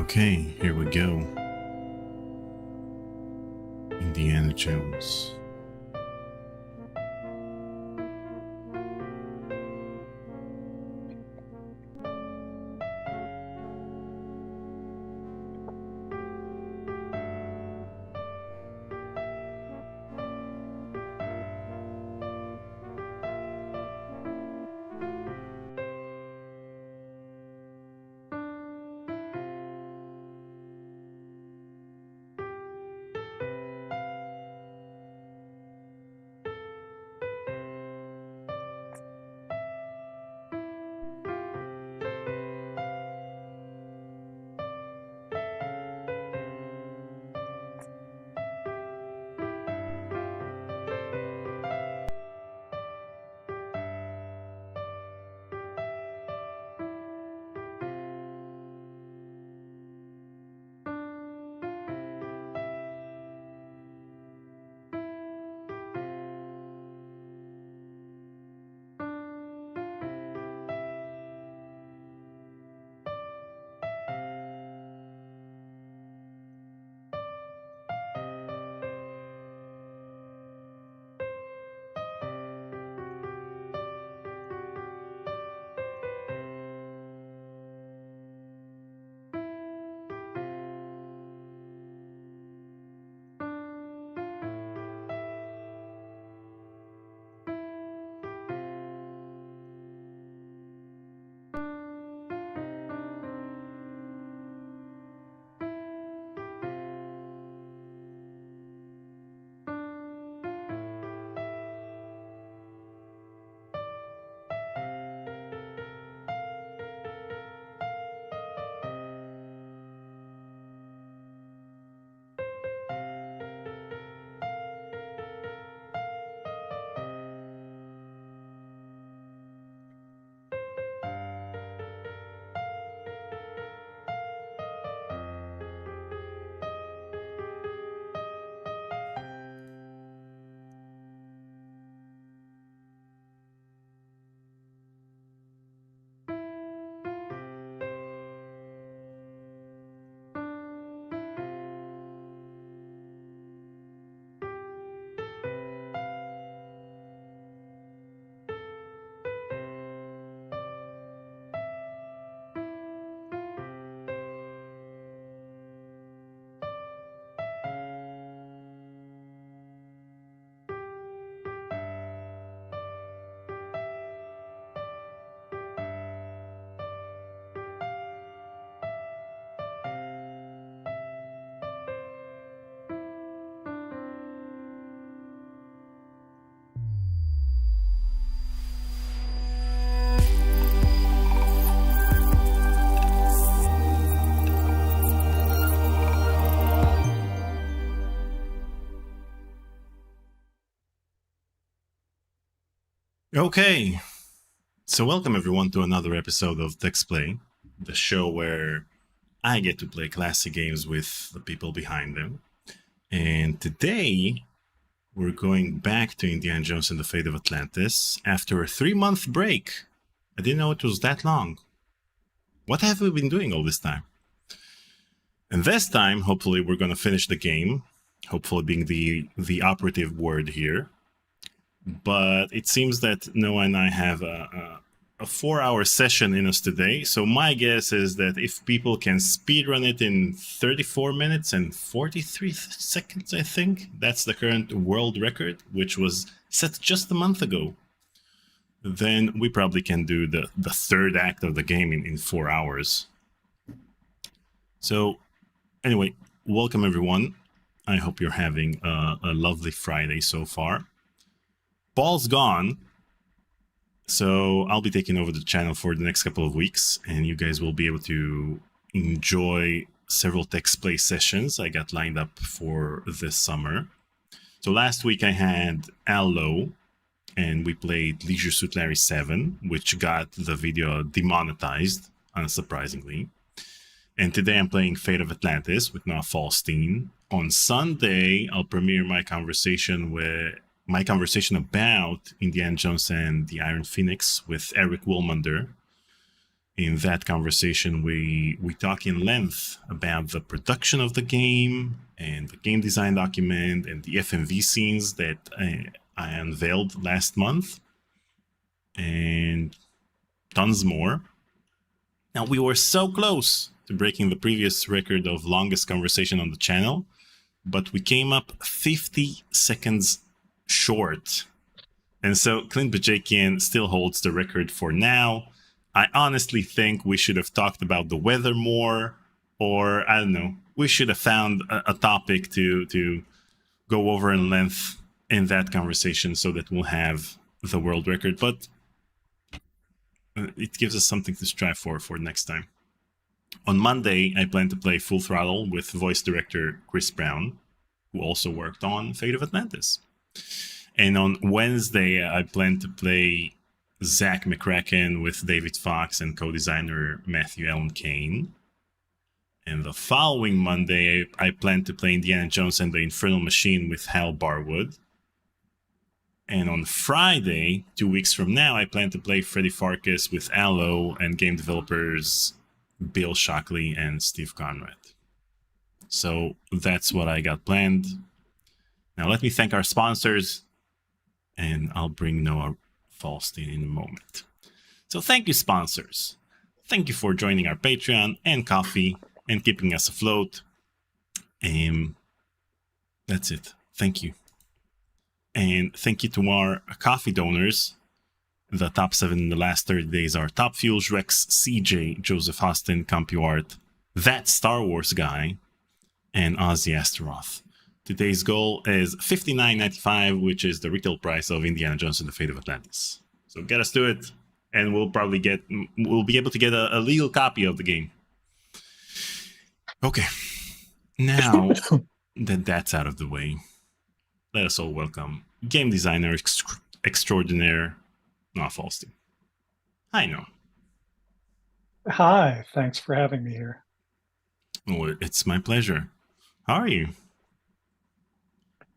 Okay, here we go. Indiana Jones. Okay, so welcome everyone to another episode of Text Play, the show where I get to play classic games with the people behind them. And today, we're going back to Indiana Jones and the Fate of Atlantis after a 3-month break. I didn't know it was that long. What have we been doing all this time? And this time, hopefully, we're going to finish the game, hopefully being the operative word here. But it seems that Noah and I have a 4-hour session in us today. So my guess is that if people can speedrun it in 34 minutes and 43 seconds, I think, that's the current world record, which was set just a month ago, then we probably can do the third act of the game in 4 hours. So anyway, welcome everyone. I hope you're having a lovely Friday so far. Paul's gone, so I'll be taking over the channel for the next couple of weeks, and you guys will be able to enjoy several text play sessions I got lined up for this summer. So last week I had Allo, and we played Leisure Suit Larry 7, which got the video demonetized, unsurprisingly. And today I'm playing Fate of Atlantis with Noah Falstein. On Sunday, I'll premiere my conversation about Indiana Jones and the Iron Phoenix with Eric Woolmander. In that conversation, we talk in length about the production of the game and the game design document and the FMV scenes that I unveiled last month, and tons more. Now, we were so close to breaking the previous record of longest conversation on the channel, but we came up 50 seconds short. And so Clint Bajakian still holds the record for now. I honestly think we should have talked about the weather more, or I don't know, we should have found a topic to go over in length in that conversation so that we'll have the world record. But it gives us something to strive for next time. On Monday, I plan to play Full Throttle with voice director Chris Brown, who also worked on Fate of Atlantis. And on Wednesday, I plan to play Zach McCracken with David Fox and co-designer Matthew Allen Kane. And the following Monday, I plan to play Indiana Jones and the Infernal Machine with Hal Barwood. And on Friday, 2 weeks from now, I plan to play Freddy Farkas with Allo and game developers Bill Shockley and Steve Conrad. So that's what I got planned. Now let me thank our sponsors, and I'll bring Noah Falstein in a moment. So thank you, sponsors. Thank you for joining our Patreon and Coffee and keeping us afloat. That's it. Thank you. And thank you to our coffee donors. The top 7 in the last 30 days are Top Fuels, Rex, CJ, Joseph Austin, CompuArt, That Star Wars Guy, and Ozzy Astaroth. Today's goal is $59.95, which is the retail price of Indiana Jones and the Fate of Atlantis. So get us to it, and we'll be able to get a legal copy of the game. Okay, now that that's out of the way, let us all welcome game designer extraordinaire Noah Falstein. Hi, Noah. Hi, thanks for having me here. Oh, it's my pleasure. How are you?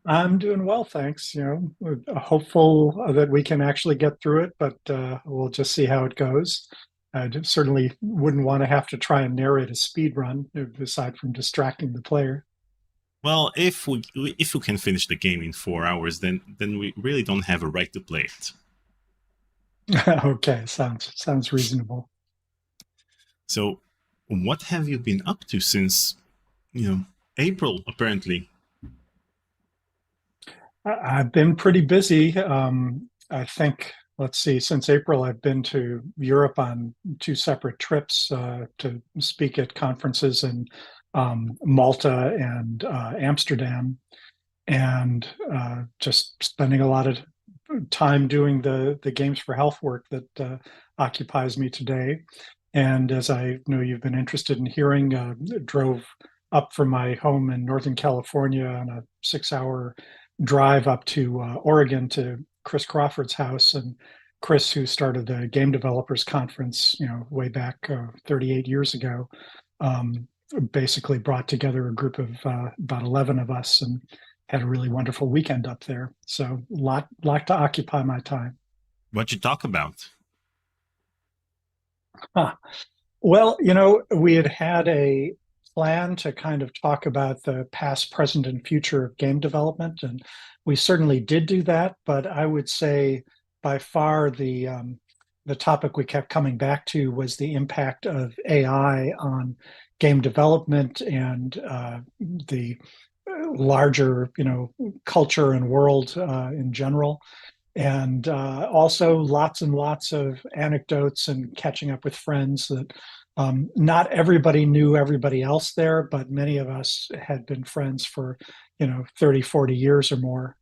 I'm doing well, thanks. We're hopeful that we can actually get through it, but we'll just see how it goes. I certainly wouldn't want to have to try and narrate a speed run, aside from distracting the player. Well, if we can finish the game in 4 hours, then we really don't have a right to play it. Okay, sounds reasonable. So, what have you been up to since, April, apparently? I've been pretty busy. I think, let's see, since April, I've been to Europe on 2 separate trips to speak at conferences in Malta and Amsterdam, and just spending a lot of time doing the Games for Health work that occupies me today. And as I know you've been interested in hearing, drove up from my home in Northern California on a 6-hour drive up to Oregon to Chris Crawford's house. And Chris, who started the Game Developers Conference, way back 38 years ago, basically brought together a group of about 11 of us and had a really wonderful weekend up there. So lot to occupy my time. What'd you talk about? Huh. Well, we had a plan to kind of talk about the past, present, and future of game development, and we certainly did do that. But I would say by far the topic we kept coming back to was the impact of AI on game development and the larger, culture and world in general. And also lots and lots of anecdotes and catching up with friends that not everybody knew everybody else there, but many of us had been friends for, 30, 40 years or more.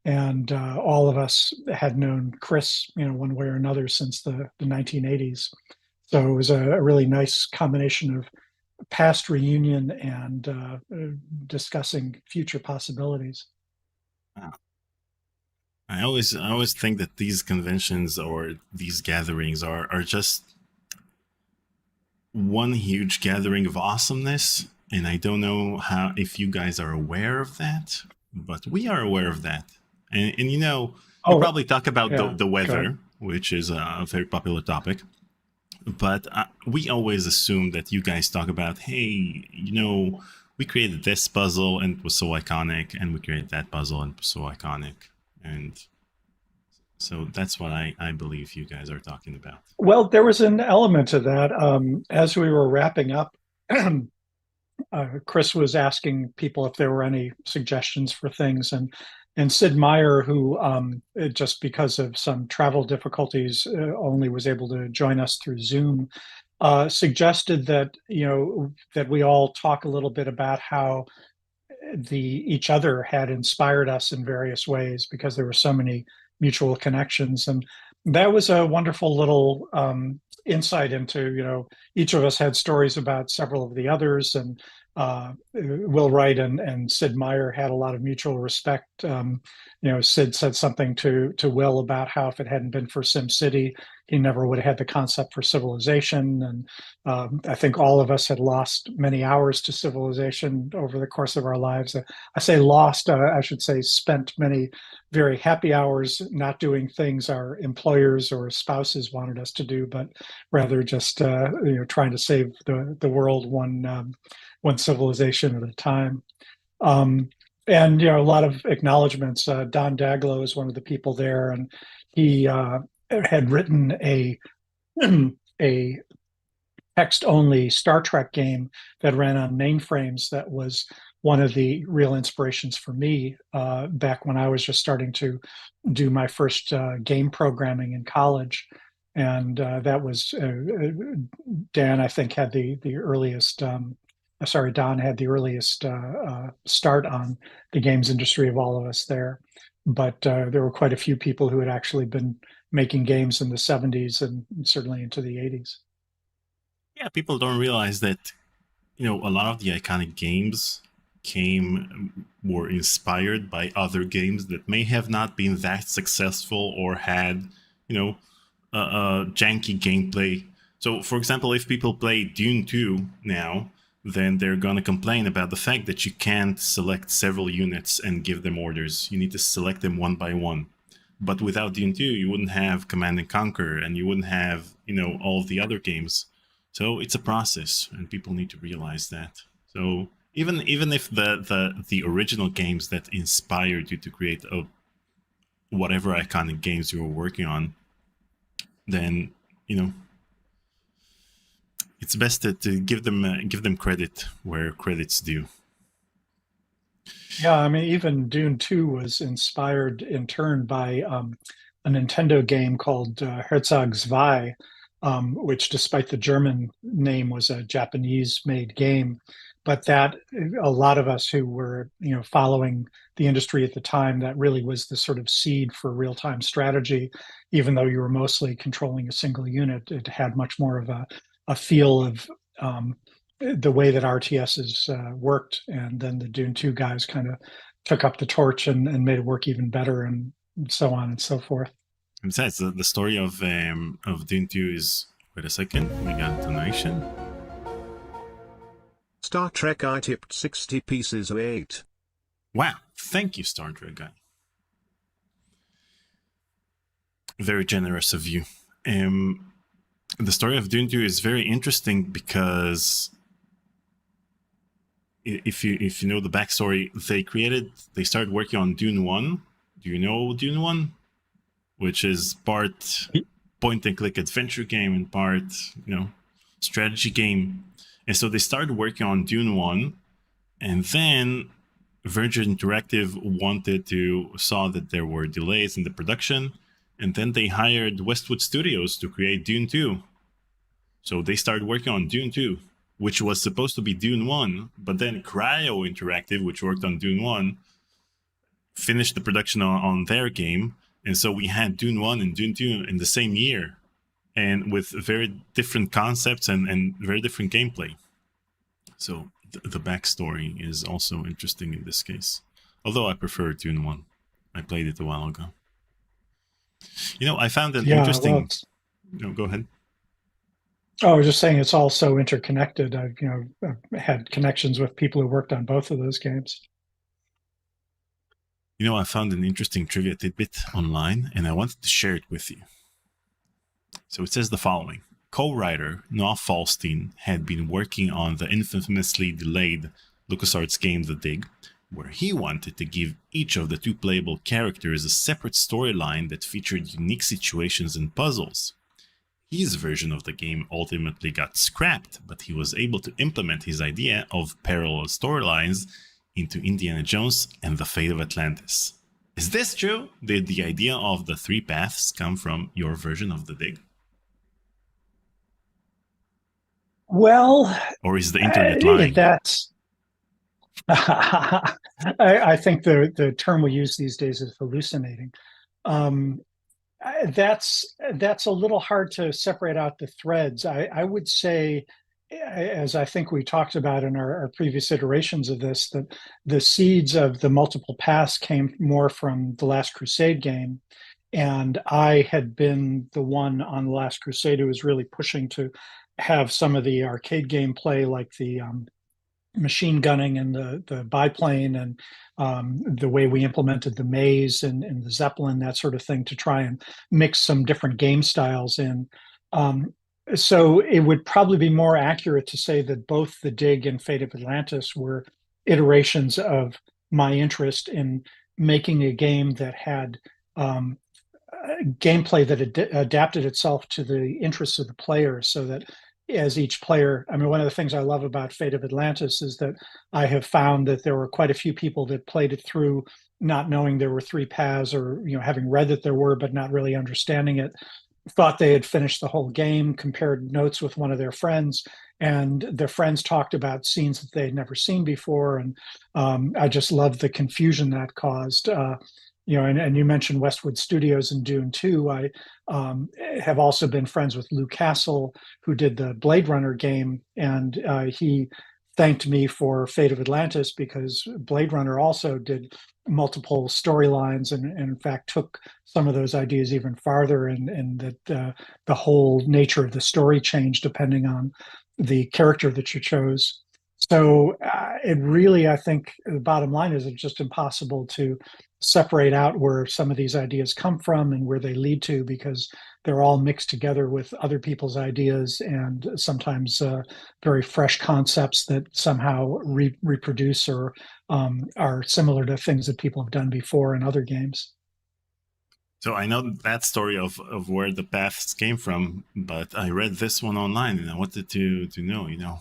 And all of us had known Chris, one way or another since the 1980s. So it was a really nice combination of past reunion and discussing future possibilities. Wow. I always think that these conventions or these gatherings are just one huge gathering of awesomeness, and I don't know if you guys are aware of that, but we are aware of that. And you probably talk about yeah, the weather, which is a very popular topic. But we always assume that you guys talk about, hey, we created this puzzle and it was so iconic, and we created that puzzle and it was so iconic. And so that's what I believe you guys are talking about. Well, there was an element to that. As we were wrapping up, Chris was asking people if there were any suggestions for things, and Sid Meier, who just because of some travel difficulties only was able to join us through Zoom, suggested that that we all talk a little bit about how each other had inspired us in various ways because there were so many mutual connections, and that was a wonderful little insight into each of us had stories about several of the others, and Will Wright and Sid Meier had a lot of mutual respect. Sid said something to Will about how if it hadn't been for SimCity, he never would have had the concept for Civilization. And I think all of us had lost many hours to Civilization over the course of our lives. I say lost, I should say spent many very happy hours not doing things our employers or spouses wanted us to do, but rather just trying to save the world one civilization at a time. And a lot of acknowledgments. Don Daglow is one of the people there, and he had written a a text only Star Trek game that ran on mainframes. That was one of the real inspirations for me back when I was just starting to do my first game programming in college. And that was Dan, I think, had the earliest. Sorry, Don had the earliest start on the games industry of all of us there. But there were quite a few people who had actually been making games in the 70s and certainly into the 80s. Yeah, people don't realize that, a lot of the iconic games were inspired by other games that may have not been that successful or had, janky gameplay. So, for example, if people play Dune 2 now, then they're going to complain about the fact that you can't select several units and give them orders. You need to select them one by one. But without Dune 2, you wouldn't have Command and Conquer, and you wouldn't have, all of the other games. So it's a process, and people need to realize that. So even if the original games that inspired you to create whatever iconic games you were working on, then it's best to give them credit where credit's due. Yeah, I mean, even Dune 2 was inspired in turn by a Nintendo game called Herzog Zwei, which, despite the German name, was a Japanese-made game. But that a lot of us who were, following the industry at the time, that really was the sort of seed for real-time strategy. Even though you were mostly controlling a single unit, it had much more of a feel of the way that RTSs worked. And then the Dune 2 guys kind of took up the torch and made it work even better, and so on and so forth. Besides, the story of Dune 2 is... Wait a second, we got a donation. Star Trek, I tipped 60 pieces of 8. Wow, thank you, Star Trek guy. Very generous of you. The story of Dune 2 is very interesting because if you know the backstory, they started working on Dune 1. Do you know Dune 1? Which is part point and click adventure game and part, strategy game. And so they started working on Dune 1, and then Virgin Interactive saw that there were delays in the production, and then they hired Westwood Studios to create Dune 2. So they started working on Dune 2, which was supposed to be Dune 1, but then Cryo Interactive, which worked on Dune 1, finished the production on their game, and so we had Dune 1 and Dune 2 in the same year, and with very different concepts and very different gameplay. So the backstory is also interesting in this case. Although I prefer Dune 1. I played it a while ago. I found an interesting... go ahead. Oh, I was just saying it's all so interconnected. I've had connections with people who worked on both of those games. I found an interesting trivia tidbit online, and I wanted to share it with you. So it says the following. co-writer Noah Falstein had been working on the infamously delayed LucasArts game The Dig, where he wanted to give each of the two playable characters a separate storyline that featured unique situations and puzzles. His version of the game ultimately got scrapped, but he was able to implement his idea of parallel storylines into Indiana Jones and the Fate of Atlantis. Is this true? Did the idea of the three paths come from your version of The Dig? Well, Or is the internet lying? that's I think the term we use these days is hallucinating. Um, that's a little hard to separate out the threads. I would say, as I think we talked about in our previous iterations of this, that the seeds of the multiple paths came more from the Last Crusade game. And I had been the one on the Last Crusade who was really pushing to have some of the arcade gameplay, like the machine gunning and the biplane, and the way we implemented the maze and the Zeppelin, that sort of thing, to try and mix some different game styles in. Um, so it would probably be more accurate to say that both the Dig and Fate of Atlantis were iterations of my interest in making a game that had gameplay that adapted itself to the interests of the player, so that as each player, I mean, one of the things I love about Fate of Atlantis is that I have found that there were quite a few people that played it through not knowing there were three paths, or having read that there were but not really understanding it, thought they had finished the whole game, compared notes with one of their friends, and their friends talked about scenes that they had never seen before. And I just loved the confusion that caused. And you mentioned Westwood Studios and Dune 2. I have also been friends with Lou Castle, who did the Blade Runner game, and he thanked me for Fate of Atlantis because Blade Runner also did multiple storylines, and in fact took some of those ideas even farther, and that the whole nature of the story changed depending on the character that you chose. So it really, I think the bottom line is it's just impossible to separate out where some of these ideas come from and where they lead to, because they're all mixed together with other people's ideas, and sometimes very fresh concepts that somehow reproduce or are similar to things that people have done before in other games. So I know that story of where the paths came from, but I read this one online and I wanted to know,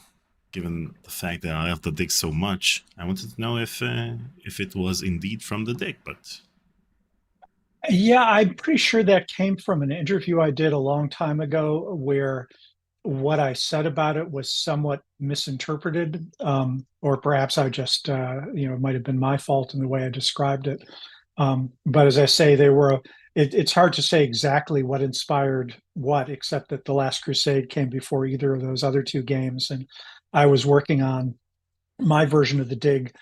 given the fact that I love the Dig so much, I wanted to know if it was indeed from the Dig. But Yeah, I'm pretty sure that came from an interview I did a long time ago, where what I said about it was somewhat misinterpreted, or perhaps I just, it might have been my fault in the way I described it. But as I say, it's hard to say exactly what inspired what, except that The Last Crusade came before either of those other two games. And I was working on my version of the Dig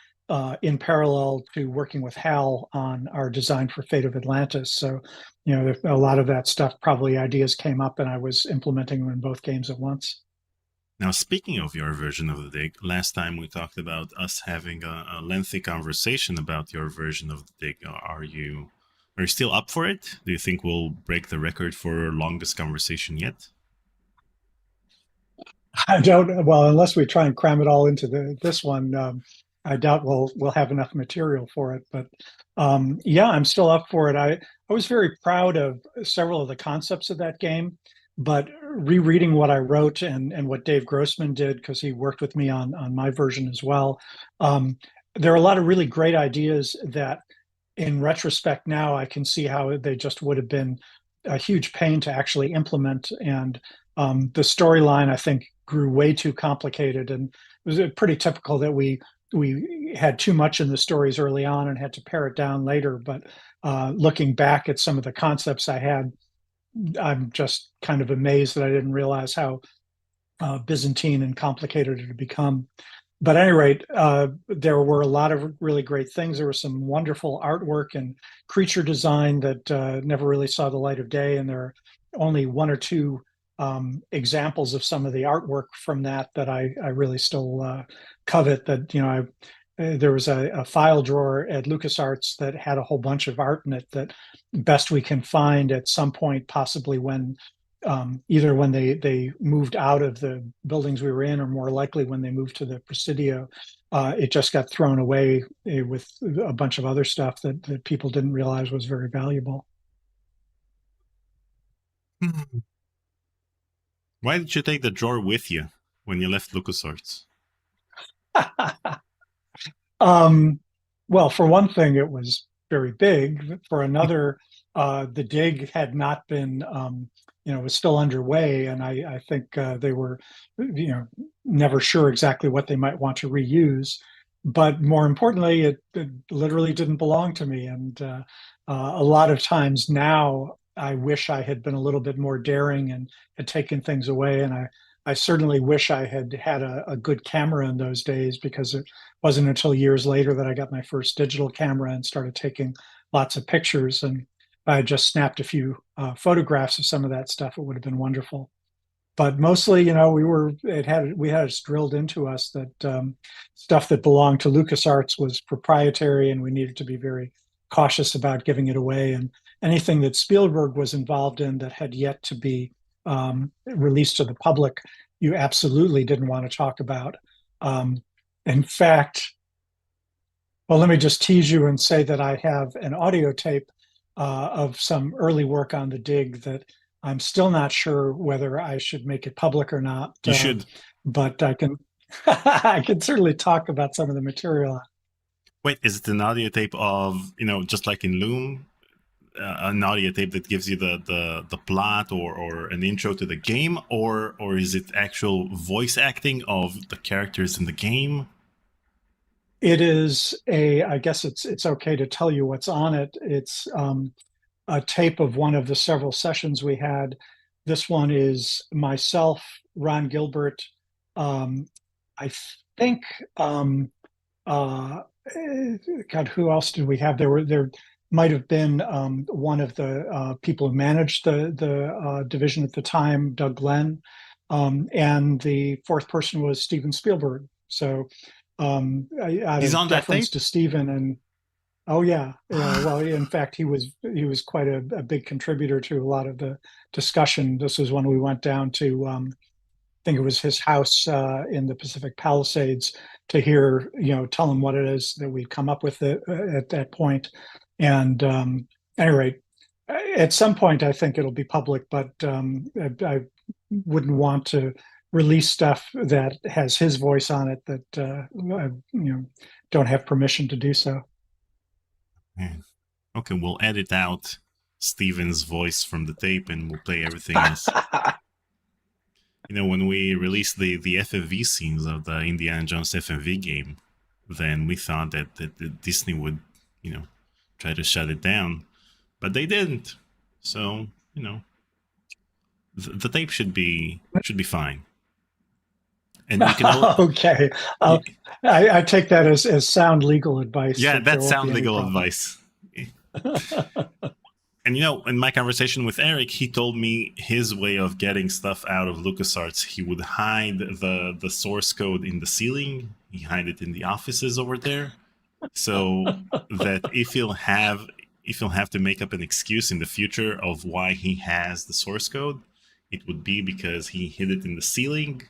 in parallel to working with Hal on our design for Fate of Atlantis. So, a lot of that stuff, probably ideas came up and I was implementing them in both games at once. now, speaking of your version of the Dig, last time we talked about us having a lengthy conversation about your version of the Dig. Are you still up for it? Do you think we'll break the record for longest conversation yet? I don't, well, unless we try and cram it all into this one, I doubt we'll have enough material for it. But yeah, I'm still up for it. I was very proud of several of the concepts of that game, but rereading what I wrote and what Dave Grossman did, because he worked with me on my version as well, there are a lot of really great ideas that, in retrospect now, I can see how they just would have been a huge pain to actually implement. And the storyline, I think, grew way too complicated, and it was pretty typical that we had too much in the stories early on and had to pare it down later. But looking back at some of the concepts I had, I'm just kind of amazed that I didn't realize how Byzantine and complicated it had become. But at any rate, there were a lot of really great things. There was some wonderful artwork and creature design that never really saw the light of day, and there are only one or two examples of some of the artwork from that I really still covet. That there was a file drawer at LucasArts that had a whole bunch of art in it that best we can find at some point, possibly when either when they moved out of the buildings we were in, or more likely when they moved to the Presidio. It just got thrown away with a bunch of other stuff that people didn't realize was very valuable. Why did you take the drawer with you when you left LucasArts? Um, well, for one thing, it was very big. For another, the dig had not been, was still underway, and I think they were, never sure exactly what they might want to reuse. But more importantly, it literally didn't belong to me, and a lot of times now, I wish I had been a little bit more daring and had taken things away, and I certainly wish I had had a good camera in those days, because it wasn't until years later that I got my first digital camera and started taking lots of pictures. And if I had just snapped a few photographs of some of that stuff, it would have been wonderful. But mostly, we had it drilled into us that stuff that belonged to LucasArts was proprietary, and we needed to be very cautious about giving it away. And anything that Spielberg was involved in that had yet to be released to the public, you absolutely didn't want to talk about. In fact, well, let me just tease you and say that I have an audio tape of some early work on the dig that I'm still not sure whether I should make it public or not. You should. But I can I can certainly talk about some of the material. Wait, is it an audio tape of, just like in Loom, an audio tape that gives you the plot or an intro to the game, or is it actual voice acting of the characters in the game? It is I guess it's okay to tell you what's on it. It's a tape of one of the several sessions we had. This one is myself, Ron Gilbert. I think, God, who else did we have? There might have been one of the people who managed the division at the time, Doug Glenn, and the fourth person was Steven Spielberg. So out He's of on that deference tape? to Steven, and oh yeah, well, in fact, he was quite a big contributor to a lot of the discussion. This was when we went down to I think it was his house in the Pacific Palisades to hear, tell him what it is that we'd come up with at that point. And anyway, at some point, I think it'll be public, but I wouldn't want to release stuff that has his voice on it that I, don't have permission to do so. Man. Okay, we'll edit out Steven's voice from the tape and we'll play everything else. When we released the FFV scenes of the Indiana Jones FFV game, then we thought that Disney would, try to shut it down, but they didn't. So, the tape should be fine. And you can okay. I take that as sound legal advice. Yeah, that's sound legal advice. And in my conversation with Eric, he told me his way of getting stuff out of LucasArts. He would hide the source code in the ceiling. He hide it in the offices over there, so that if he'll have to make up an excuse in the future of why he has the source code, it would be because he hid it in the ceiling,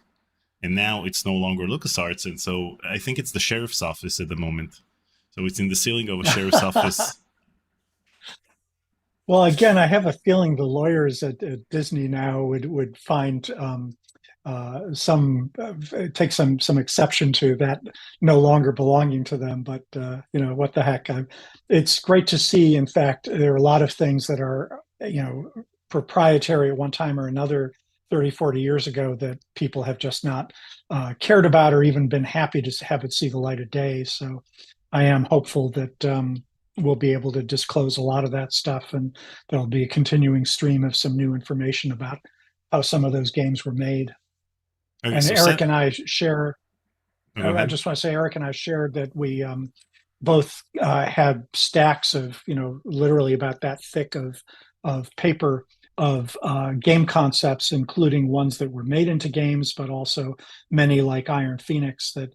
and now it's no longer LucasArts. And so I think it's the sheriff's office at the moment. So it's in the ceiling of a sheriff's office. Well, again, I have a feeling the lawyers at Disney now would find take some exception to that no longer belonging to them. But what the heck? It's great to see. In fact, there are a lot of things that are proprietary at one time or another 30, 40 years ago that people have just not cared about or even been happy to have it see the light of day. So I am hopeful that we'll be able to disclose a lot of that stuff, and there'll be a continuing stream of some new information about how some of those games were made. Okay, and so Eric and I share. I just want to say, Eric and I shared that we both had stacks of, literally about that thick of paper of game concepts, including ones that were made into games, but also many like Iron Phoenix that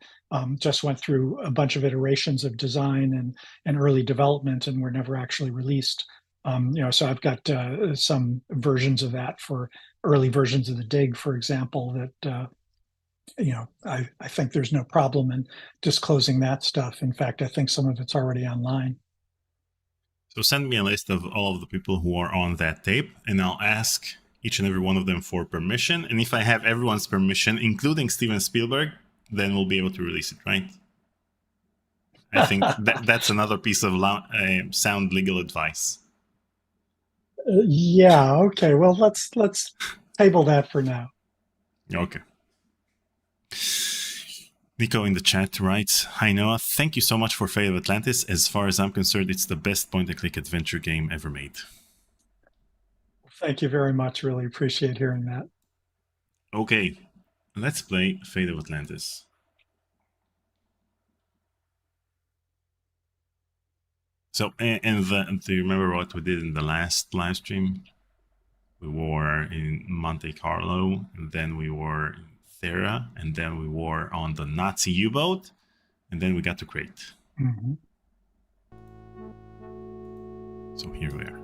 just went through a bunch of iterations of design and early development and were never actually released. So I've got some versions of that for early versions of the Dig, for example, that I think there's no problem in disclosing that stuff. In fact, I think some of it's already online. So send me a list of all of the people who are on that tape, and I'll ask each and every one of them for permission. And if I have everyone's permission, including Steven Spielberg, then we'll be able to release it, right? I think that's another piece of sound legal advice. Yeah. Okay. Well, let's table that for now. Okay. Nico in the chat writes, "Hi Noah, thank you so much for Fate of Atlantis. As far as I'm concerned, it's the best point-and-click adventure game ever made." Thank you very much. Really appreciate hearing that. Okay, let's play Fate of Atlantis. So, do you remember what we did in the last live stream? We were in Monte Carlo, and then we were in Thera, and then we were on the Nazi U-boat, and then we got to Crate. Mm-hmm. So here we are.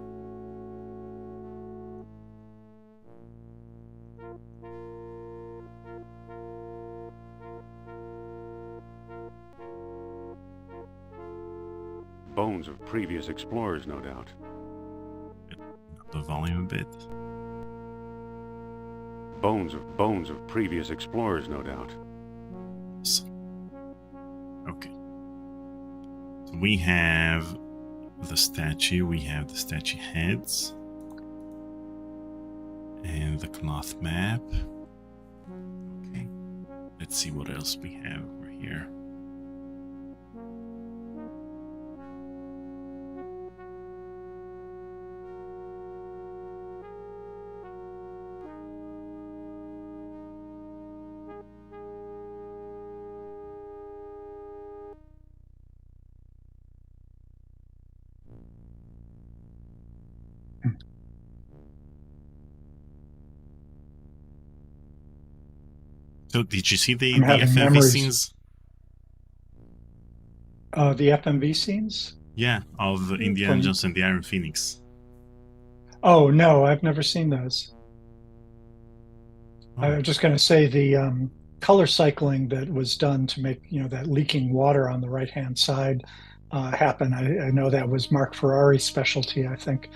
Bones of previous explorers, no doubt. The volume a bit. Bones of previous explorers, no doubt. So, okay. So we have the statue, we have the statue heads, and the cloth map. Okay. Let's see what else we have over here. So did you see the FMV memories. scenes? The FMV scenes? Yeah, of Indiana Jones and the Iron Phoenix. Oh, no, I've never seen those. Oh. I was just going to say the color cycling that was done to make, that leaking water on the right-hand side happen. I know that was Mark Ferrari's specialty. I think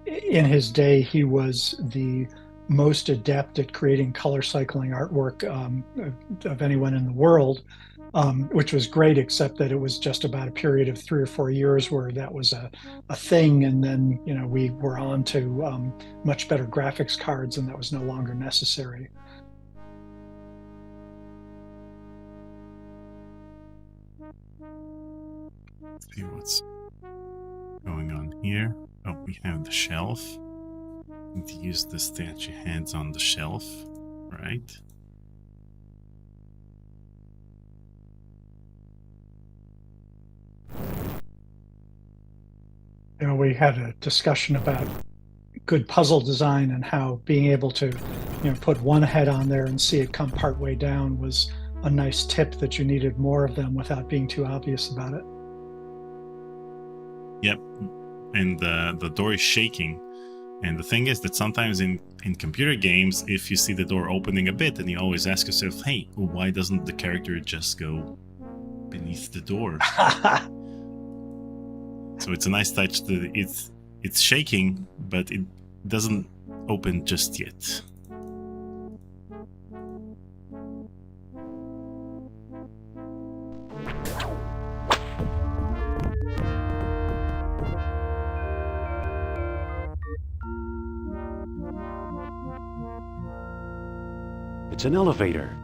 in his day, he was the most adept at creating color cycling artwork of anyone in the world, which was great, except that it was just about a period of 3 or 4 years where that was a thing. And then, we were on to much better graphics cards, and that was no longer necessary. Let's see what's going on here. Oh, we have the shelf. Need to use the statue heads on the shelf, right? We had a discussion about good puzzle design and how being able to, put one head on there and see it come part way down was a nice tip that you needed more of them without being too obvious about it. Yep, and the door is shaking. And the thing is that sometimes in computer games, if you see the door opening a bit, then you always ask yourself, hey, why doesn't the character just go beneath the door? So it's a nice touch that it's shaking, but it doesn't open just yet. It's an elevator.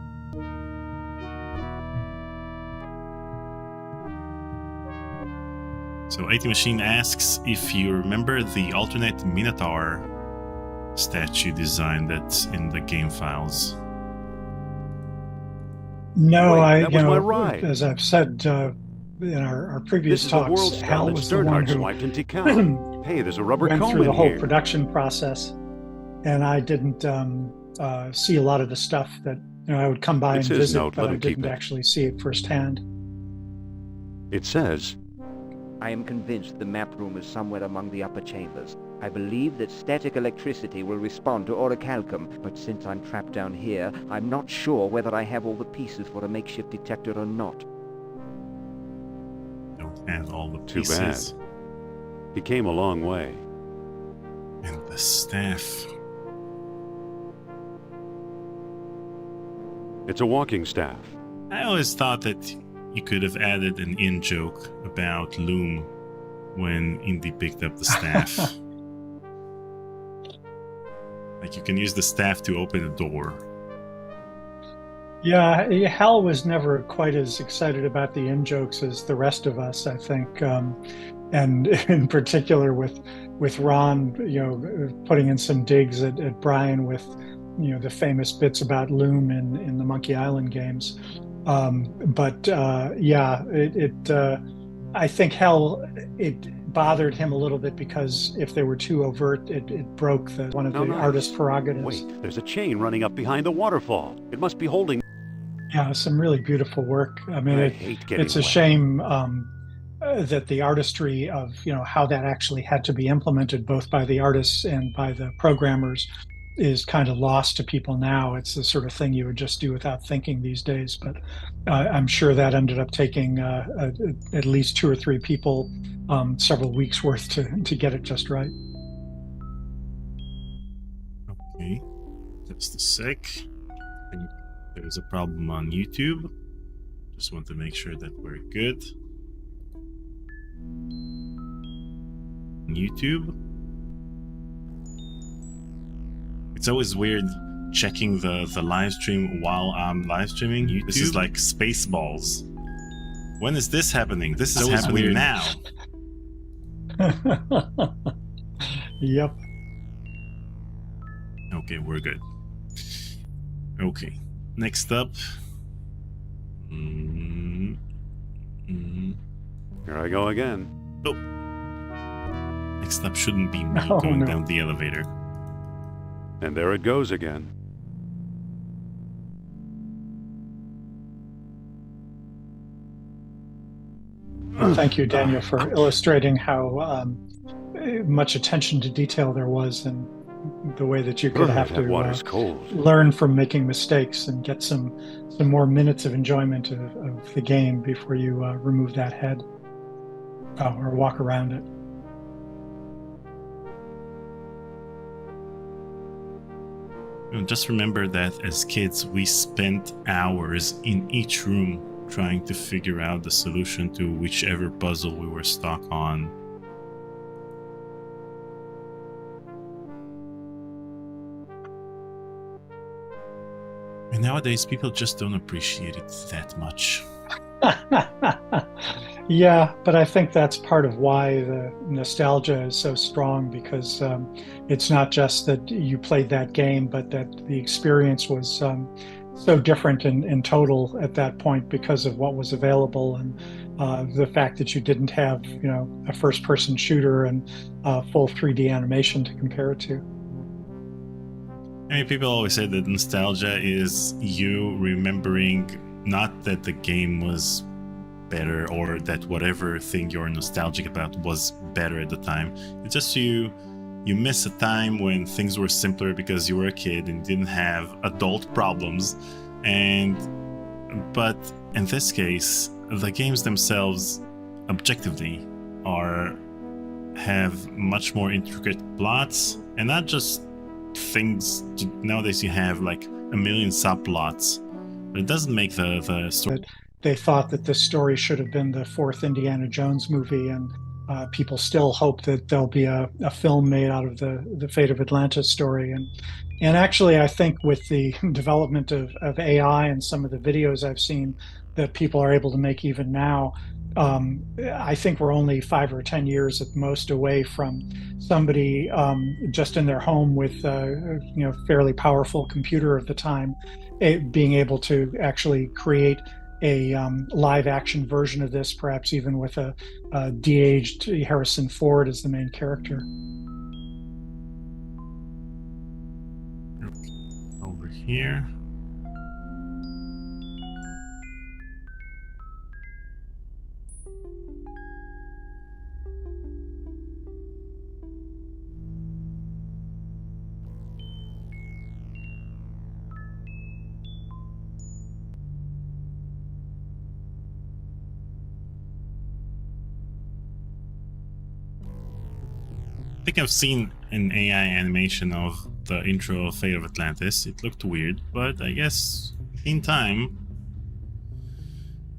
So AT Machine asks if you remember the alternate Minotaur statue design that's in the game files. No, Wait, that was my ride. As I've said in our previous This is talks, the world's Hal that was the one Sternhardt who swiped into count. Hey, there's a rubber went comb through in the whole here. production process, and I didn't see a lot of the stuff that I would come by It's and his visit, note, but let I him keep didn't it. actually see it firsthand. It says, I am convinced the map room is somewhere among the upper chambers. I believe that static electricity will respond to orichalcum, but since I'm trapped down here, I'm not sure whether I have all the pieces for a makeshift detector or not. Don't have all the Too pieces. bad. He came a long way. And the staff. It's a walking staff. I always thought that you could have added an in-joke about Loom when Indy picked up the staff. Like, you can use the staff to open a door. Yeah, Hal was never quite as excited about the in-jokes as the rest of us, I think, and in particular with Ron, putting in some digs at Brian with, the famous bits about Loom in the Monkey Island games. I think Hal, it bothered him a little bit because if they were too overt, it broke one of the nice. artist's prerogatives. Wait, there's a chain running up behind the waterfall. It must be holding... Yeah, some really beautiful work. I mean, I hate getting it's a wet. shame that the artistry of how that actually had to be implemented, both by the artists and by the programmers, is kind of lost to people now. It's the sort of thing you would just do without thinking these days. But I'm sure that ended up taking at least 2 or 3 people several weeks worth to get it just right. Okay, just a sec. I think there's a problem on YouTube. Just want to make sure that we're good. YouTube. It's always weird checking the live stream while I'm live streaming YouTube. This is like Spaceballs. When is this happening? This is happening weird now. Yep. Okay, we're good. Okay, next up. Here I go again. Oh. Next up shouldn't be me Oh, going no. down the elevator. And there it goes again. Thank you, Daniel, for illustrating how much attention to detail there was and the way that you could have That to water's cold. learn from making mistakes and get some more minutes of enjoyment of the game before you remove that head or walk around it. Just remember that as kids, we spent hours in each room trying to figure out the solution to whichever puzzle we were stuck on. And nowadays, people just don't appreciate it that much. Yeah, but I think that's part of why the nostalgia is so strong, because it's not just that you played that game, but that the experience was so different in total at that point because of what was available, and the fact that you didn't have, a first-person shooter and full 3D animation to compare it to. I mean, people always say that nostalgia is you remembering not that the game was better or that whatever thing you're nostalgic about was better at the time. It's just you miss a time when things were simpler because you were a kid and didn't have adult problems. But in this case, the games themselves objectively have much more intricate plots, and not just things. Nowadays you have like a million subplots, but it doesn't make the story. They thought that this story should have been the 4th Indiana Jones movie, and people still hope that there'll be a film made out of the Fate of Atlantis story. And actually, I think with the development of AI and some of the videos I've seen that people are able to make even now, I think we're only 5 or 10 years at most away from somebody just in their home with fairly powerful computer of the time, being able to actually create a live action version of this, perhaps even with a de-aged Harrison Ford as the main character. Over here. think I've seen an AI animation of the intro of Fate of Atlantis. It looked weird, but I guess in time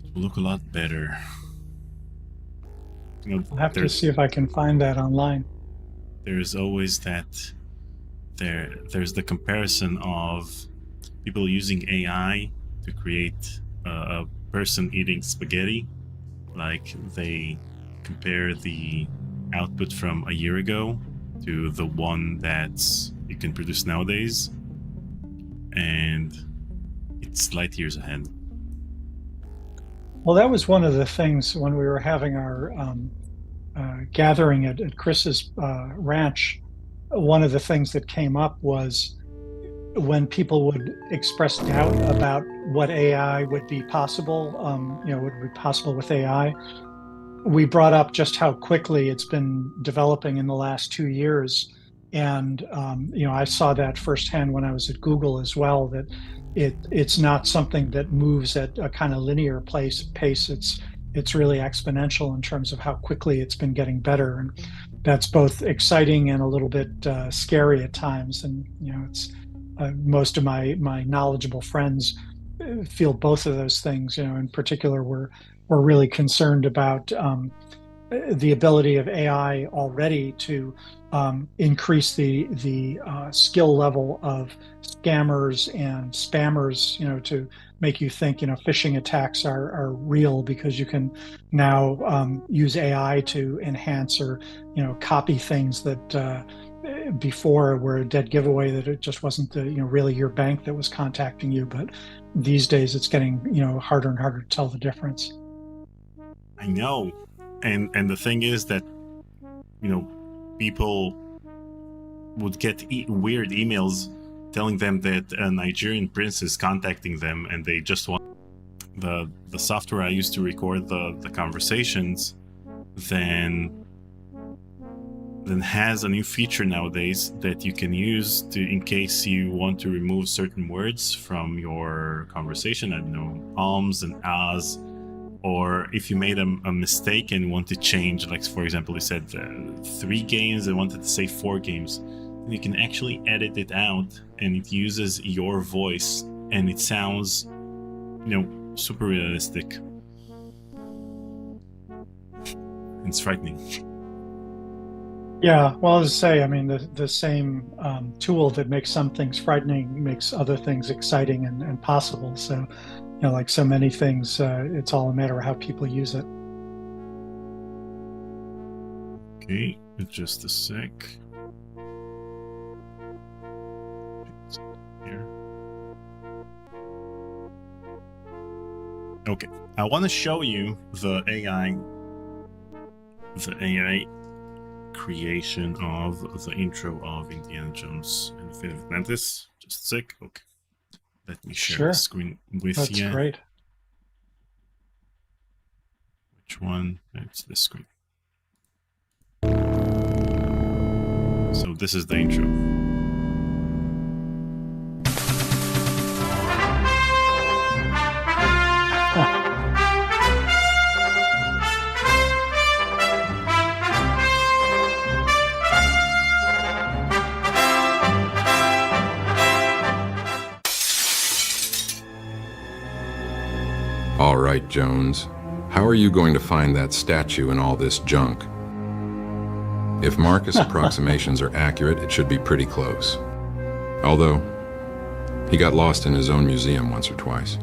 it will look a lot better. I'll have to see if I can find that online. There's always that. There's the comparison of people using AI to create a person eating spaghetti. Like they compare the output from a year ago to the one that you can produce nowadays, and it's light years ahead. Well, that was one of the things when we were having our gathering at Chris's ranch. One of the things that came up was when people would express doubt about what AI would be possible, would be possible with AI. We brought up just how quickly it's been developing in the last 2 years. And, I saw that firsthand when I was at Google as well, that it's not something that moves at a kind of linear pace. It's really exponential in terms of how quickly it's been getting better. And that's both exciting and a little bit scary at times. And, it's most of my knowledgeable friends feel both of those things. In particular, we're really concerned about the ability of AI already to increase the skill level of scammers and spammers, to make you think, phishing attacks are real because you can now use AI to enhance or, copy things that before were a dead giveaway, that it just wasn't really your bank that was contacting you. But these days it's getting, harder and harder to tell the difference. I know. And the thing is that, people would get weird emails telling them that a Nigerian prince is contacting them, and they just want the software I used to record the conversations then has a new feature nowadays that you can use to, in case you want to remove certain words from your conversation. I don't know, ums and ahs. Or if you made a mistake and want to change, like for example, you said 3 games and wanted to say 4 games, you can actually edit it out, and it uses your voice, and it sounds, super realistic. It's frightening. Yeah, well, as I say, I mean, the same tool that makes some things frightening makes other things exciting and possible. So, like so many things, it's all a matter of how people use it. Okay, just a sec. Here. Okay, I want to show you the AI creation of the intro of Indiana Jones and the Fate of Atlantis. Just a sec. Okay. Let me share the screen with you. That's great. Which one? It's this screen. So this is the intro. All right, Jones. How are you going to find that statue in all this junk? If Marcus' approximations are accurate, it should be pretty close. Although, he got lost in his own museum once or twice.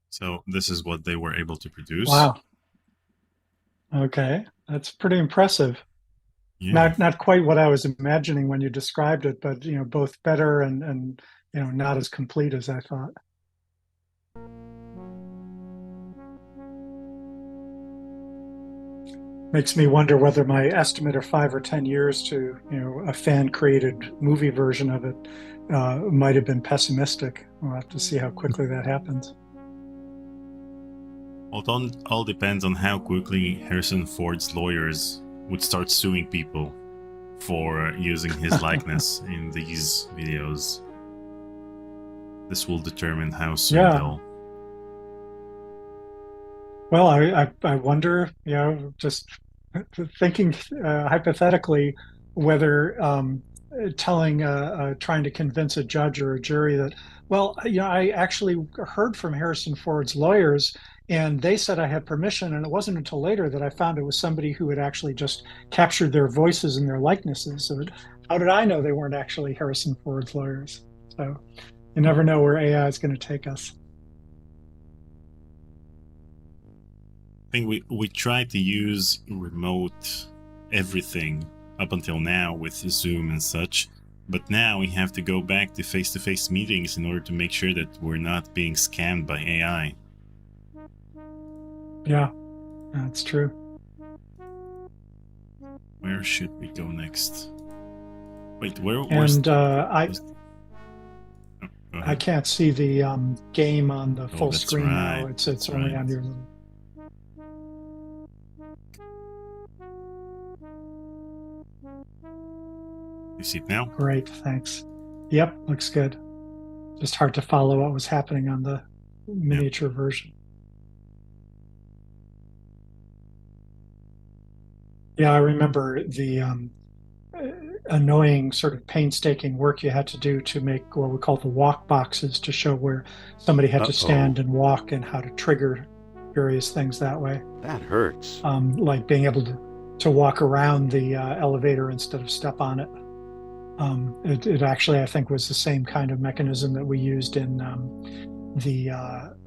So this is what they were able to produce. Wow. Okay, that's pretty impressive. Yeah. Not quite what I was imagining when you described it, but both better and not as complete as I thought. Makes me wonder whether my estimate of 5 or 10 years to a fan-created movie version of it might have been pessimistic. We'll have to see how quickly that happens. Well, it all depends on how quickly Harrison Ford's lawyers would start suing people for using his likeness in these videos. This will determine how soon Yeah. they'll. Well, I wonder, just thinking hypothetically, whether telling, trying to convince a judge or a jury that, well, I actually heard from Harrison Ford's lawyers, and they said I had permission, and it wasn't until later that I found it was somebody who had actually just captured their voices and their likenesses. So how did I know they weren't actually Harrison Ford's lawyers? So you never know where AI is going to take us. I think we tried to use remote everything up until now with Zoom and such, but now we have to go back to face-to-face meetings in order to make sure that we're not being scammed by AI. Yeah, that's true. Where should we go next? Wait, where? And I Go I ahead. can't see the game on the full that's screen right. now. It's That's only right. on your little. You see it now? Great, thanks. Yep, looks good. Just hard to follow what was happening on the miniature version. Yeah, I remember the annoying sort of painstaking work you had to do to make what we call the walk boxes to show where somebody had to stand and walk and how to trigger various things that way. That hurts. Like being able to walk around the elevator instead of step on it. It actually, I think, was the same kind of mechanism that we used in the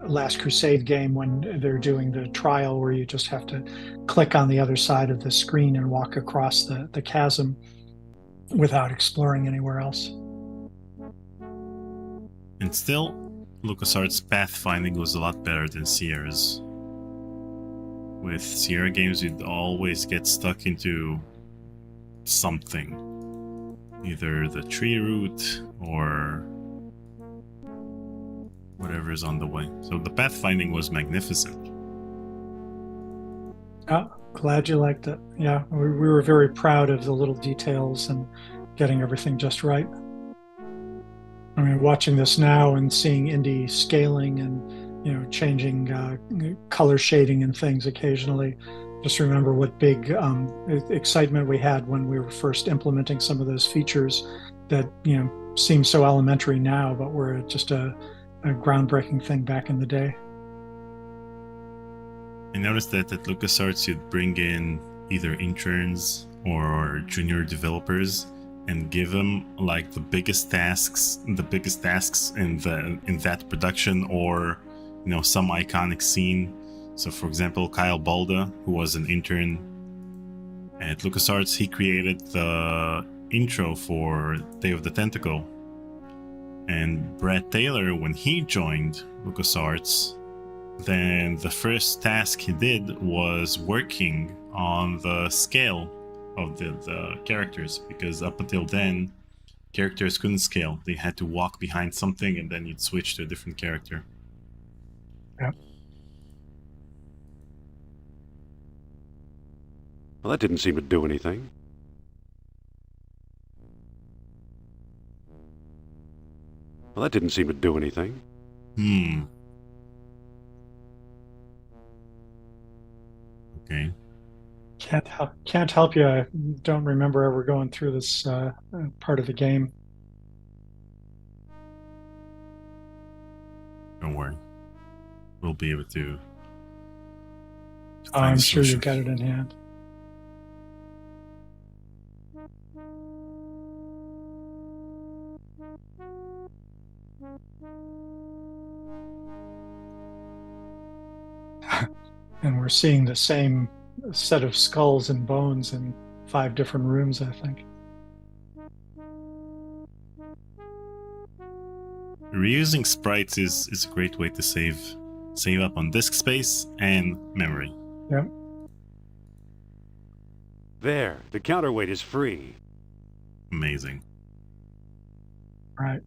Last Crusade game when they're doing the trial, where you just have to click on the other side of the screen and walk across the chasm without exploring anywhere else. And still, LucasArts' pathfinding was a lot better than Sierra's. With Sierra games, you'd always get stuck into something. Either the tree route or whatever is on the way. So the pathfinding was magnificent. Oh, glad you liked it. Yeah, we were very proud of the little details and getting everything just right. I mean, watching this now and seeing Indy scaling and changing color shading and things occasionally, just remember what big excitement we had when we were first implementing some of those features that seem so elementary now, but were just a groundbreaking thing back in the day. I noticed that at LucasArts you'd bring in either interns or junior developers and give them like the biggest tasks in that production, or some iconic scene. So for example, Kyle Balda, who was an intern at LucasArts, he created the intro for Day of the Tentacle. And Brad Taylor, when he joined LucasArts, then the first task he did was working on the scale of the characters, because up until then, characters couldn't scale. They had to walk behind something and then you'd switch to a different character. Yeah. Well, that didn't seem to do anything. Okay. Can't help you. I don't remember ever going through this part of the game. Don't worry. We'll be able to I'm find a sure solution. you've got it in hand. And we're seeing the same set of skulls and bones in 5 different rooms, I think. Reusing sprites is a great way to save up on disk space and memory. Yep. There, the counterweight is free. Amazing. Right.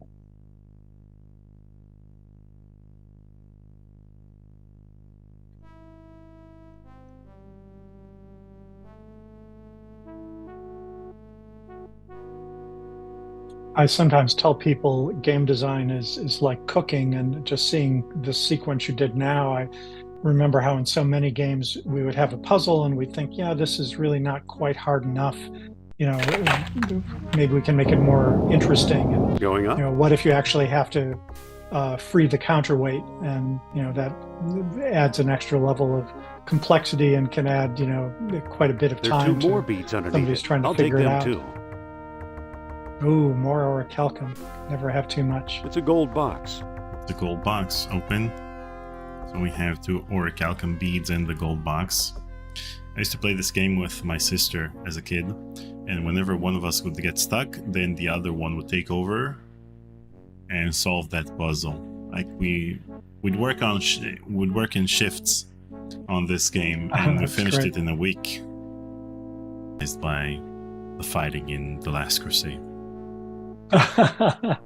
I sometimes tell people game design is like cooking, and just seeing the sequence you did now, I remember how in so many games we would have a puzzle and we'd think, yeah, this is really not quite hard enough. Maybe we can make it more interesting. And Going up? what if you actually have to free the counterweight, and that adds an extra level of complexity and can add quite a bit of There are time two more to beads underneath somebody's it. trying to I'll take figure it them out. too. Ooh, more orichalcum. Never have too much. It's a gold box. The gold box open. So we have 2 orichalcum beads in the gold box. I used to play this game with my sister as a kid, and whenever one of us would get stuck, then the other one would take over and solve that puzzle. Like we'd work in shifts on this game, and we That's finished great. it in a week. It's by the fighting in The Last Crusade.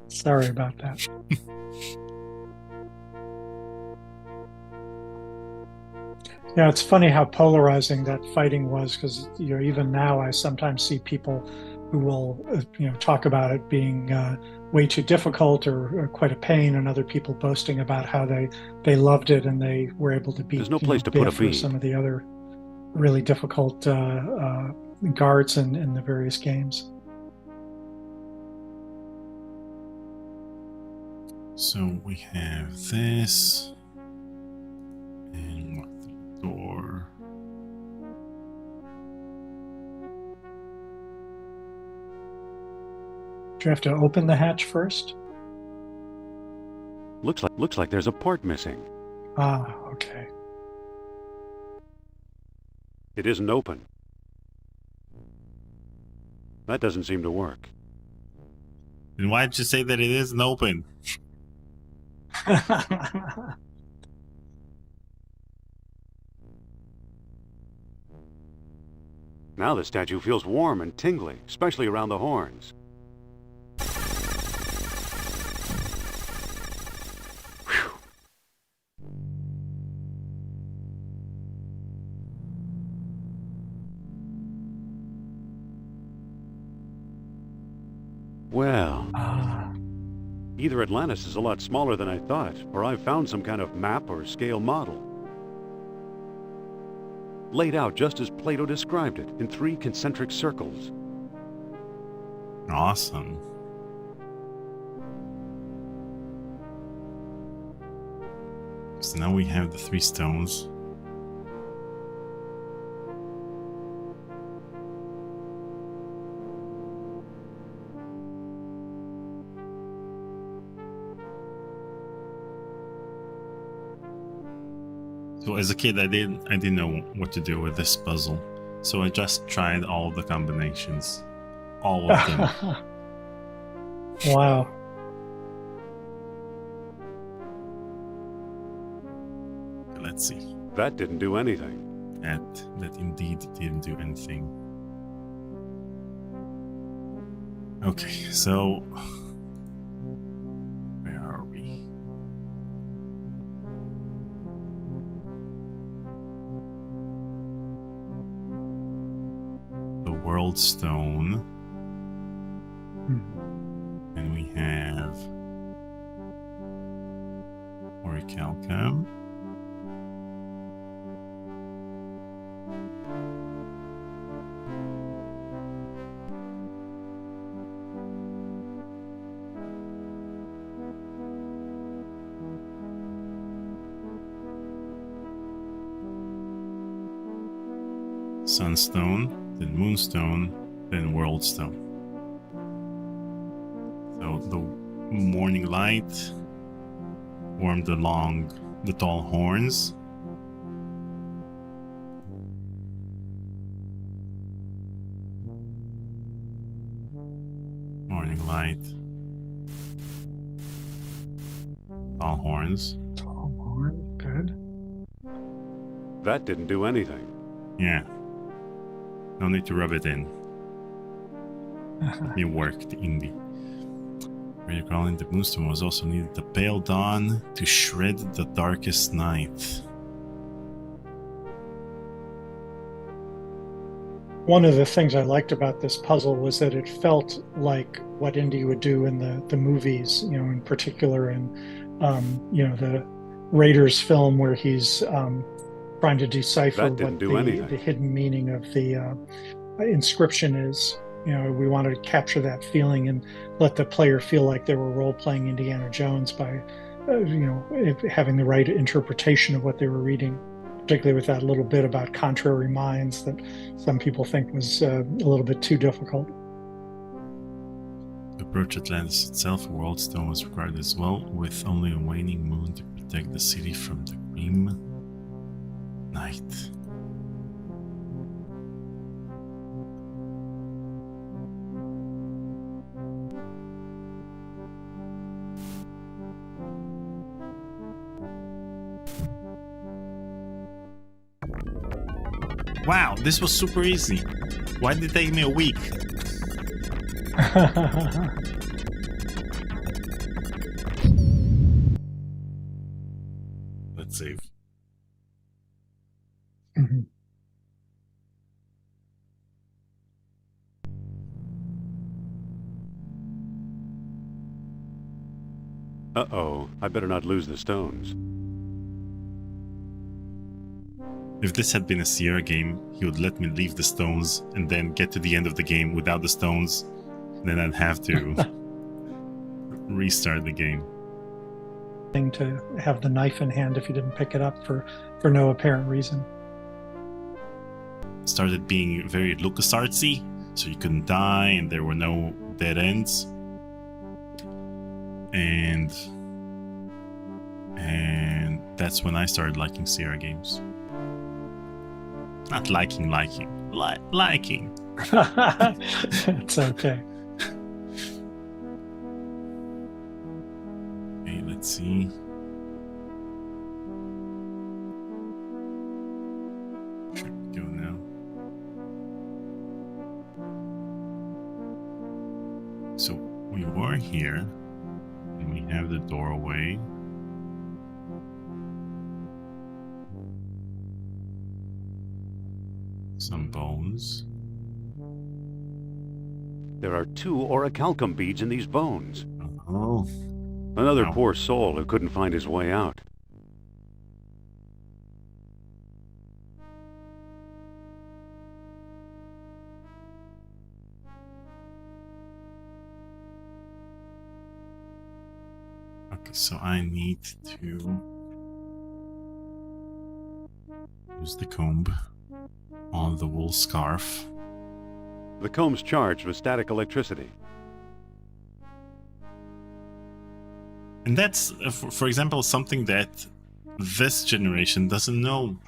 Sorry about that. Yeah, it's funny how polarizing that fighting was, because even now I sometimes see people who will talk about it being way too difficult or quite a pain, and other people boasting about how they loved it and they were able to beat There's no place to put a Biff or bead. some of the other really difficult guards in the various games. So we have this, and lock the door. Do you have to open the hatch first? Looks like there's a part missing. Ah, okay. It isn't open. That doesn't seem to work. Then why'd you say that it isn't open? Now the statue feels warm and tingly, especially around the horns. Whew. Well, Ah, either Atlantis is a lot smaller than I thought, or I've found some kind of map or scale model. Laid out just as Plato described it, in 3 concentric circles. Awesome. So now we have the 3 stones. So as a kid, I didn't know what to do with this puzzle, so I just tried all the combinations, all of them. wow. Let's see. That didn't do anything. That indeed didn't do anything. Okay, so where are we? The World Stone, and we have orichalcum. Sunstone, then Moonstone, then Worldstone. So the morning light warmed along the tall horns. Morning light. Tall horns. Tall horn, good. That didn't do anything. Yeah. No need to rub it in. It worked, Indy. Radio crawling the Moonstone was also needed. The pale dawn to shred the darkest night. One of the things I liked about this puzzle was that it felt like what Indy would do in the movies, in particular in, the Raiders film where he's trying to decipher what the hidden meaning of the inscription is. We wanted to capture that feeling and let the player feel like they were role-playing Indiana Jones by, having the right interpretation of what they were reading, particularly with that little bit about contrary minds that some people think was a little bit too difficult. To approach Atlantis itself, a world stone was required as well, with only a waning moon to protect the city from the grim night. Wow, this was super easy. Why did it take me a week? Let's save. Mm-hmm. Uh-oh, I better not lose the stones. If this had been a Sierra game, he would let me leave the stones and then get to the end of the game without the stones. Then I'd have to restart the game. Thing to have the knife in hand if you didn't pick it up for no apparent reason. Started being very LucasArtsy, so you couldn't die and there were no dead ends. And that's when I started liking Sierra games. Not liking. Liking. It's okay. Okay, let's see. Should we go now? So we were here, and we have the doorway. Some bones. There are 2 orichalcum beads in these bones. Oh. Another poor soul who couldn't find his way out. Okay, so I need to use the comb on the wool scarf. The comb's charged with static electricity. And that's, for example, something that this generation doesn't know.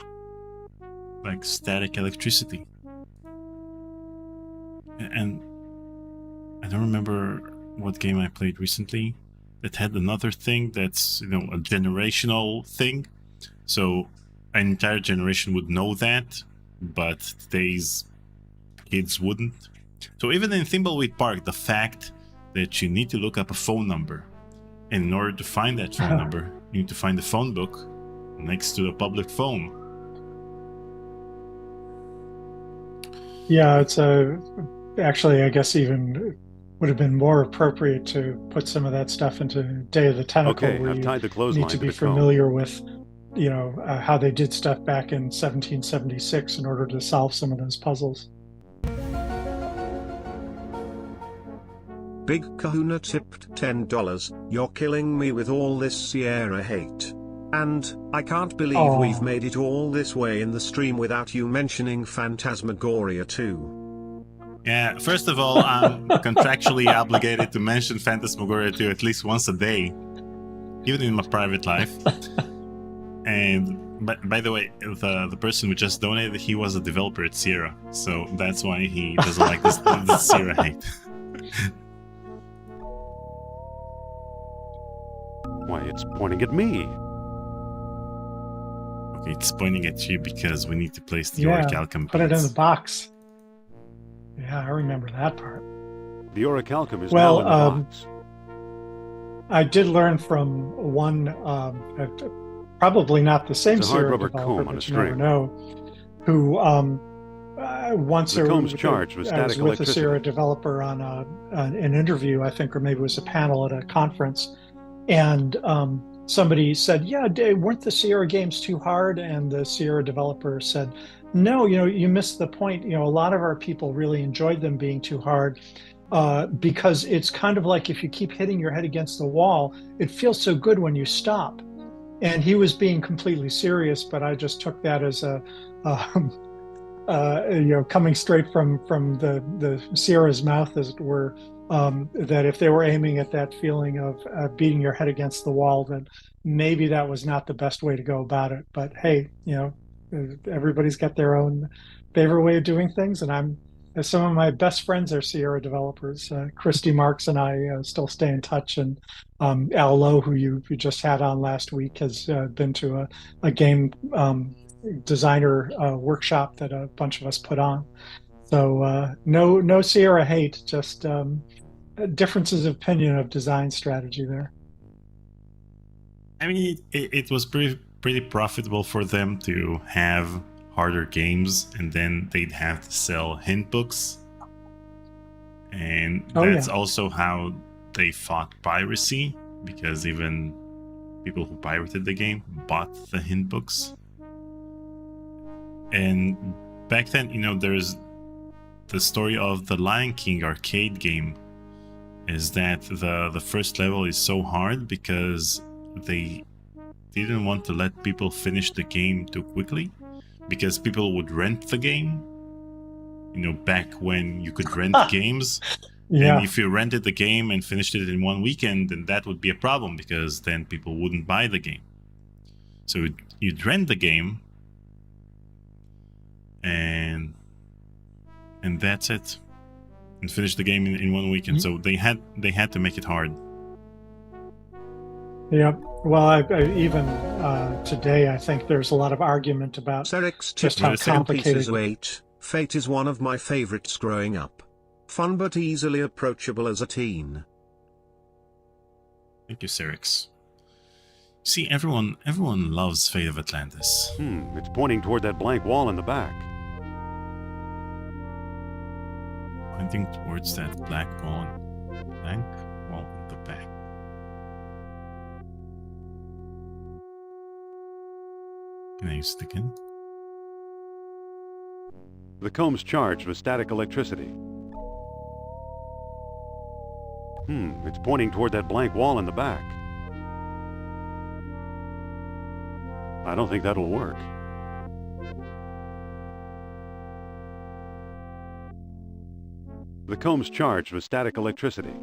Like static electricity. And I don't remember what game I played recently that had another thing that's, a generational thing. So an entire generation would know that, but today's kids wouldn't. So even in Thimbleweed Park, the fact that you need to look up a phone number, and in order to find that phone number, you need to find the phone book next to the public phone. Yeah, it's actually, I guess, even would have been more appropriate to put some of that stuff into Day of the Tentacle, Okay, where I've you tied the clothesline need to to be the comb. familiar with, how they did stuff back in 1776 in order to solve some of those puzzles. Big Kahuna tipped $10. You're killing me with all this Sierra hate. And, I can't believe we've made it all this way in the stream without you mentioning Phantasmagoria too. Yeah, first of all, I'm contractually obligated to mention Phantasmagoria 2 at least once a day, even in my private life. And by the way, the person who just donated, he was a developer at Sierra, so that's why he doesn't like this Sierra hate. Why, it's pointing at me. Okay, it's pointing at you because we need to place the orichalcum put it in beads. the box. Yeah, I remember that part. The orichalcum is now in the box. I did learn from one, probably not the same It's a hard Sierra rubber developer, comb on a but you never string. know, who once The Combs charged with I was static with a Sierra electricity. developer on an interview, I think, or maybe it was a panel at a conference, and somebody said, "Yeah, weren't the Sierra games too hard?" And the Sierra developer said, "No, you missed the point. A lot of our people really enjoyed them being too hard." Because it's kind of like if you keep hitting your head against the wall, it feels so good when you stop. And he was being completely serious, but I just took that as coming straight from the Sierra's mouth, as it were, that if they were aiming at that feeling of beating your head against the wall, then maybe that was not the best way to go about it. But hey, everybody's got their own favorite way of doing things, and some of my best friends are Sierra developers. Christy Marks and I still stay in touch, and Al Lowe, who you just had on last week, has been to a game designer workshop that a bunch of us put on. So no Sierra hate, just differences of opinion of design strategy there. I mean, it was pretty profitable for them to have harder games, and then they'd have to sell hint books. And that's also how they fought piracy, because even people who pirated the game bought the hint books. And back then, there's the story of the Lion King arcade game, is that the first level is so hard because they didn't want to let people finish the game too quickly, because people would rent the game, back when you could rent games. Yeah. And if you rented the game and finished it in one weekend, then that would be a problem, because then people wouldn't buy the game. So you'd rent the game, and that's it, and finish the game in 1 weekend. So they had to make it hard. Yeah. Well, I even today, I think there's a lot of argument about Serix just how complicated. 8. Fate is one of my favorites growing up. Fun but easily approachable as a teen. Thank you, Serix. See, everyone loves Fate of Atlantis. It's pointing toward that blank wall in the back. Pointing towards that blank wall in the back. Can I use it again? The Combs charged with static electricity. It's pointing toward that blank wall in the back. I don't think that'll work. The Combs charged with static electricity.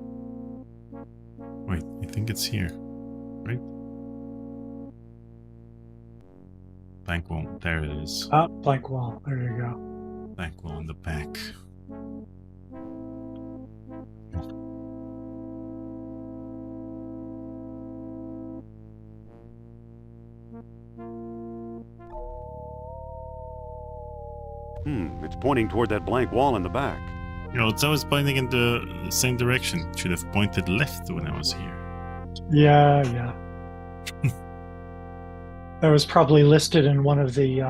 Wait, I think it's here, right? Blank wall, there it is. Blank wall, there you go. Blank wall in the back. It's pointing toward that blank wall in the back. It's always pointing in the same direction. It should have pointed left when I was here. Yeah. That was probably listed in one of the,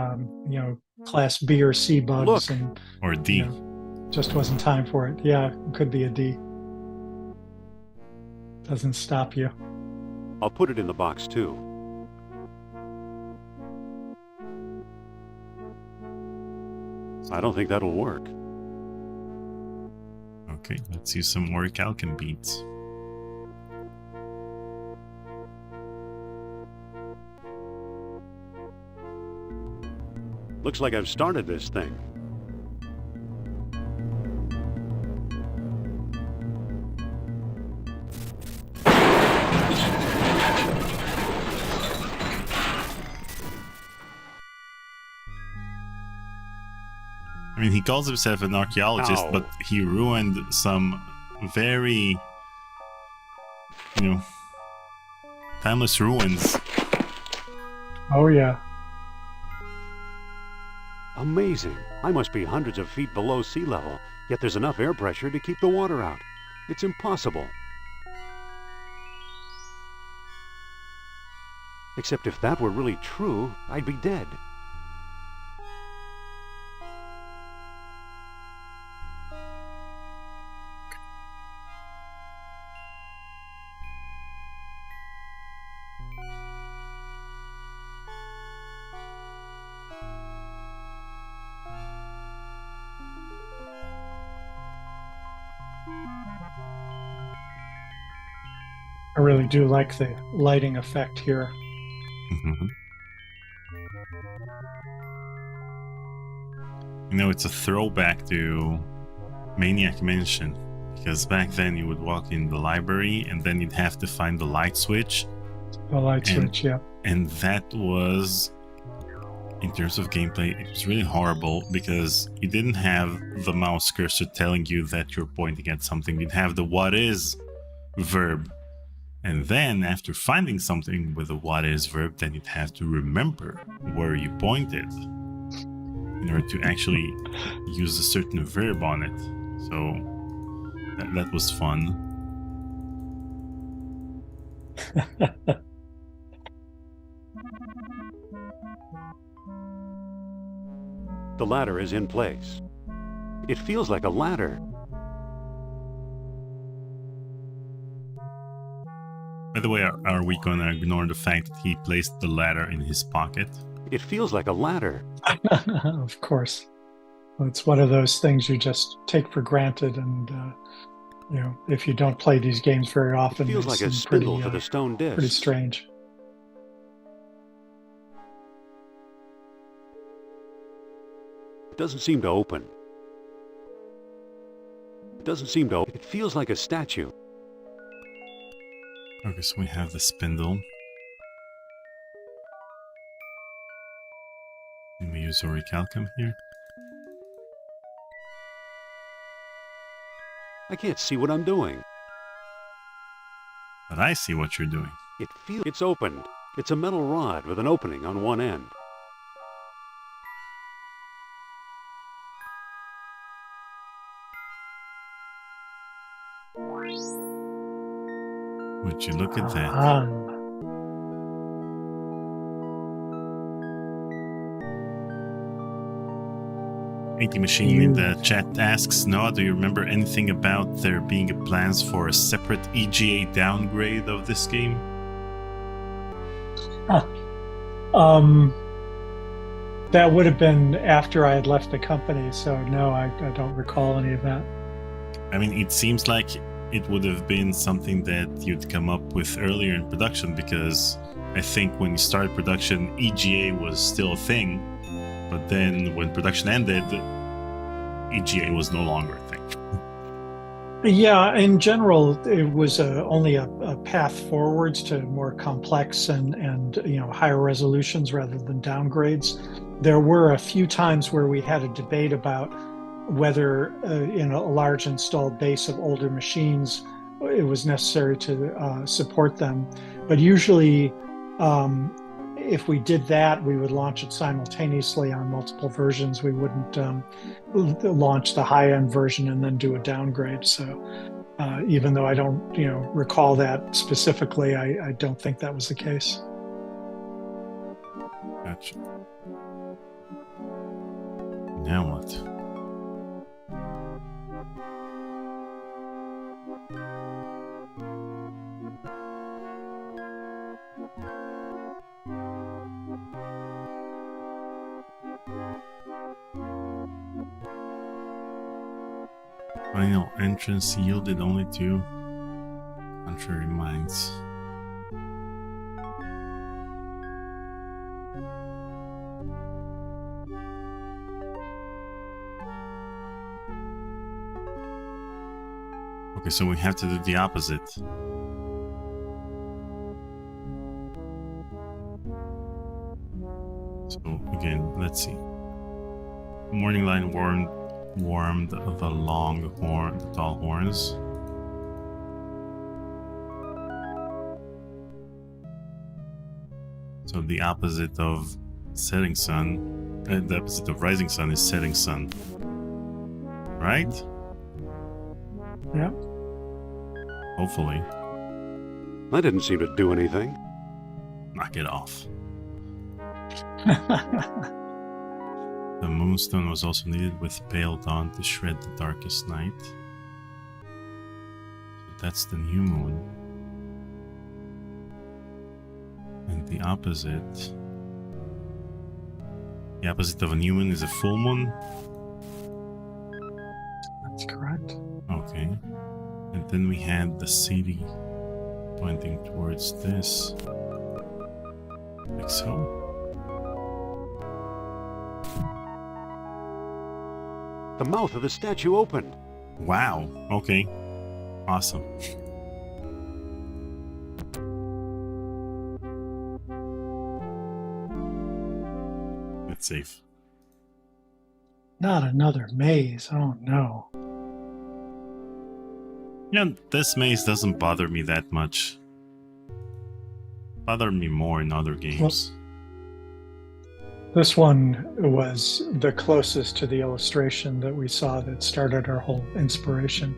class B or C bugs. Look. Or D. Just wasn't time for it. Yeah, it could be a D. Doesn't stop you. I'll put it in the box too. I don't think that'll work. Okay, let's use some orichalcum beads. Looks like I've started this thing. I mean, he calls himself an archaeologist, but he ruined some very, timeless ruins. Oh, yeah. Amazing. I must be hundreds of feet below sea level, yet there's enough air pressure to keep the water out. It's impossible. Except if that were really true, I'd be dead. I really do like the lighting effect here. Mm-hmm. You know, it's a throwback to Maniac Mansion, because back then you would walk in the library and then you'd have to find the light switch. The light switch, yeah. And that was, in terms of gameplay, it was really horrible because you didn't have the mouse cursor telling you that you're pointing at something. You'd have the what is verb. And then after finding something with a what is verb, then you'd have to remember where you pointed in order to actually use a certain verb on it. So that was fun. The ladder is in place. It feels like a ladder. By the way, are we going to ignore the fact that he placed the ladder in his pocket? It feels like a ladder. Of course. It's one of those things you just take for granted, and you know, if you don't play these games very often, It feels they like a seem spindle for the stone disc. pretty strange. It doesn't seem to open. It doesn't seem to open. It feels like a statue. Okay, so we have the spindle. Can we use orichalcum here? I can't see what I'm doing. But I see what you're doing. It's opened. It's a metal rod with an opening on one end. Would you look at that? AT Machine in the chat asks, Noah, do you remember anything about there being plans for a separate EGA downgrade of this game? That would have been after I had left the company, so no, I don't recall any of that. I mean, it seems like it would have been something that you'd come up with earlier in production, because I think when you started production, EGA was still a thing, but then when production ended, EGA was no longer a thing. Yeah, in general, it was only a path forwards to more complex and you know, higher resolutions rather than downgrades. There were a few times where we had a debate about whether in a large installed base of older machines it was necessary to support them. But usually, if we did that, we would launch it simultaneously on multiple versions. We wouldn't launch the high-end version and then do a downgrade. So even though I don't, you know, recall that specifically, I don't think that was the case. Gotcha. Now what? Final entrance yielded only to contrary minds. Okay, so we have to do the opposite. So again, let's see. Morning line warmed the tall horns. So the opposite of setting sun, the opposite of rising sun is setting sun, right? Yeah. Hopefully. That didn't seem to do anything. Knock it off. The moonstone was also needed with pale dawn to shred the darkest night. So that's the new moon. And the opposite of a new moon is a full moon? That's correct. Okay. And then we had the city pointing towards this. Like so. The mouth of the statue opened. Wow. Okay. Awesome. It's safe. Not another maze. Oh no. Yeah, this maze doesn't bother me that much. Bothered me more in other games. This one was the closest to the illustration that we saw that started our whole inspiration.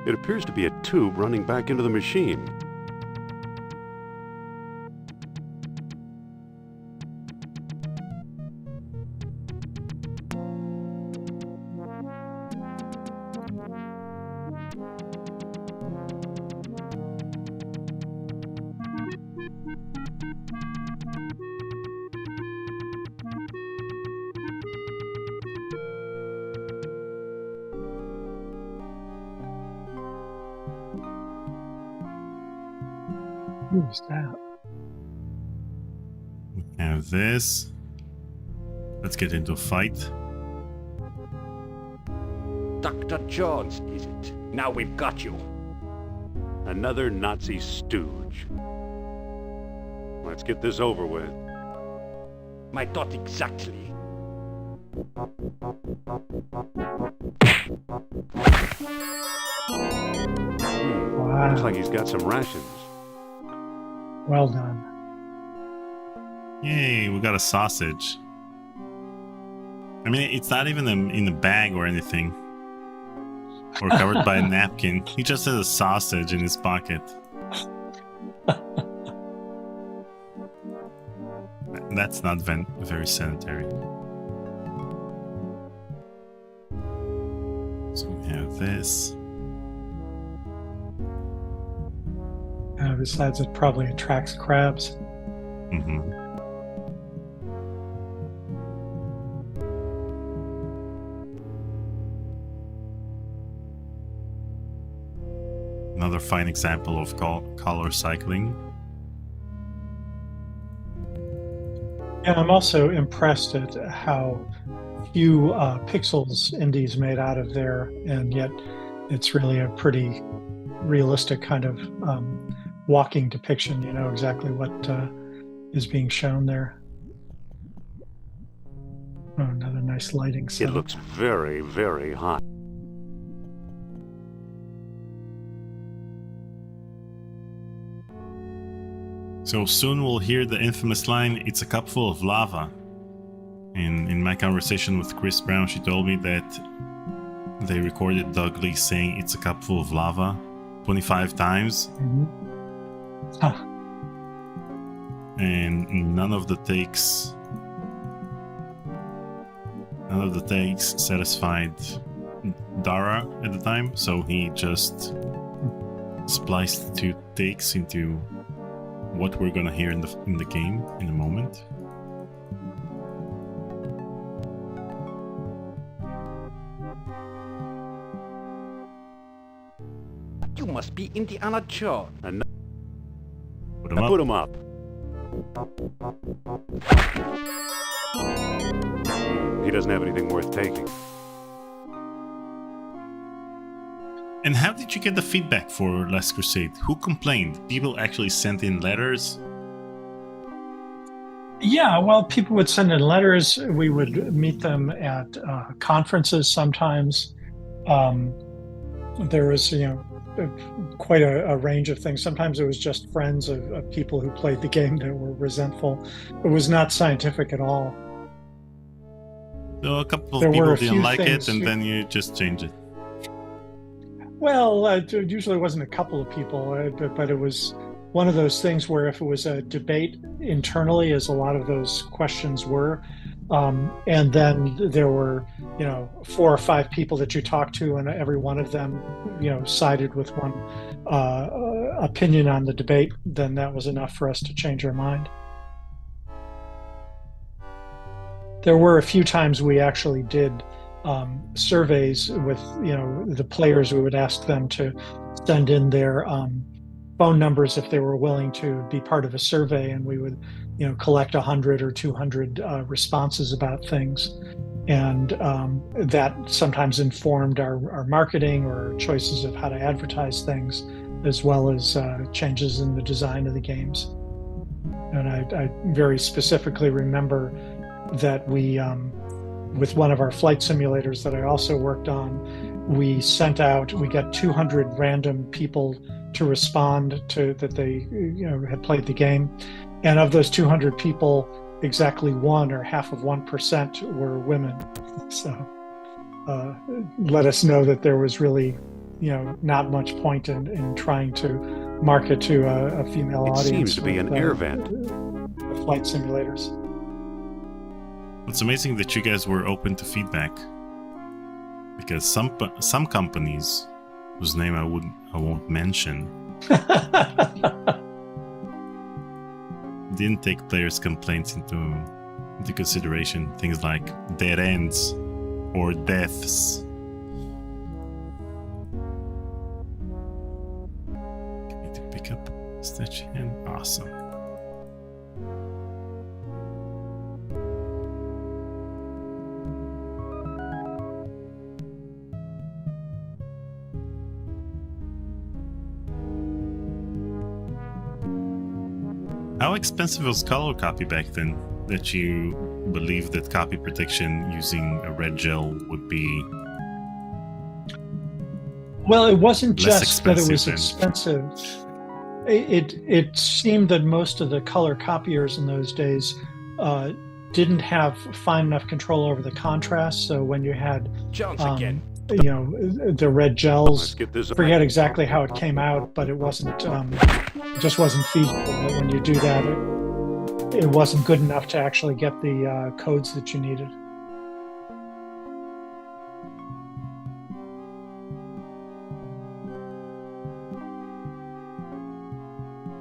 It appears to be a tube running back into the machine. Who's that? We have this. Let's get into a fight. Dr. Jones, is it? Now we've got you. Another Nazi stooge. Let's get this over with. My thought exactly. Wow. Looks like he's got some rations. Well done. Yay, we got a sausage. I mean, it's not even in a bag or anything. Or covered by a napkin. He just has a sausage in his pocket. That's not very sanitary. So we have this. Besides, it probably attracts crabs. Mm-hmm. Another fine example of color cycling. And I'm also impressed at how few pixels Indy's made out of there, and yet it's really a pretty realistic kind of walking depiction. You know exactly what is being shown there. Oh, another nice lighting setup. It looks very, very hot. So soon we'll hear the infamous line, "It's a cup full of lava." In my conversation with Chris Brown, she told me that they recorded Doug Lee saying "it's a cup full of lava" 25 times. Mm-hmm. Huh. And none of the takes satisfied Dara at the time, so he just spliced two takes into what we're gonna hear in the game in a moment. You must be Indiana Jones. Put him up. Put him up. He doesn't have anything worth taking. And how did you get the feedback for Last Crusade? Who complained? People actually sent in letters? Yeah, well, people would send in letters. We would meet them at conferences sometimes. There was, quite a range of things. Sometimes it was just friends of people who played the game that were resentful. It was not scientific at all. So a couple There of were people a didn't few like things it, and you- then you just change it. Well, it usually wasn't a couple of people, but it was one of those things where if it was a debate internally, as a lot of those questions were, And then there were, 4 or 5 people that you talked to, and every one of them, sided with one opinion on the debate. Then that was enough for us to change our mind. There were a few times we actually did surveys with, the players. We would ask them to send in their phone numbers if they were willing to be part of a survey, and we would, collect 100 or 200 responses about things. And that sometimes informed our marketing or choices of how to advertise things, as well as changes in the design of the games. And I very specifically remember that we, with one of our flight simulators that I also worked on, we got 200 random people to respond to that they had played the game. And of those 200 people, exactly 1 or half of 1% were women. So let us know that there was really, not much point in trying to market to a female audience. It seems to be an air vent. Flight simulators. It's amazing that you guys were open to feedback, because some companies, whose name I won't mention, didn't take players' complaints into consideration. Things like dead ends or deaths. Get me to pick up Stitch and awesome. How expensive was color copy back then, that you believe that copy protection using a red gel would be? Well, it wasn't less just that it was than... expensive. It seemed that most of the color copiers in those days didn't have fine enough control over the contrast. So when you had the red gels, forget exactly how it came out, but it wasn't, it just wasn't feasible. When you do that, it wasn't good enough to actually get the codes that you needed.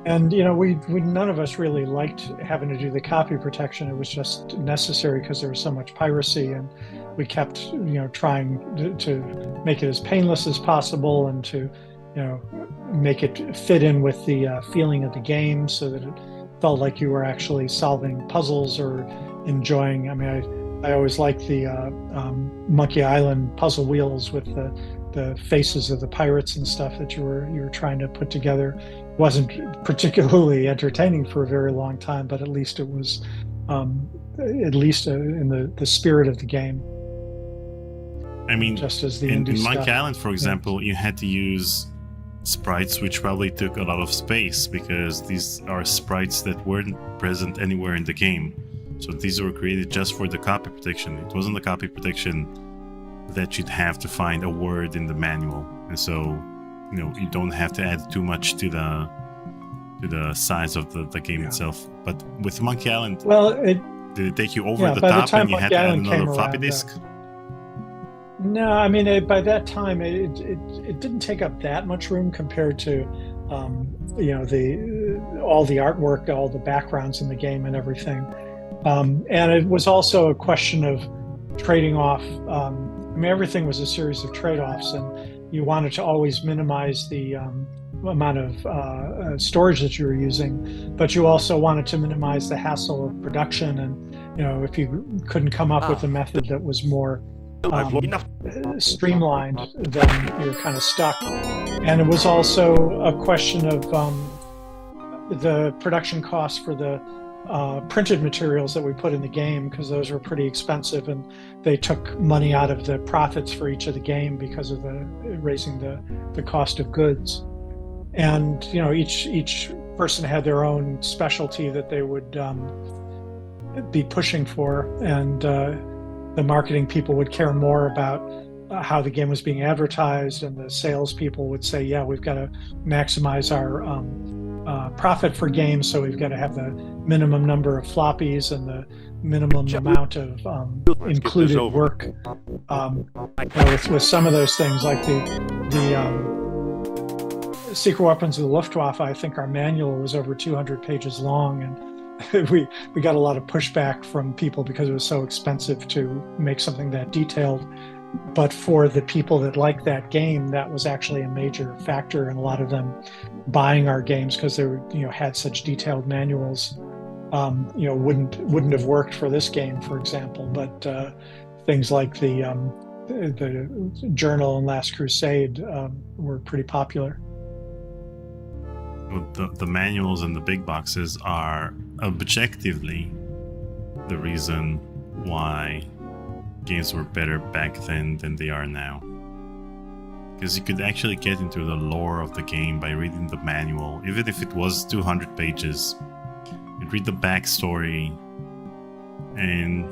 And we none of us really liked having to do the copy protection. It was just necessary because there was so much piracy, and we kept trying to make it as painless as possible, and to make it fit in with the feeling of the game, so that it felt like you were actually solving puzzles or enjoying. I mean, I always liked the Monkey Island puzzle wheels with the faces of the pirates and stuff that you were trying to put together. Wasn't particularly entertaining for a very long time, but at least it was in the spirit of the game. I mean, just as the in indie Monkey stuff. Island, for example, you had to use sprites which probably took a lot of space, because these are sprites that weren't present anywhere in the game. So these were created just for the copy protection. It wasn't the copy protection that you'd have to find a word in the manual, and so you don't have to add too much to the size of the game itself. But with Monkey Island, did it take you over the top and you had to add another floppy disk? No, I mean, by that time it didn't take up that much room compared to all the artwork, all the backgrounds in the game and everything. And it was also a question of trading off. I mean, everything was a series of trade-offs, and you wanted to always minimize the amount of storage that you were using, but you also wanted to minimize the hassle of production. And if you couldn't come up with a method that was more streamlined, then you're kind of stuck. And it was also a question of the production costs for the printed materials that we put in the game, because those were pretty expensive, and they took money out of the profits for each of the game because of raising the cost of goods. And each person had their own specialty that they would be pushing for, and the marketing people would care more about how the game was being advertised, and the sales people would say, yeah, we've got to maximize our profit for games, so we've got to have the minimum number of floppies and the minimum amount of included work. With some of those things, like the Secret Weapons of the Luftwaffe, I think our manual was over 200 pages long, and we got a lot of pushback from people because it was so expensive to make something that detailed. But for the people that like that game, that was actually a major factor in a lot of them buying our games, because they were, had such detailed manuals. Wouldn't have worked for this game, for example. But things like the Journal and Last Crusade were pretty popular. The manuals and the big boxes are objectively the reason why games were better back then than they are now. Because you could actually get into the lore of the game by reading the manual, even if it was 200 pages. You'd read the backstory and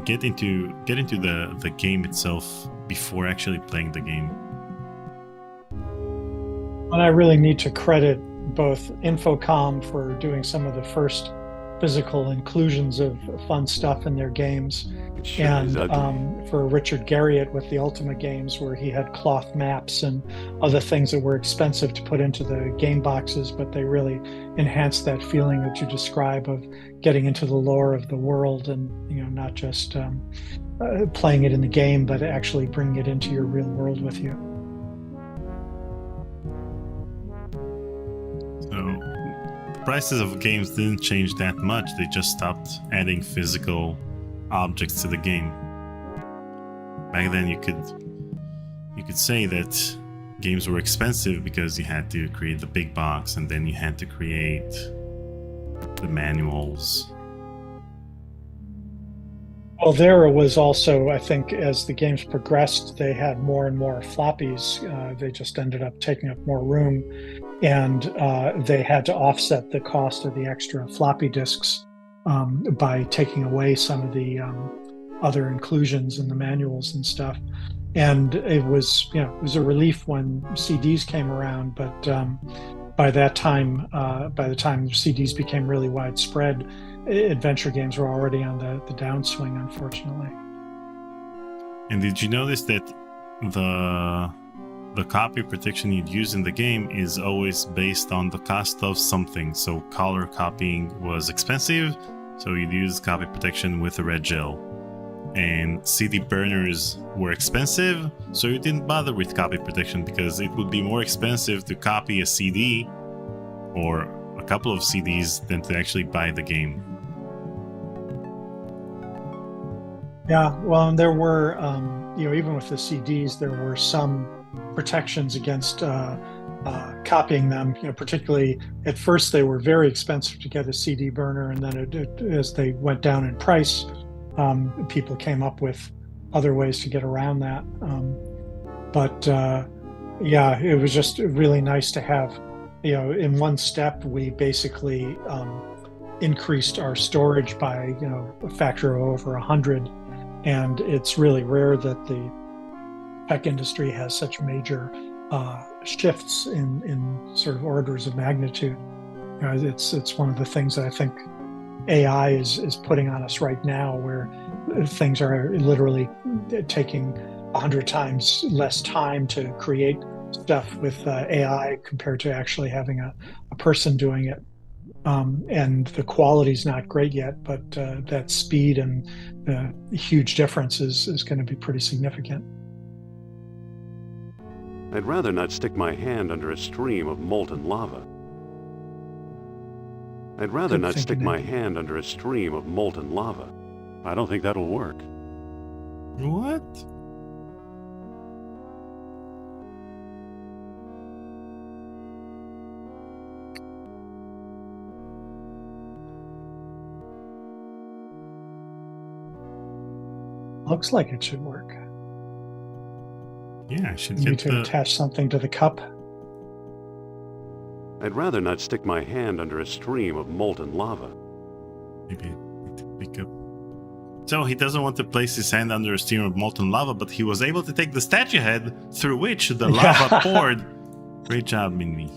get into the game itself before actually playing the game. And I really need to credit both Infocom for doing some of the first physical inclusions of fun stuff in their games, and for Richard Garriott with the Ultima games, where he had cloth maps and other things that were expensive to put into the game boxes, but they really enhanced that feeling that you describe of getting into the lore of the world, and not just playing it in the game, but actually bringing it into your real world with you. So prices of games didn't change that much. They just stopped adding physical objects to the game. Back then you could say that games were expensive because you had to create the big box, and then you had to create the manuals. Well, there was also, I think, as the games progressed, they had more and more floppies. They just ended up taking up more room, and they had to offset the cost of the extra floppy disks by taking away some of the other inclusions in the manuals and stuff. And it was a relief when CDs came around, but by the time CDs became really widespread, adventure games were already on the downswing, unfortunately. And did you notice that the copy protection you'd use in the game is always based on the cost of something? So color copying was expensive, so you'd use copy protection with a red gel. And CD burners were expensive, so you didn't bother with copy protection because it would be more expensive to copy a CD or a couple of CDs than to actually buy the game. Yeah, well, and there were, even with the CDs, there were some protections against copying them. Particularly at first, they were very expensive to get a CD burner, and then as they went down in price, people came up with other ways to get around that. It was just really nice to have. In one step, we basically increased our storage by a factor of over 100. And it's really rare that the tech industry has such major shifts in sort of orders of magnitude. It's one of the things that I think AI is putting on us right now, where things are literally taking 100 times less time to create stuff with AI compared to actually having a person doing it. And the quality's not great yet, but that speed and the huge difference is going to be pretty significant. I'd rather not stick my hand under a stream of molten lava. I'd rather not stick my hand under a stream of molten lava. I don't think that'll work. What? Looks like it should work. Yeah, I should You need to attach something to the cup. I'd rather not stick my hand under a stream of molten lava. Maybe I need to pick up. So he doesn't want to place his hand under a stream of molten lava, but he was able to take the statue head through which the lava poured. Great job, Mindy.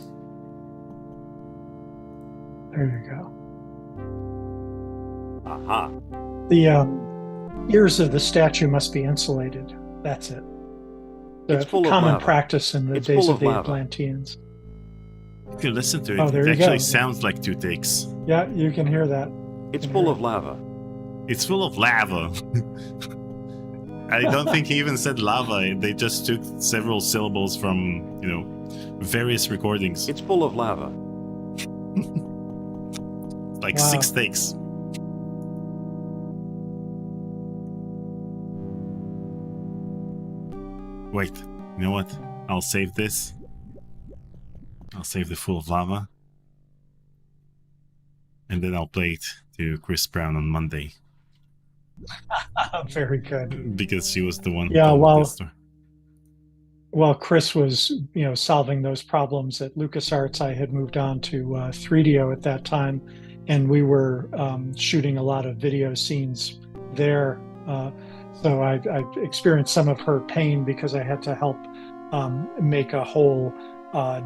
There you go. Aha. The ears of the statue must be insulated. That's it. The It's full of common lava. practice in the It's days full of of the lava. Atlanteans. If you listen to it, Oh, there it you actually go. sounds like two takes. Yeah, you can hear that. It's full of lava. It's full of lava. I don't think he even said lava. They just took several syllables from, various recordings. It's full of lava. Like Wow. 6 takes. Wait, you know what? I'll save this. I'll save the full of lava. And then I'll play it to Chris Brown on Monday. Very good. Because she was the one who Yeah, told me well, this story. While Chris was, solving those problems at LucasArts, I had moved on to 3DO at that time, and we were shooting a lot of video scenes there. So I experienced some of her pain because I had to help make a whole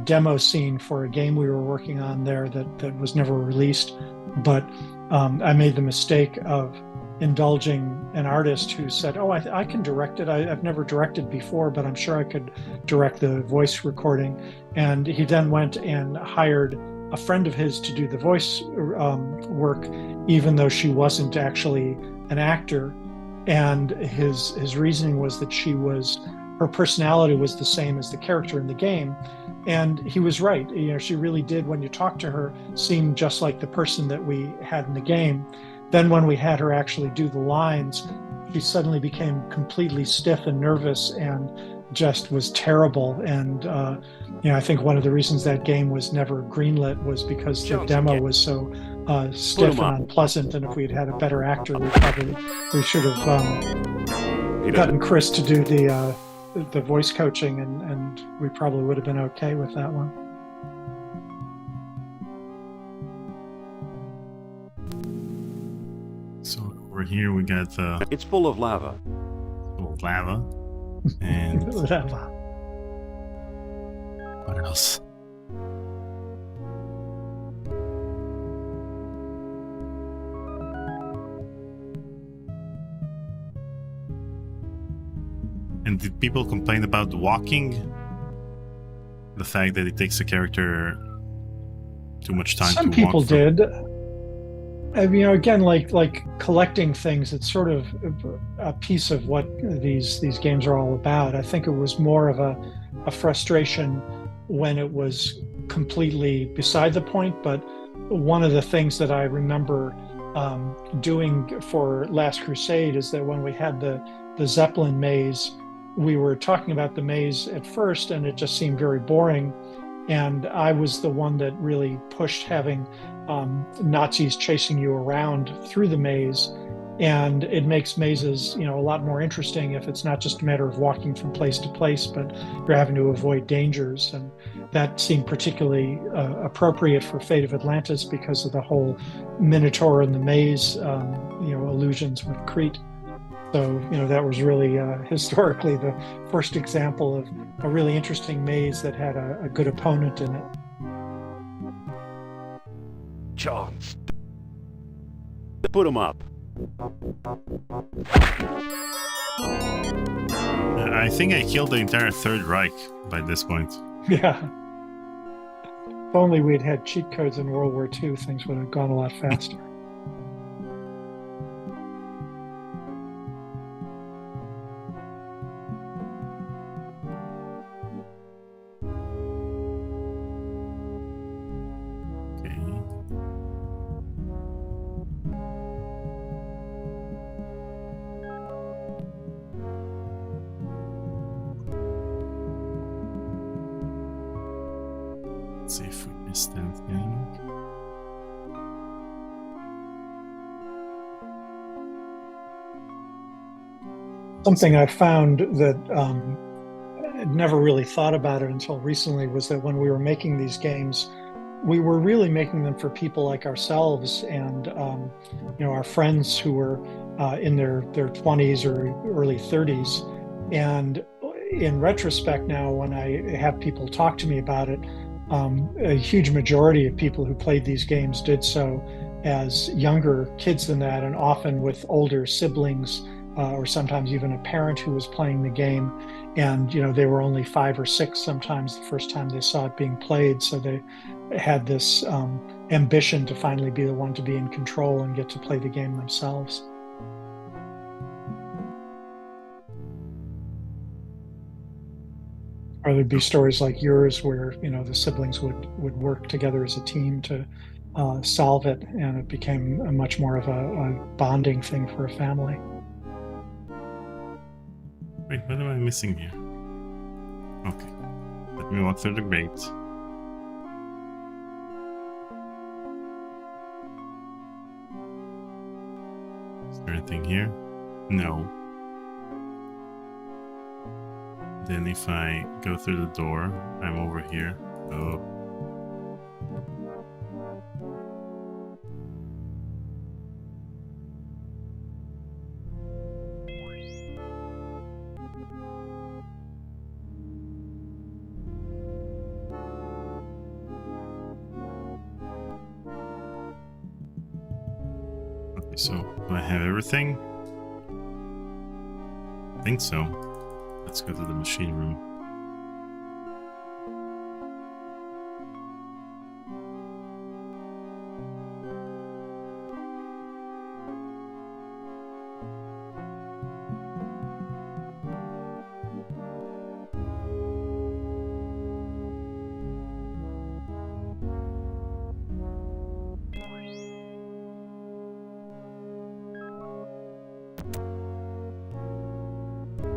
demo scene for a game we were working on there that was never released. But I made the mistake of indulging an artist who said, "Oh, I can direct it. I've never directed before, but I'm sure I could direct the voice recording." And he then went and hired a friend of his to do the voice work, even though she wasn't actually an actor. And his reasoning was that her personality was the same as the character in the game. And he was right. She really did, when you talk to her, seem just like the person that we had in the game. Then when we had her actually do the lines, she suddenly became completely stiff and nervous and just was terrible. And I think one of the reasons that game was never greenlit was because the demo was so stiff and unpleasant. And if we'd had a better actor, we should have gotten Chris to do the voice coaching, and we probably would have been okay with that one. So over here we got It's full of lava. lava. And Whatever. what else? And did people complain about walking? The fact that it takes a character too much time Some to people walk from- did. Again, like collecting things, it's sort of a piece of what these games are all about. I think it was more of a frustration when it was completely beside the point. But one of the things that I remember doing for Last Crusade is that when we had the Zeppelin maze, we were talking about the maze at first, and it just seemed very boring. And I was the one that really pushed having Nazis chasing you around through the maze. And it makes mazes, a lot more interesting if it's not just a matter of walking from place to place, but you're having to avoid dangers. And that seemed particularly appropriate for Fate of Atlantis because of the whole Minotaur in the maze, allusions with Crete. So, that was really historically the first example of a really interesting maze that had a good opponent in it. Chance. Put him up. I think I killed the entire Third Reich by this point. Yeah. If only we'd had cheat codes in World War II, things would have gone a lot faster. Let's see if we missed anything. Something I found that I'd never really thought about it until recently was that when we were making these games, we were really making them for people like ourselves and our friends who were in their 20s or early 30s. And in retrospect now, when I have people talk to me about it, a huge majority of people who played these games did so as younger kids than that, and often with older siblings, or sometimes even a parent who was playing the game. And they were only 5 or 6 sometimes the first time they saw it being played, so they had this ambition to finally be the one to be in control and get to play the game themselves. Or there'd be stories like yours where the siblings would work together as a team to solve it, and it became a much more of a bonding thing for a family. Wait, what am I missing here? Okay, let me walk through the grate. Is there anything here? No. Then if I go through the door, I'm over here. Oh. Okay, so do I have everything? I think so. Let's go to the machine room.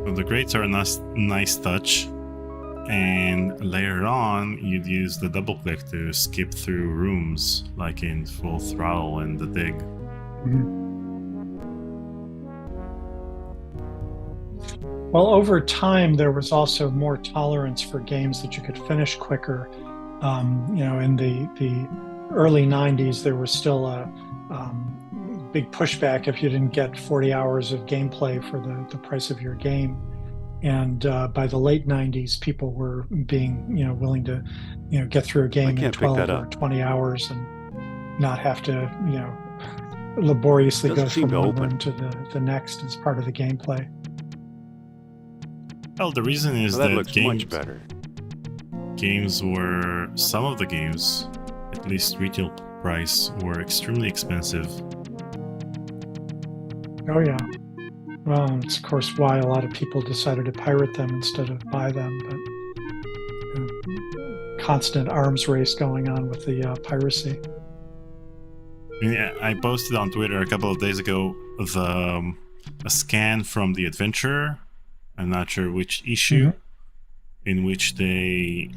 So the grates are a nice touch, and later on you'd use the double click to skip through rooms like in Full Throttle and The Dig. Well, over time, there was also more tolerance for games that you could finish quicker. In the early 90s, there was still a big pushback if you didn't get 40 hours of gameplay for the price of your game. And by the late 90s, people were being willing to get through a game in 12 or 20 hours and not have to laboriously go from one room to the next as part of the gameplay. Well, the reason is that that looks much better. Some of the games, at least retail price, were extremely expensive. Oh yeah. Well, it's of course why a lot of people decided to pirate them instead of buy them. But constant arms race going on with the piracy. Yeah, I posted on Twitter a couple of days ago a scan from the Adventurer. I'm not sure which issue, in which they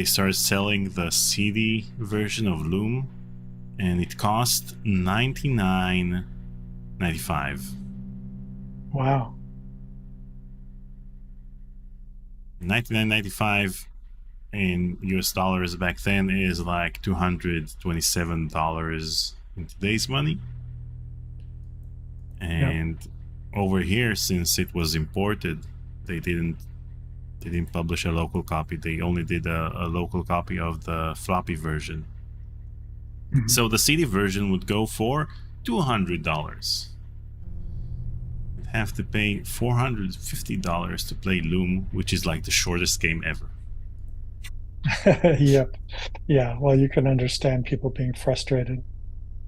started selling the CD version of Loom, and it cost $99.95. Wow. $99.95 in US dollars back then is like $227 in today's money. And over here, since it was imported, they didn't publish a local copy. They only did a local copy of the floppy version. So the CD version would go for $200. You'd have to pay $450 to play Loom, which is like the shortest game ever. Yep. Yeah, well, you can understand people being frustrated.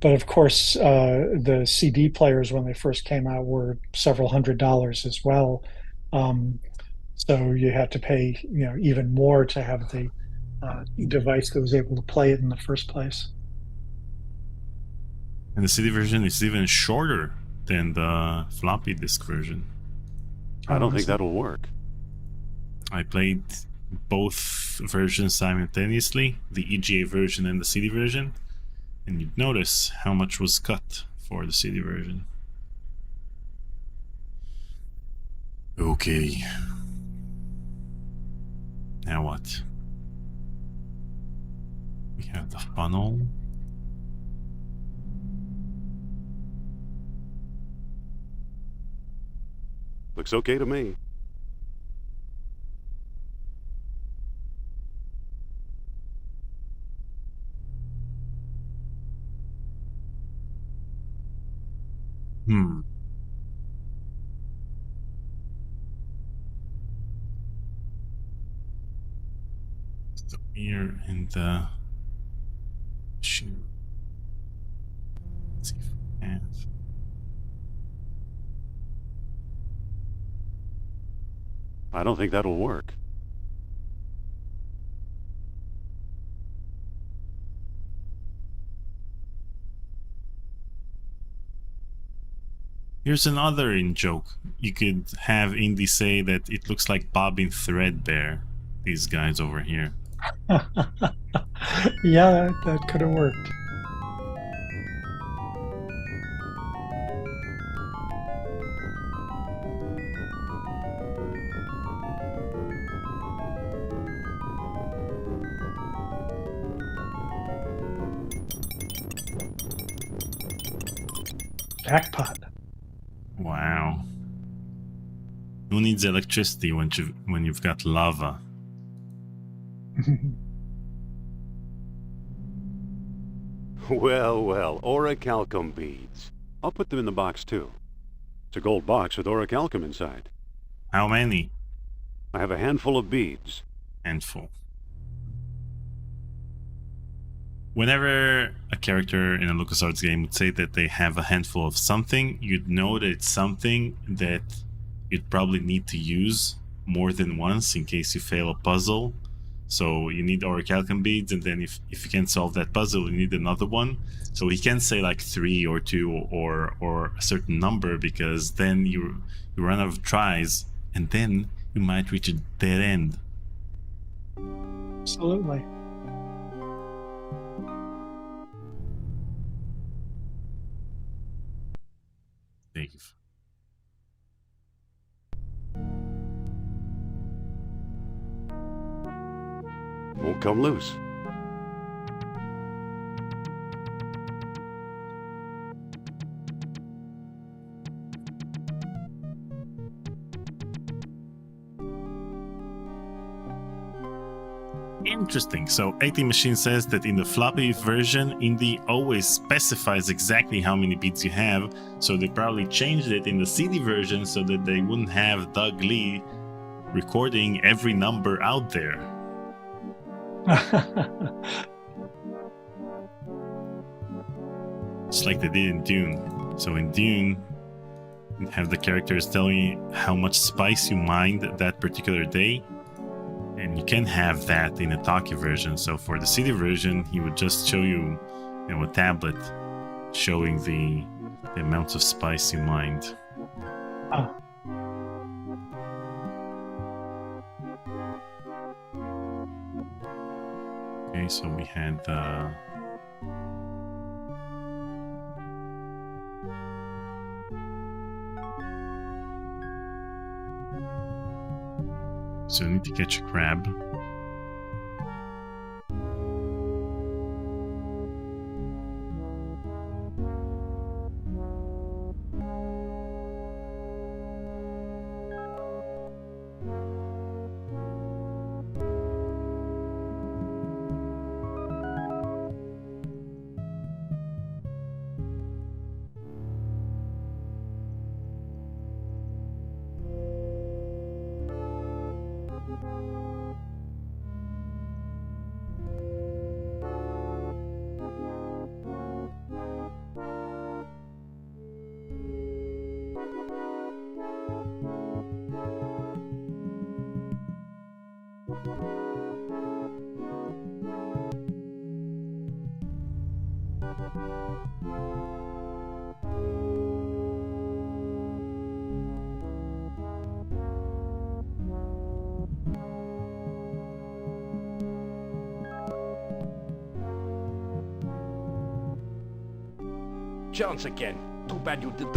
But of course, the CD players, when they first came out, were several $100s as well. So you had to pay, even more to have the device that was able to play it in the first place. And the CD version is even shorter than the floppy disk version. I don't think that'll work. I played both versions simultaneously, the EGA version and the CD version, and you'd notice how much was cut for the CD version. Okay. Now what? We have the funnel. Looks okay to me. Hmm. So here in the shoe. Let's see if we have. I don't think that'll work. Here's another in joke. You could have Indy say that it looks like Bob in Threadbare. These guys over here. Yeah, that could have worked. Jackpot. Wow. Who needs electricity when you've got lava? Well, well, orichalcum beads. I'll put them in the box too. It's a gold box with orichalcum inside. How many? I have a handful of beads. Handful. Whenever a character in a LucasArts game would say that they have a handful of something, you'd know that it's something that you'd probably need to use more than once in case you fail a puzzle. So you need orichalcum beads, and then if you can't solve that puzzle, you need another one. So he can't say like 3 or 2 or a certain number, because then you run out of tries, and then you might reach a dead end. Absolutely. Dave. Won't come loose. Interesting. So 80 Machine says that in the floppy version, Indy always specifies exactly how many beats you have, so they probably changed it in the CD version so that they wouldn't have Doug Lee recording every number out there. Just like they did in Dune. So in Dune, you have the characters telling you how much spice you mined that particular day, and you can have that in a talkie version. So for the CD version, he would just show you, a tablet showing the amounts of spice you mined. Oh. Okay, so we had the so we need to catch a crab. Chance again. Too bad you did.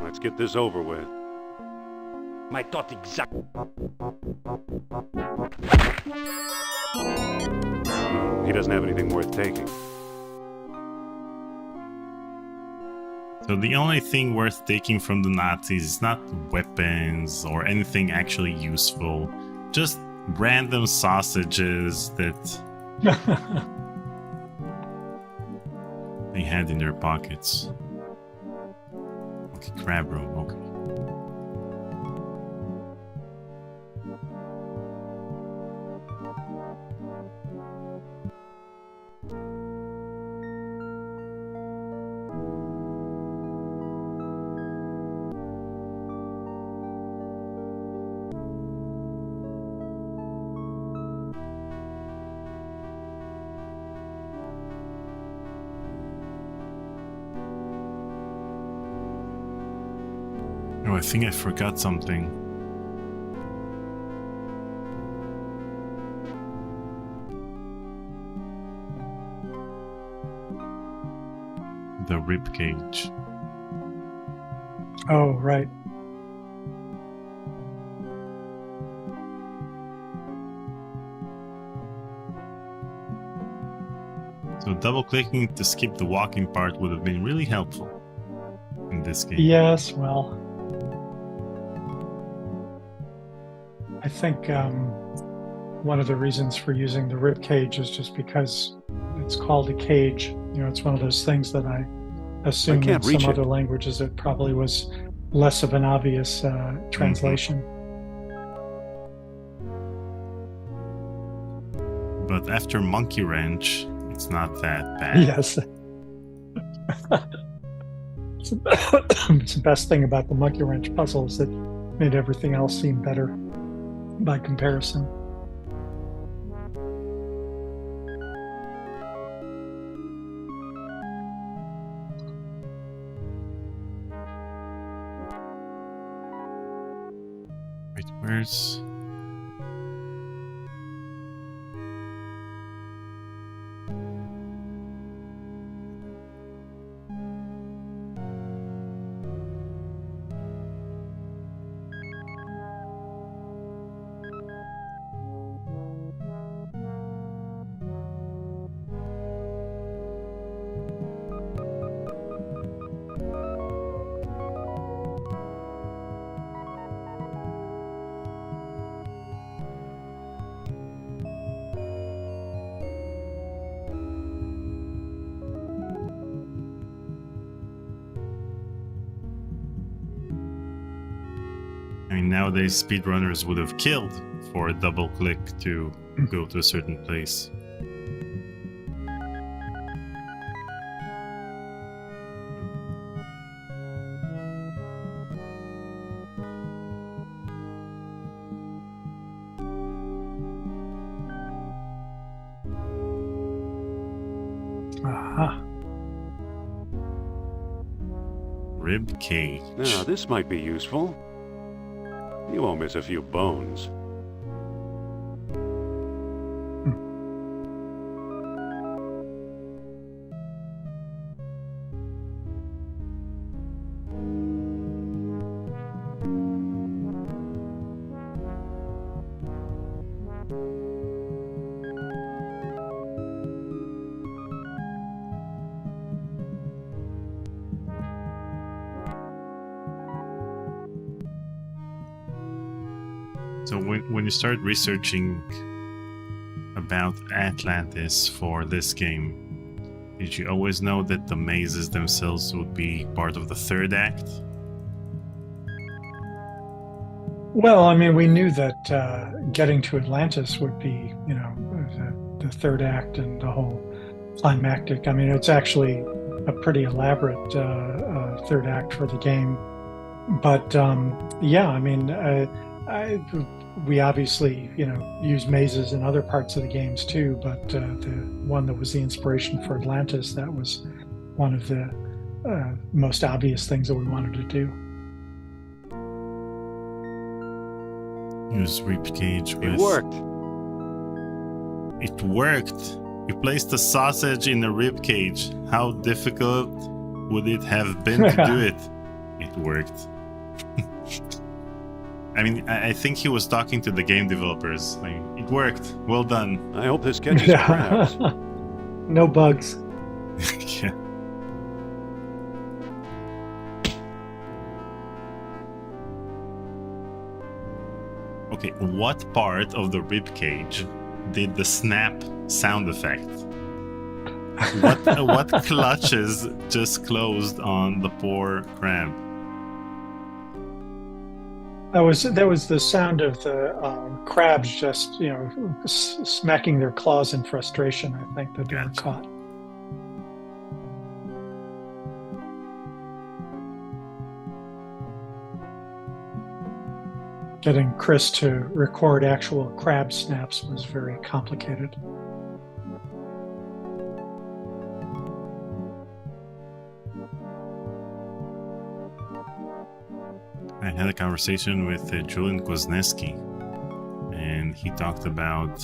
Let's get this over with. My thought exact. He doesn't have anything worth taking. So the only thing worth taking from the Nazis is not weapons or anything actually useful, just random sausages that they had in their pockets. crab room, okay. Oh, I think I forgot something. The rib cage. Oh, right. So double clicking to skip the walking part would have been really helpful in this game. Yes, well, I think one of the reasons for using the rib cage is just because it's called a cage. You know, it's one of those things that I assume in some other languages it probably was less of an obvious translation. But after Monkey Wrench, it's not that bad. Yes. It's the best thing about the Monkey Wrench puzzles that made everything else seem better by comparison. Wait, where's... I mean, nowadays speedrunners would have killed for a double click to go to a certain place. Aha. Rib cage. Now, this might be useful. You won't miss a few bones. So when you start researching about Atlantis for this game, did you always know that the mazes themselves would be part of the third act? Well, I mean, we knew that getting to Atlantis would be, you know, the third act and the whole climactic. I mean, it's actually a pretty elaborate third act for the game. But yeah, I mean, we obviously, you know, use mazes in other parts of the games too. But the one that was the inspiration for Atlantis, that was one of the most obvious things that we wanted to do. Use rib cage with... It worked. It worked. You placed a sausage in a rib cage. How difficult would it have been to do it? It worked. I mean, I think he was talking to the game developers. Like, it worked. Well done. I hope this catches crabs. No bugs. Yeah. Okay, what part of the rib cage did the snap sound effect? What clutches just closed on the poor crab? That was the sound of the crabs just smacking their claws in frustration. I think that they were Gotcha. caught. Getting Chris to record actual crab snaps was very complicated. I had a conversation with Julian Kwasniewski, and he talked about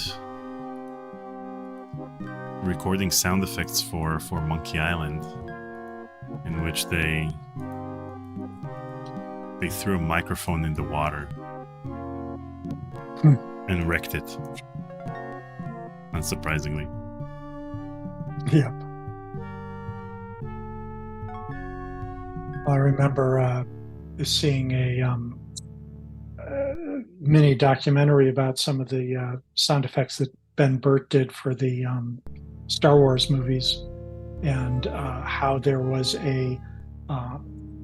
recording sound effects for Monkey Island, in which they threw a microphone in the water and wrecked it. Unsurprisingly. Yep. I remember seeing a mini documentary about some of the sound effects that Ben Burt did for the Star Wars movies, and how there was a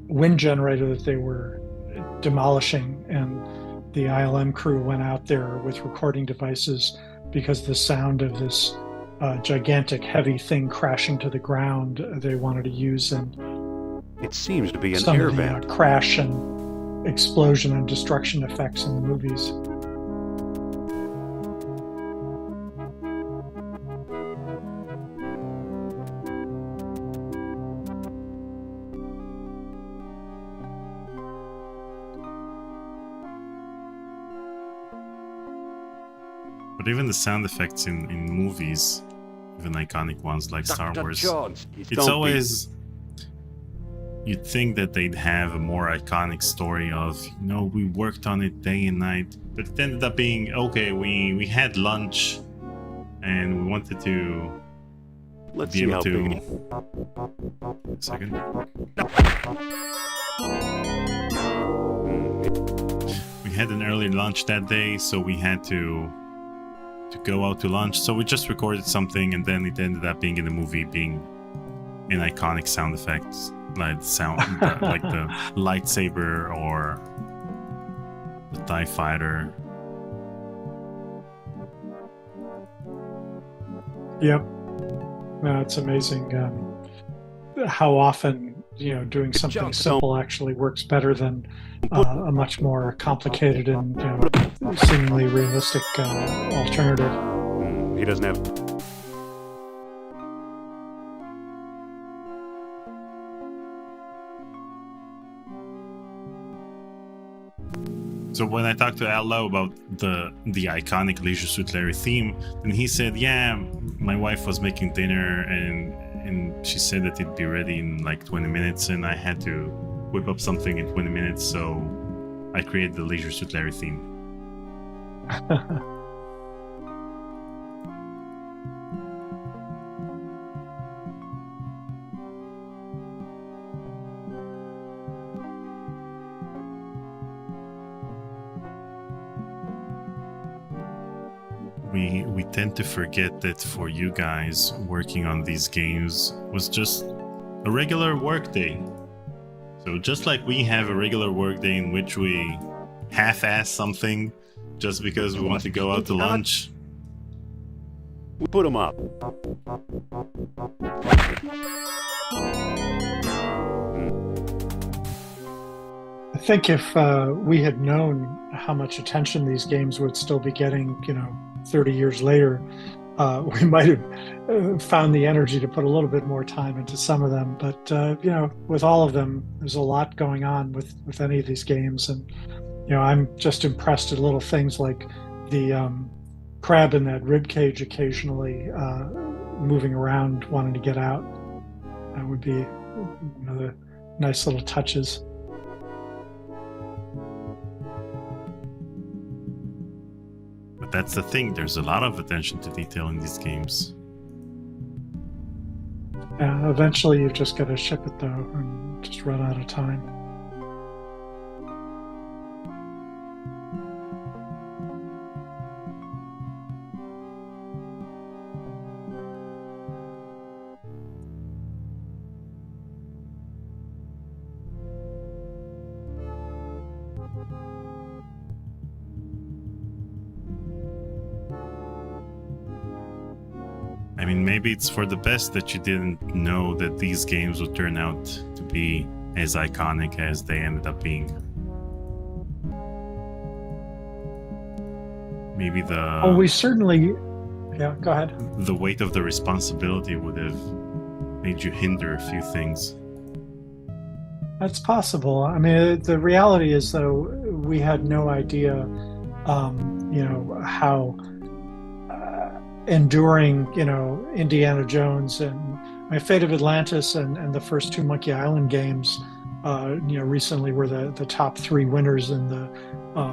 wind generator that they were demolishing, and the ILM crew went out there with recording devices because the sound of this gigantic heavy thing crashing to the ground they wanted to use in It seems to be an some air of the vent. crash and explosion and destruction effects in the movies. But even the sound effects in movies, even iconic ones like Star Dr. Wars, Jones. it's Don't be- always... You'd think that they'd have a more iconic story of, we worked on it day and night, but it ended up being, okay, we had lunch and we wanted to Let's be see able how to... big. A second. We had an early lunch that day, so we had to go out to lunch. So we just recorded something, and then it ended up being in the movie, being an iconic sound effects, like like the lightsaber or the TIE fighter. Yep. It's amazing how often doing something Jones, simple actually works better than a much more complicated and seemingly realistic alternative. He doesn't have... So when I talked to Allo about the iconic Leisure Suit Larry theme, then he said, yeah, my wife was making dinner and she said that it'd be ready in like 20 minutes, and I had to whip up something in 20 minutes, so I created the Leisure Suit Larry theme. We tend to forget that for you guys, working on these games was just a regular workday. So just like we have a regular workday in which we half-ass something just because we want to go out to lunch. We put him up. I think if we had known how much attention these games would still be getting, 30 years later, we might have found the energy to put a little bit more time into some of them. But, with all of them, there's a lot going on with any of these games. And, I'm just impressed at little things like the crab in that rib cage occasionally moving around, wanting to get out. That would be another nice little touches. But that's the thing, there's a lot of attention to detail in these games. Eventually you've just got to ship it though and just run out of time. I mean, maybe it's for the best that you didn't know that these games would turn out to be as iconic as they ended up being. Maybe we certainly... Yeah, go ahead. the weight of the responsibility would have made you hinder a few things. That's possible. I mean, the reality is, though, we had no idea, how enduring, Indiana Jones and Fate of Atlantis and the first two Monkey Island games, recently were the top 3 winners in the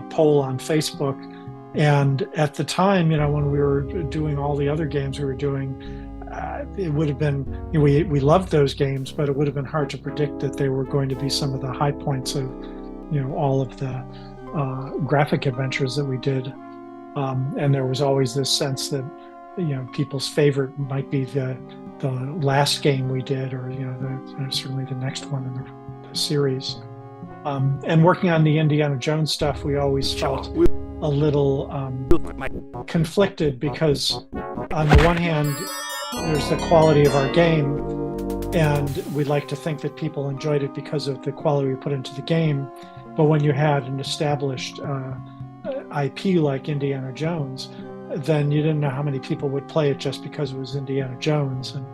poll on Facebook. And at the time, when we were doing all the other games we were doing, it would have been, we loved those games, but it would have been hard to predict that they were going to be some of the high points of, all of the graphic adventures that we did. And there was always this sense that, people's favorite might be the last game we did, or, certainly the next one in the series. And working on the Indiana Jones stuff, we always felt a little conflicted, because on the one hand, there's the quality of our game, and we'd like to think that people enjoyed it because of the quality we put into the game. But when you had an established IP like Indiana Jones, then you didn't know how many people would play it just because it was Indiana Jones. And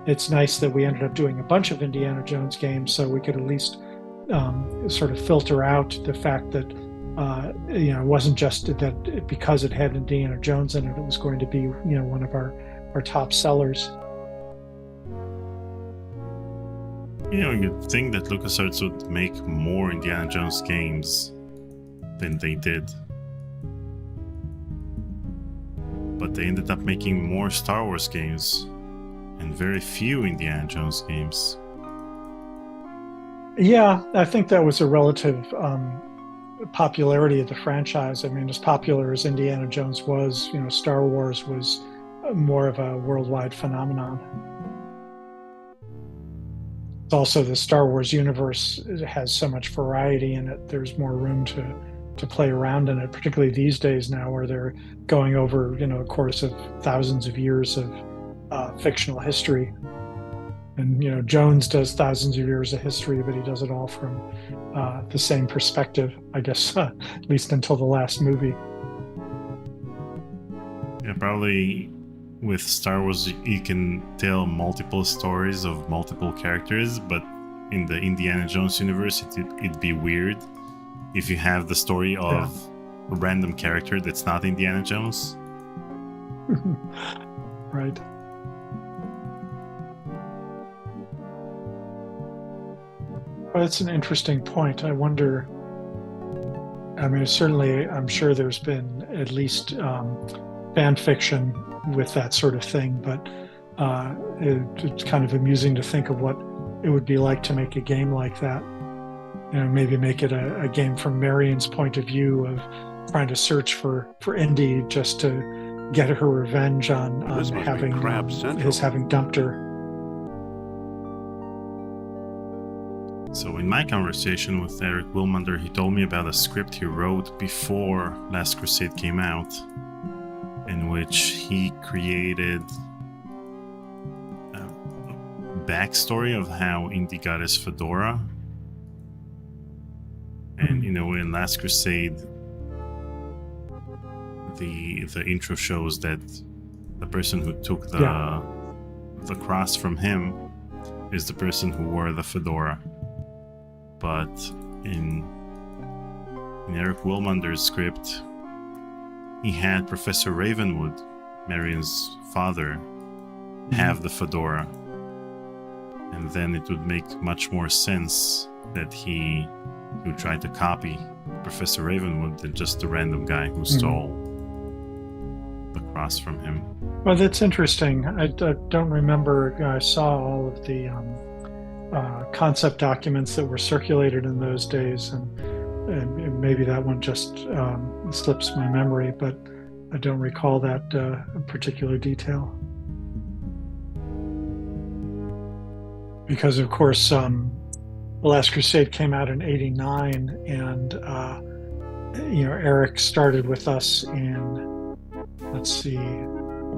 it's nice that we ended up doing a bunch of Indiana Jones games, so we could at least sort of filter out the fact that it wasn't just that because it had Indiana Jones in it, it was going to be, one of our top sellers. You'd think that LucasArts would make more Indiana Jones games than they did. But they ended up making more Star Wars games and very few Indiana Jones games. Yeah, I think that was a relative popularity of the franchise. I mean, as popular as Indiana Jones was, Star Wars was more of a worldwide phenomenon. It's also the Star Wars universe has so much variety in it. There's more room to play around in it, particularly these days now, where they're going over, a course of thousands of years of fictional history. And, Jones does thousands of years of history, but he does it all from the same perspective, I guess, at least until the last movie. Yeah, probably with Star Wars, you can tell multiple stories of multiple characters, but in the Indiana Jones universe, it'd be weird if you have the story of a random character that's not Indiana Jones. Right. Well, that's an interesting point. I wonder, certainly, I'm sure there's been at least fan fiction with that sort of thing, but it's kind of amusing to think of what it would be like to make a game like that. Maybe make it a game from Marion's point of view of trying to search for Indy just to get her revenge on having dumped her. So in my conversation with Eric Wilmander, he told me about a script he wrote before Last Crusade came out, in which he created a backstory of how Indy got his fedora. And in Last Crusade, the intro shows that the person who took the cross from him is the person who wore the fedora. But in Eric Wilmander's script, he had Professor Ravenwood, Marion's father, have the fedora, and then it would make much more sense that he would try to copy Professor Ravenwood than just a random guy who stole the cross from him. Well, that's interesting. I don't remember. I saw all of the concept documents that were circulated in those days, and maybe that one just slips my memory, but I don't recall that particular detail. Because, of course, The Last Crusade came out in '89, and Eric started with us in,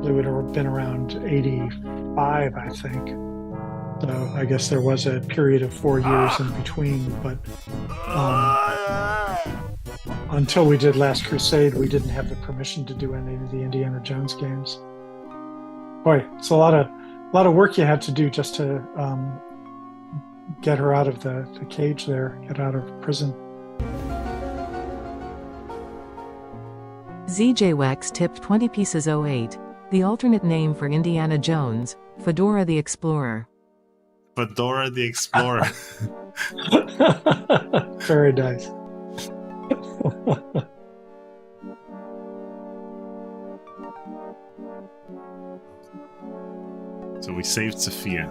It would have been around 85, I think. So I guess there was a period of 4 years in between, but until we did Last Crusade, we didn't have the permission to do any of the Indiana Jones games. Boy, it's a lot of work you had to do just to get her out of the cage there, get out of prison. ZJWEX tipped 20 pieces 08, the alternate name for Indiana Jones, Fedora the Explorer. Fedora the Explorer. Very nice. So we saved Sophia.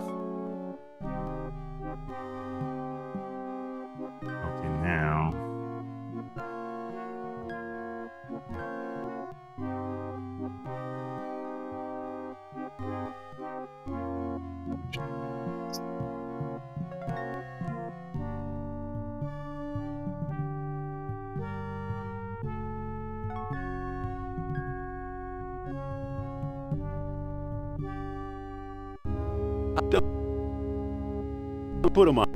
Okay, now. Put him up.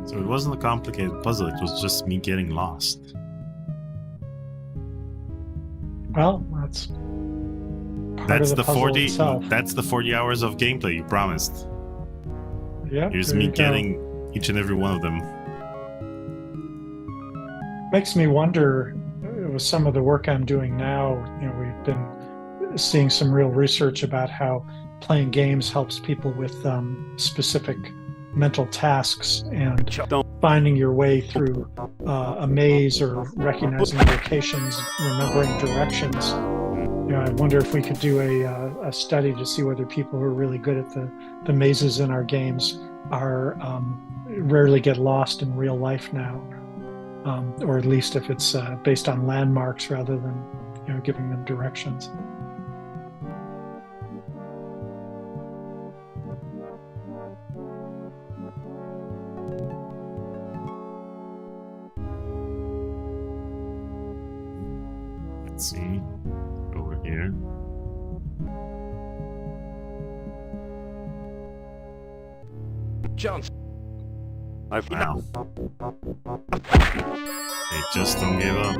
So it wasn't a complicated puzzle, it was just me getting lost. Well, that's part That's of the puzzle 40 itself. that's the 40 hours of gameplay you promised. Yeah, Here's there me you go. getting each and every one of them. Makes me wonder, with some of the work I'm doing now, we've been seeing some real research about how playing games helps people with specific mental tasks and finding your way through a maze or recognizing locations, remembering directions. I wonder if we could do a study to see whether people who are really good at the mazes in our games are rarely get lost in real life now, or at least if it's based on landmarks rather than giving them directions. Let's see. Over here. Jones. Wow. They just don't give up.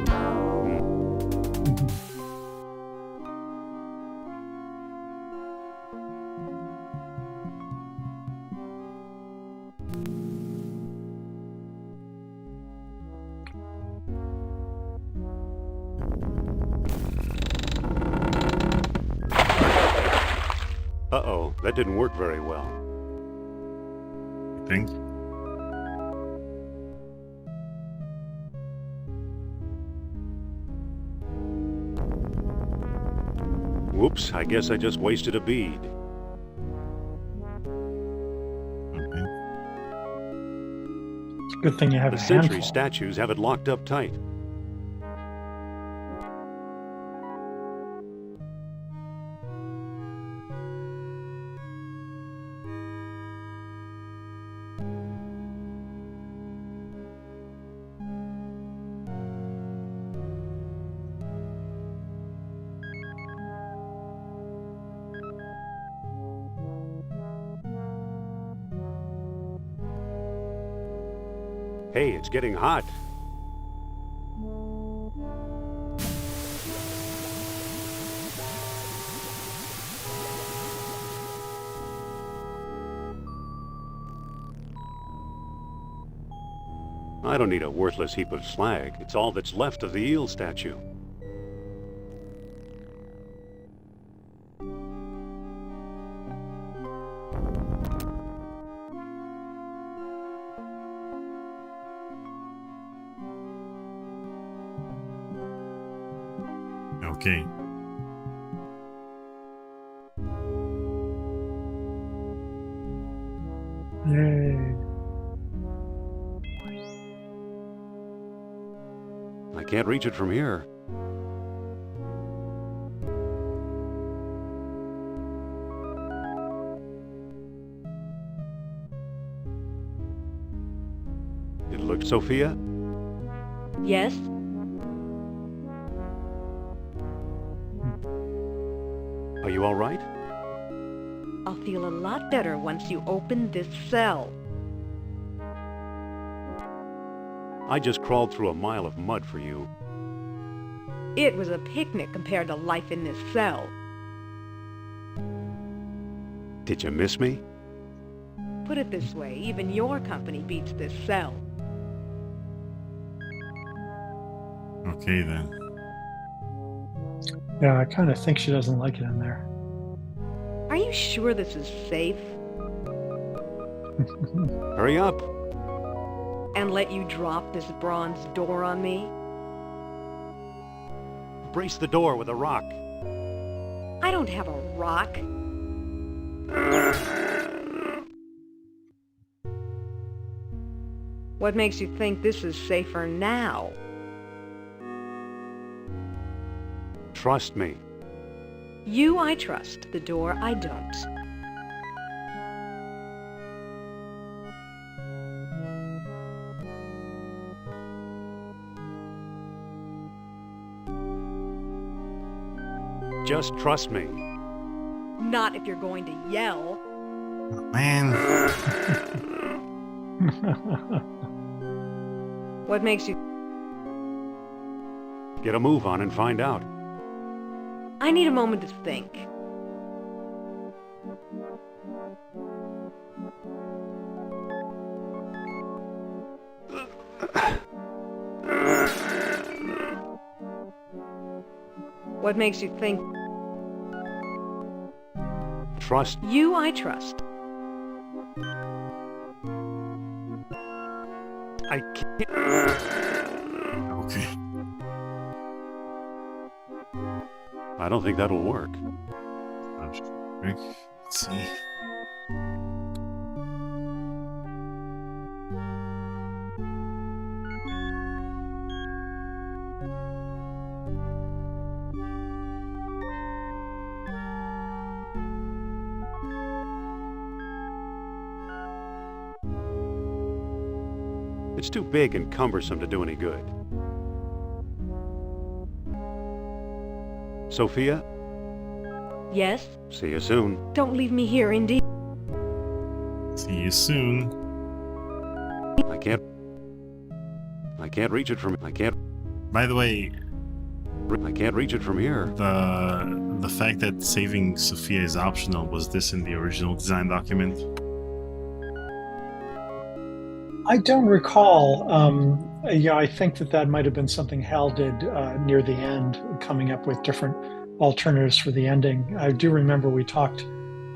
Uh-oh, that didn't work very well. I think. Whoops, I guess I just wasted a bead. Okay. It's a good thing you have The a Century handful. statues have it locked up tight. Hey, it's getting hot. I don't need a worthless heap of slag. It's all that's left of the eel statue. Okay. I can't reach it from here. It looks... Sophia? Yes? Are you all right? I'll feel a lot better once you open this cell. I just crawled through a mile of mud for you. It was a picnic compared to life in this cell. Did you miss me? Put it this way, even your company beats this cell. Okay, then. Yeah, I kind of think she doesn't like it in there. Are you sure this is safe? Hurry up! And let you drop this bronze door on me? Brace the door with a rock. I don't have a rock. What makes you think this is safer now? Trust me. You I trust, the door I don't. Just trust me. Not if you're going to yell. Man. What makes you... Get a move on and find out. I need a moment to think. What makes you think... Trust. You I trust. I can't. Okay. I don't think that'll work. Let's see. It's too big and cumbersome to do any good. Sophia? Yes? See you soon. Don't leave me here, indeed. See you soon. I can't reach it from... I can't reach it from here. The fact that saving Sophia is optional, was this in the original design document? I don't recall. Yeah, I think that might have been something Hal did near the end, coming up with different alternatives for the ending. I do remember we talked,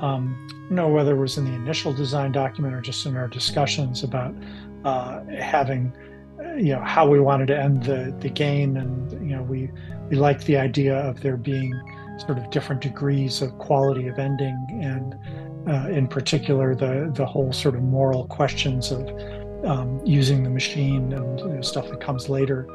I don't know whether it was in the initial design document or just in our discussions about having, how we wanted to end the game, and we liked the idea of there being sort of different degrees of quality of ending, and in particular the whole sort of moral questions of using the machine and stuff that comes later.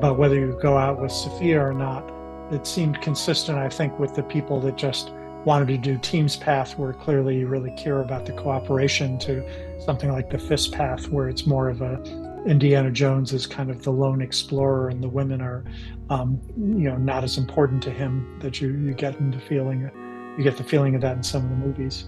But whether you go out with Sophia or not, it seemed consistent, I think, with the people that just wanted to do Team's Path, where clearly you really care about the cooperation, to something like the Fist Path, where it's more of a Indiana Jones is kind of the lone explorer, and the women are, not as important to him. That you get the feeling of that in some of the movies.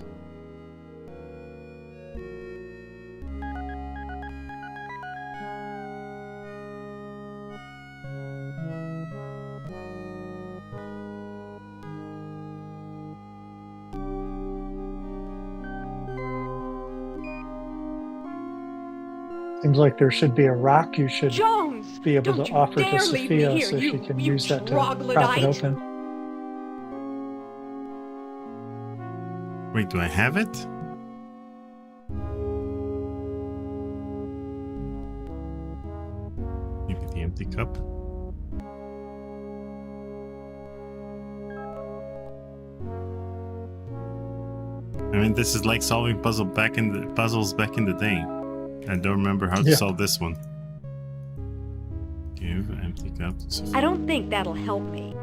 Seems like there should be a rock you should Jones! be able Don't to you offer to dare leave me Sophia here, so she you- can you use that to prop it troglodyte. open. Wait, do I have it? Maybe the empty cup? I mean, this is like solving puzzles back in the day. I don't remember how to Yeah. solve this one. Okay. Give empty cup to Sophia. I don't think that'll help me.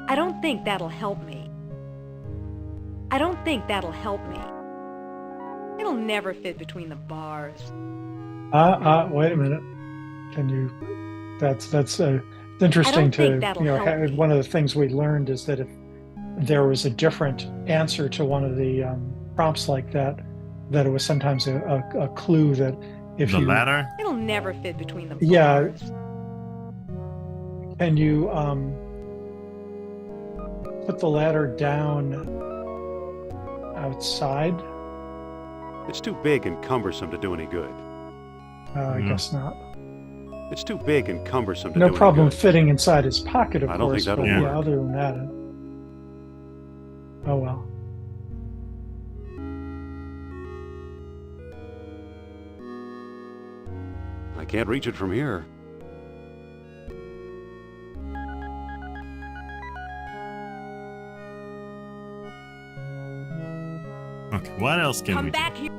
I don't think that'll help me. I don't think that'll help me. It'll never fit between the bars. Wait a minute. Can you? That's interesting to one of the things we learned is that if there was a different answer to one of the prompts like that, that it was sometimes a clue that if the you ladder. It'll never fit between the bars. Yeah. Can you put the ladder down outside? It's too big and cumbersome to do any good. I guess not. It's too big and cumbersome to do No any problem good. fitting inside his pocket, of I don't course. think that'll but work. yeah, other than that, oh well. I can't reach it from here. Okay, what else can we Come do? back here.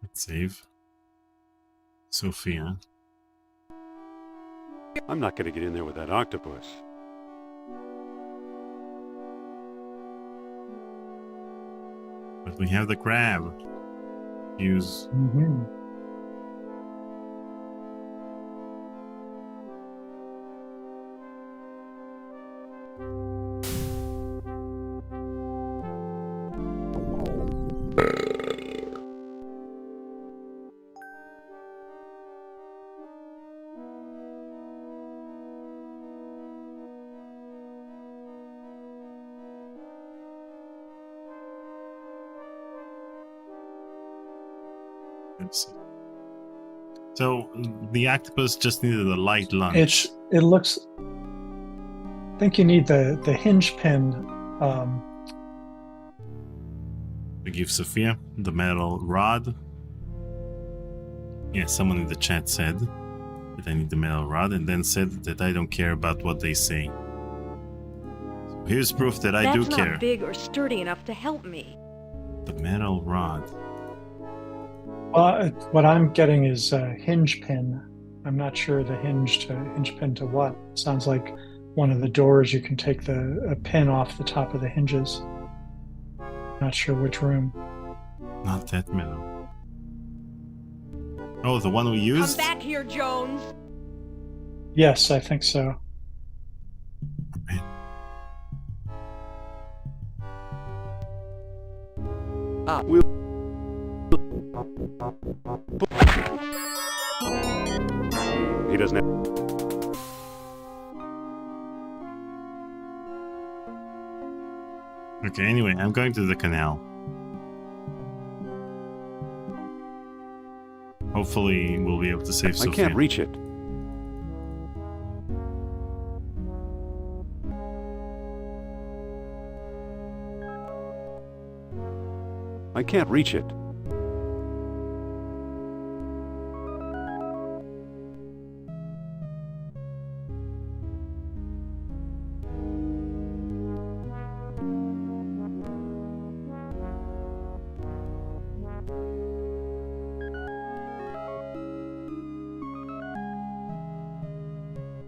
Let's save. Sophia. I'm not going to get in there with that octopus. But we have the crab. Use. Mm-hmm. So the octopus just needed a light lunch. It looks. I think you need the hinge pin. We give Sophia the metal rod. Yeah, someone in the chat said that I need the metal rod, and then said that I don't care about what they say. So here's proof that I do That's care. not big or sturdy enough to help me. The metal rod. What I'm getting is a hinge pin. I'm not sure the hinge pin to what. Sounds like one of the doors you can take a pin off the top of the hinges. Not sure which room. Not that metal. Oh, the one we Come used? back here, Jones. Yes, I think so. Man. He doesn't have... Okay, anyway, I'm going to the canal. Hopefully we'll be able to save I Sophia. can't reach it. I can't reach it.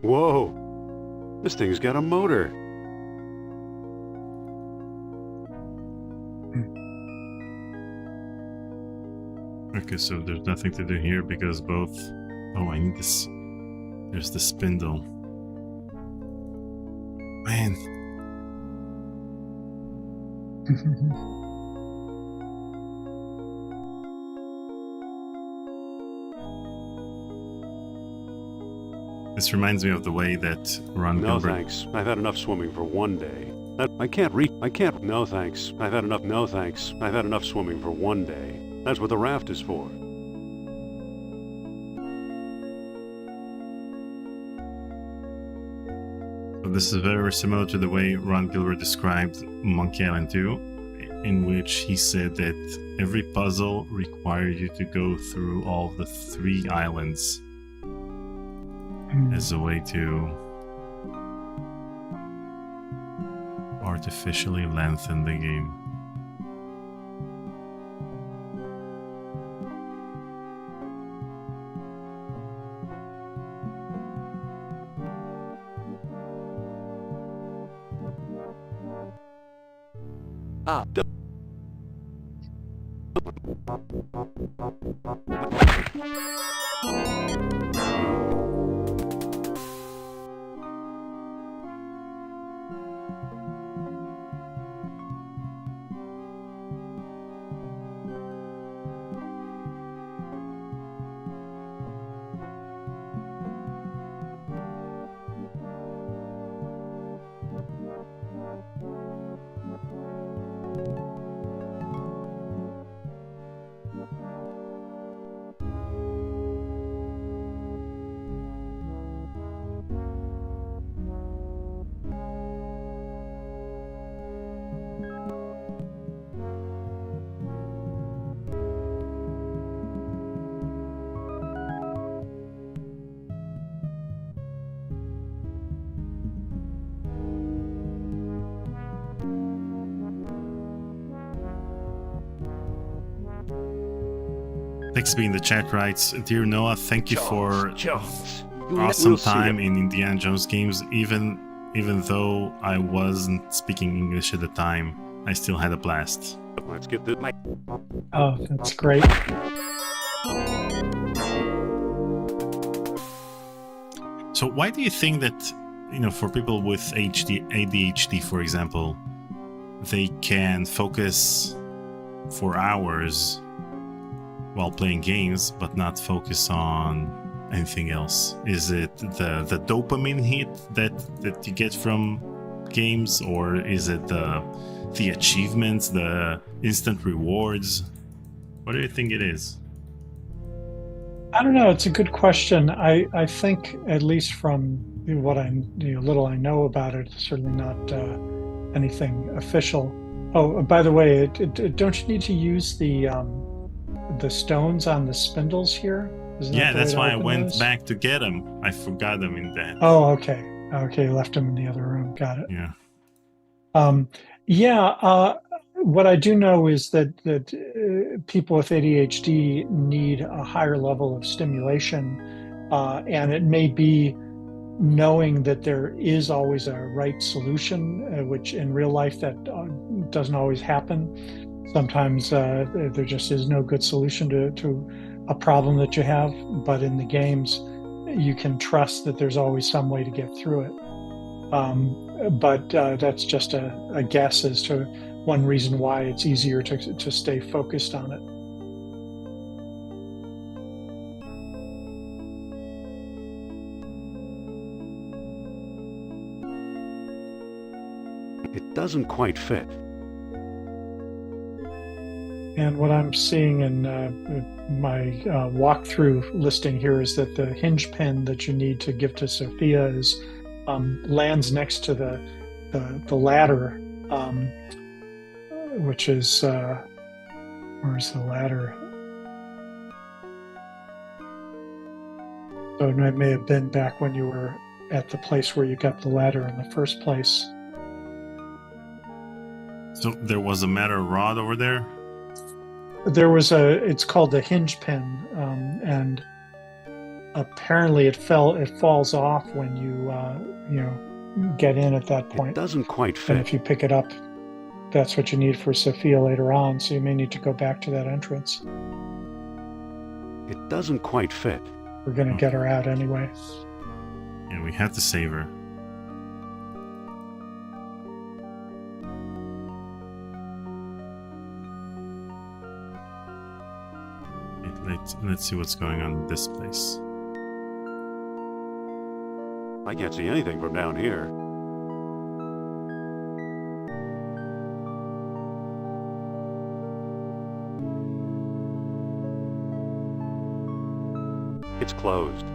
Whoa! This thing's got a motor. Okay, so there's nothing to do here because both... Oh, I need this. There's the spindle. Man. This reminds me of the way that Ron No Gilbert... thanks. I've had enough swimming for one day. I can't reach... I can't... No thanks. I've had enough... No thanks. I've had enough swimming for one day. That's what the raft is for. So this is very similar to the way Ron Gilbert described Monkey Island 2, in which he said that every puzzle required you to go through all of the 3 islands as a way to artificially lengthen the game. Dixby in the chat writes, "Dear Noah, thank you for Jones. awesome We'll see time it. in Indiana Jones games. Even though I wasn't speaking English at the time, I still had a blast." Let's get this. Oh, that's great. So why do you think that, for people with ADHD, for example, they can focus for hours while playing games, but not focus on anything else? Is it the dopamine hit that you get from games, or is it the achievements, the instant rewards? What do you think it is? I don't know. It's a good question. I think, at least from what little I know about it, certainly not anything official. Oh, by the way, don't you need to use the stones on the spindles here? Isn't Yeah, that the that's way to why I open went those? back to get them. I forgot them in that. Oh, okay. Okay, left them in the other room. Got it. Yeah. What I do know is that people with ADHD need a higher level of stimulation, and it may be knowing that there is always a right solution, which in real life that doesn't always happen. Sometimes there just is no good solution to a problem that you have, but in the games, you can trust that there's always some way to get through it. But that's just a guess as to one reason why it's easier to stay focused on it. It doesn't quite fit. And what I'm seeing in my walkthrough listing here is that the hinge pin that you need to give to Sophia is lands next to the ladder, which is where's the ladder? So it may have been back when you were at the place where you got the ladder in the first place. So there was a metal rod over there? There was it's called the hinge pin, and apparently it falls off when you get in at that point. It doesn't quite And fit. if you pick it up, that's what you need for Sophia later on, so you may need to go back to that entrance. It doesn't quite fit. We're going to get her out anyway. Yeah, we have to save her. Let's see what's going on in this place. I can't see anything from down here. It's closed.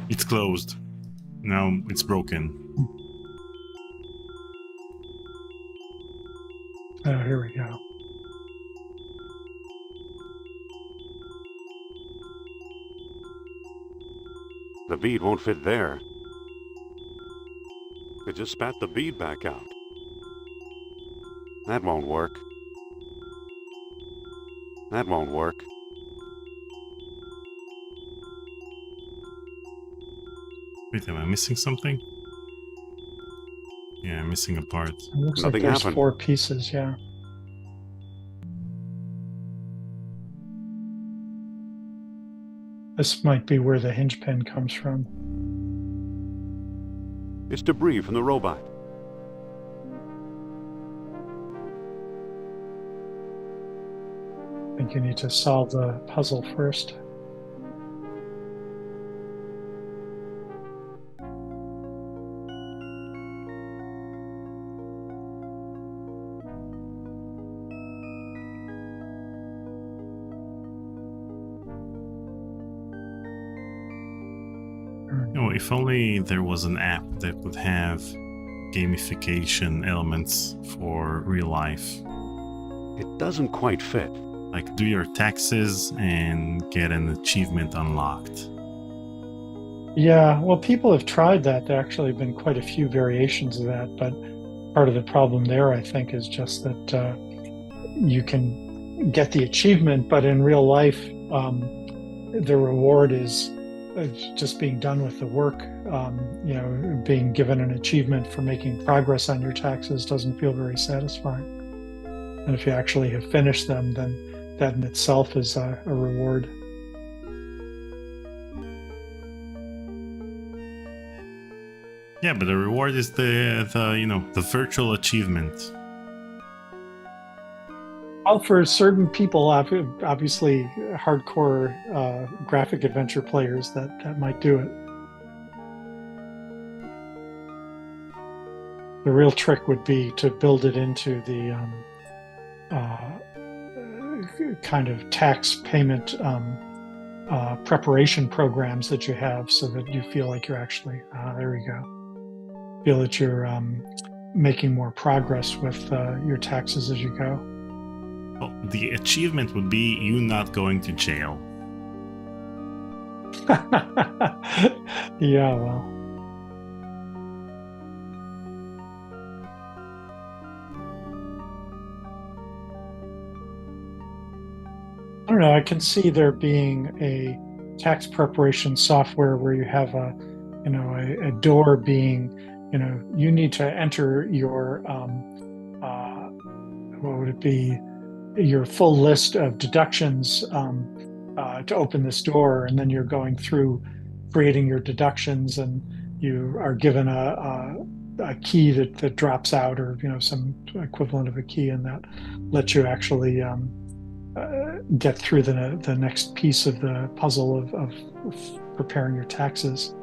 It's closed. Now it's broken. Oh, here we go. The bead won't fit there. It just spat the bead back out. That won't work. That won't work. Wait, am I missing something? Yeah, I'm missing a part. It looks Nothing like there's happened. 4 pieces, yeah. This might be where the hinge pin comes from. It's debris from the robot. I think you need to solve the puzzle first. Oh, if only there was an app that would have gamification elements for real life. It doesn't quite fit. Like do your taxes and get an achievement unlocked. Yeah, well, people have tried that. There actually have been quite a few variations of that, but part of the problem there, I think, is just that you can get the achievement, but in real life, the reward is just being done with the work. You know, being given an achievement for making progress on your taxes doesn't feel very satisfying. And if you actually have finished them, then that in itself is a reward. Yeah, but the reward is the virtual achievement. Well, for certain people, obviously hardcore graphic adventure players, that might do it. The real trick would be to build it into the kind of tax payment preparation programs that you have, so that you feel like you're actually, there we go, feel that you're making more progress with your taxes as you go. Well, the achievement would be you not going to jail. Yeah, well. I don't know, I can see there being a tax preparation software where you have a door being, you need to enter your, what would it be? Your full list of deductions to open this door, and then you're going through creating your deductions, and you are given a key that drops out, or some equivalent of a key, and that lets you actually get through the next piece of the puzzle of preparing your taxes.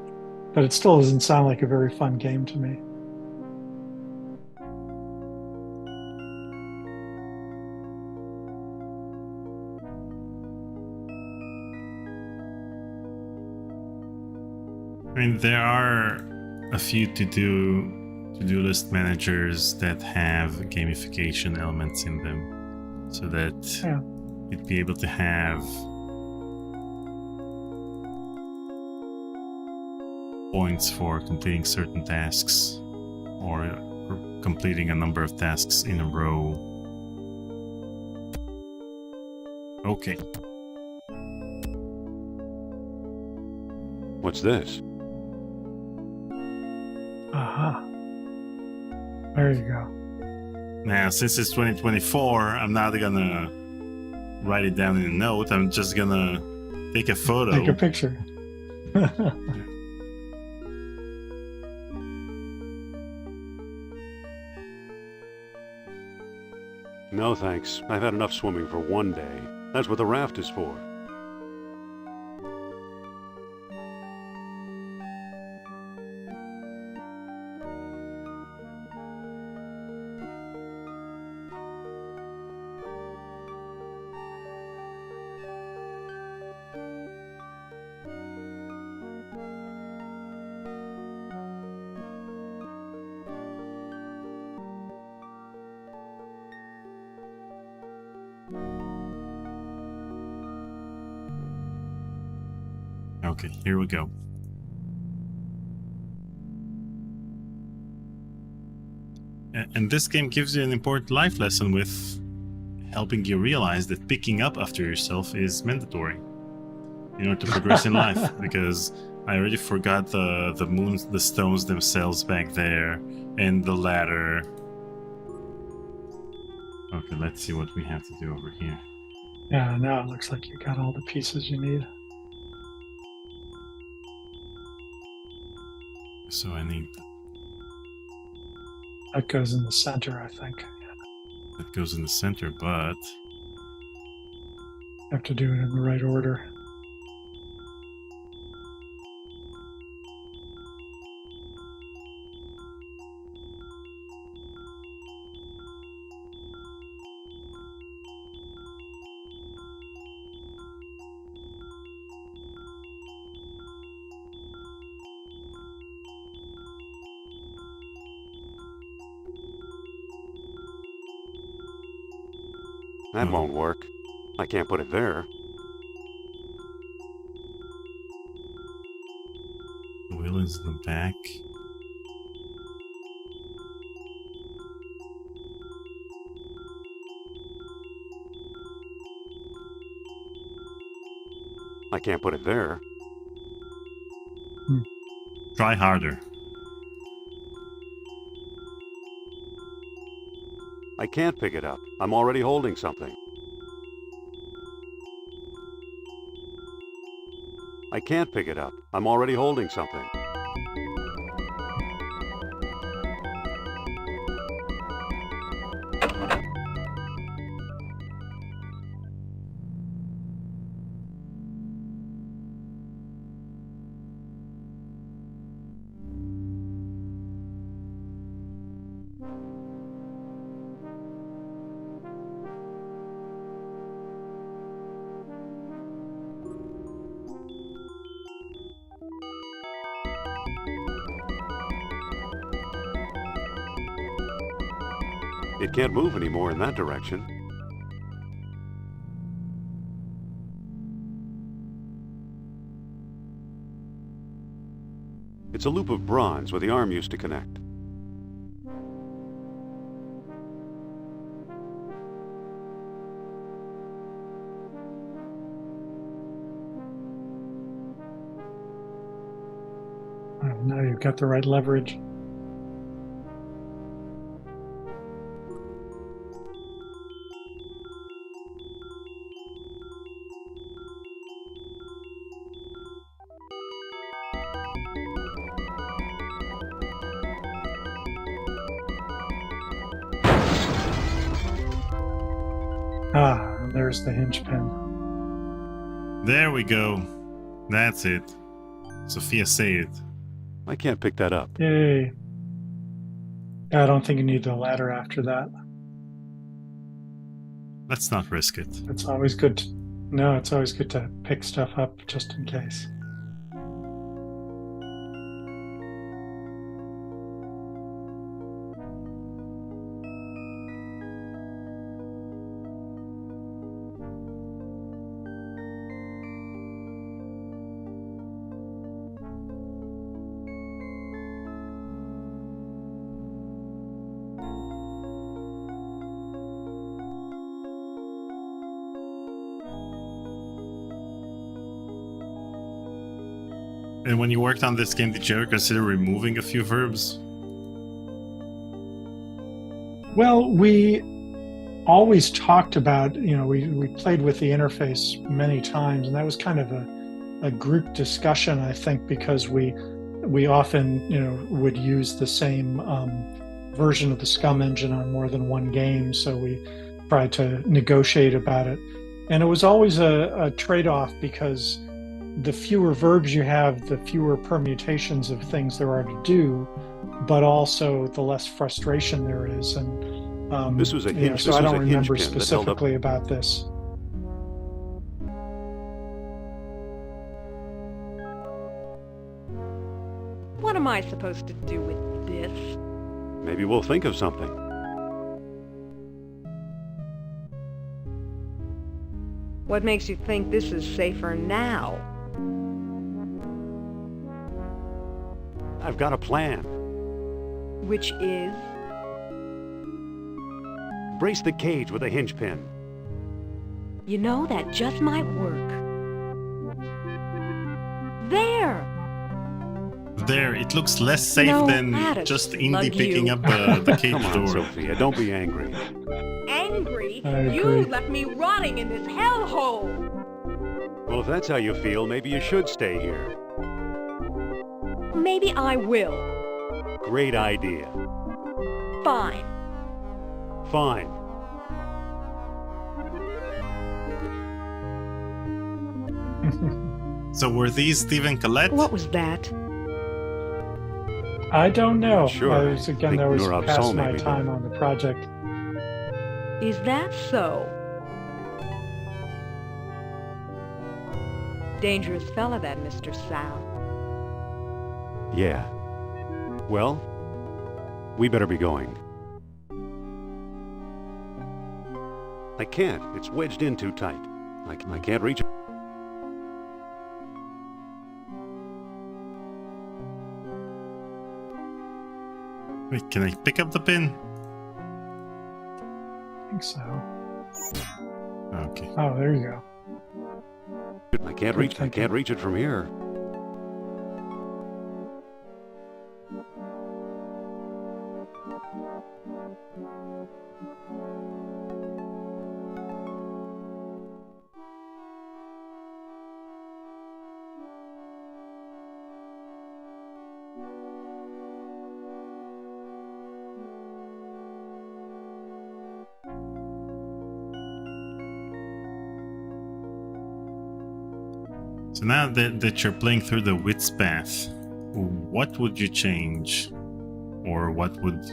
But it still doesn't sound like a very fun game to me. I mean, there are a few to-do list managers that have gamification elements in them, so that you'd be able to have points for completing certain tasks, or completing a number of tasks in a row. Okay. What's this? Aha. There you go. Now, since it's 2024, I'm not gonna write it down in a note. I'm just gonna take a photo. Take a picture. No thanks. I've had enough swimming for one day. That's what the raft is for. Okay, here we go. And this game gives you an important life lesson with helping you realize that picking up after yourself is mandatory in order to progress in life. Because I already forgot the moons, the stones themselves back there, and the ladder. Okay, let's see what we have to do over here. Yeah, now it looks like you got all the pieces you need. So I need... That goes in the center, I think. That goes in the center, but... You have to do it in the right order. That won't work. I can't put it there. The wheel is in the back. I can't put it there. Try harder. I can't pick it up. I'm already holding something. I can't pick it up. I'm already holding something. It can't move anymore in that direction. It's a loop of bronze where the arm used to connect. Oh, now you've got the right leverage. Ah, there's the hinge pin. There we go. That's it. Sophia say it. I can't pick that up. Yay. I don't think you need the ladder after that. Let's not risk it. It's always good to, no, it's always good to pick stuff up just in case. And when you worked on this game, did you ever consider removing a few verbs? Well, we always talked about, we played with the interface many times, and that was kind of a group discussion, I think, because we often, would use the same version of the Scum engine on more than one game, so we tried to negotiate about it. And it was always a trade-off, because the fewer verbs you have, the fewer permutations of things there are to do, but also the less frustration there is. And This was a hinge. so this I was don't a hinge remember pin that held up. specifically about this. What am I supposed to do with this? Maybe we'll think of something. What makes you think this is safer now? I've got a plan. Which is? Brace the cage with a hinge pin. You know, that just might work. There! There, it looks less safe No, than that'd just Indy slug picking you. up the cage Come on, door. Sophia, don't be angry. Angry? I agree. You left me rotting in this hellhole! Well, if that's how you feel, maybe you should stay here. Maybe I will. Great idea. Fine. Fine. So were these Steve and Colette? What was that? I don't know. Sure. I was, again, Think that was Nur past Absol my maybe, time but- on the project. Is that so? Dangerous fella, that Mr. Sal. Yeah. Well, we better be going. I can't. It's wedged in too tight. I can't reach it. Wait, can I pick up the pin? I think so. Okay. Oh, there you go. I can't reach it from here. So now that you're playing through the Wits path, what would you change? Or what would,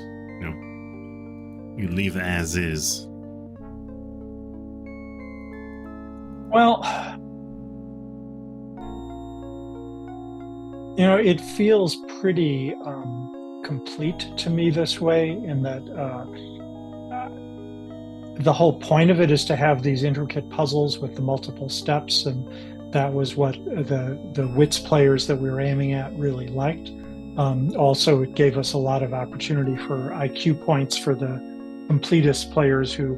you leave as is? Well, it feels pretty complete to me this way, in that the whole point of it is to have these intricate puzzles with the multiple steps, and that was what the Wits players that we were aiming at really liked. Also, it gave us a lot of opportunity for IQ points for the completist players who,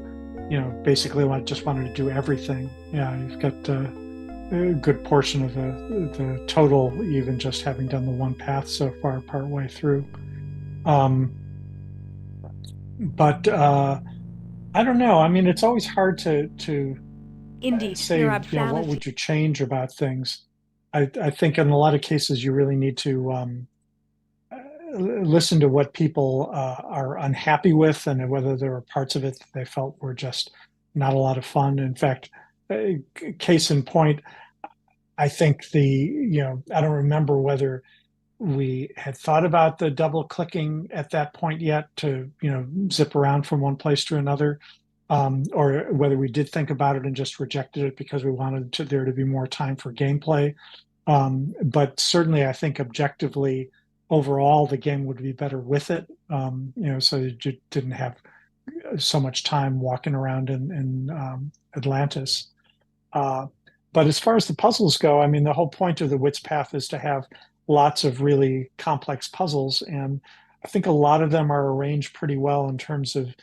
basically just wanted to do everything. Yeah, you've got a good portion of the total, even just having done the one path so far, part way through. But I don't know. I mean, it's always hard to Indy, say, your what obscenity. would you change about things? I think in a lot of cases you really need to listen to what people are unhappy with, and whether there were parts of it that they felt were just not a lot of fun. In fact, case in point, I think I don't remember whether we had thought about the double clicking at that point yet to, zip around from one place to another. Or whether we did think about it and just rejected it because we wanted there to be more time for gameplay. But certainly, I think objectively, overall, the game would be better with it. So you didn't have so much time walking around in Atlantis. But as far as the puzzles go, I mean, the whole point of the Wits Path is to have lots of really complex puzzles, and I think a lot of them are arranged pretty well in terms of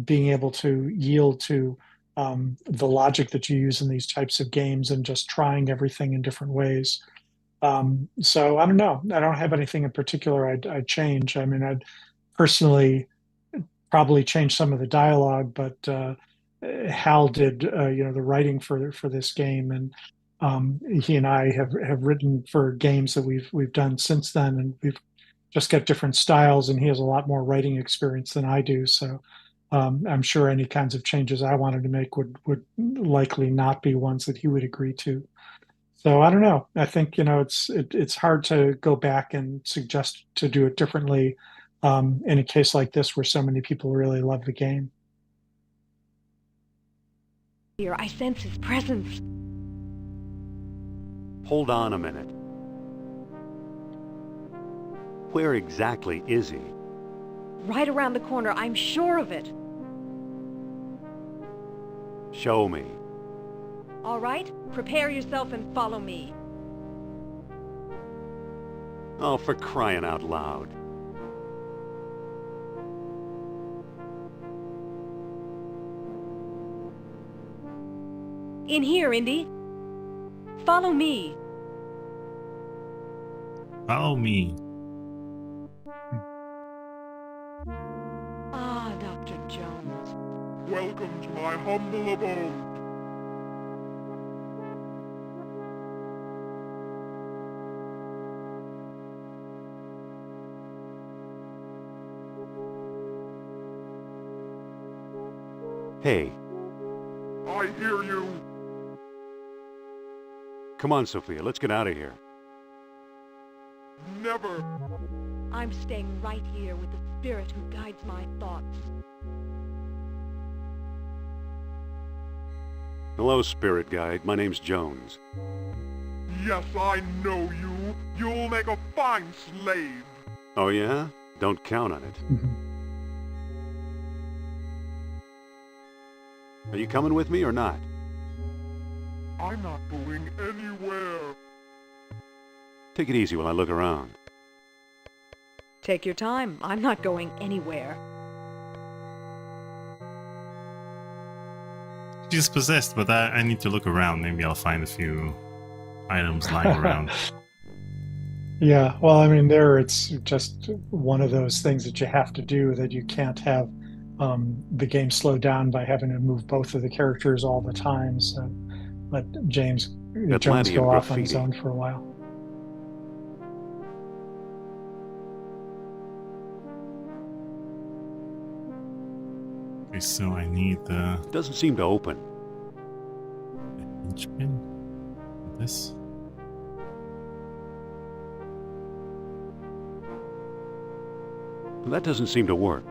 being able to yield to the logic that you use in these types of games, and just trying everything in different ways. So I don't know. I don't have anything in particular I'd change. I mean, I'd personally probably change some of the dialogue, but Hal did the writing for this game, and he and I have written for games that we've done since then, and we've just got different styles, and he has a lot more writing experience than I do. So I'm sure any kinds of changes I wanted to make would likely not be ones that he would agree to. So I don't know. I think it's hard to go back and suggest to do it differently in a case like this where so many people really love the game. Here, I sense his presence. Hold on a minute. Where exactly is he? Right around the corner, I'm sure of it. Show me. All right, prepare yourself and follow me. Oh, for crying out loud. In here, Indy. Follow me. Follow me. Ah, Dr. Jones. Welcome to my humble abode. Hey, I hear you. come on, Sophia, let's get out of here. Never. I'm staying right here with the spirit who guides my thoughts. Hello, spirit guide. My name's Jones. Yes, I know you. You'll make a fine slave. Oh, yeah? Don't count on it. Are you coming with me or not? I'm not going anywhere. Take it easy while I look around. Take your time. I'm not going anywhere. She's possessed, but I need to look around. Maybe I'll find a few items lying around. Yeah, well, I mean, it's just one of those things that you have to do, that you can't have the game slow down by having to move both of the characters all the time. So let Jones Atlantean go off on his graffiti. own for a while. Okay, so I need the Doesn't seem to open. hinge pin. This. That doesn't seem to work.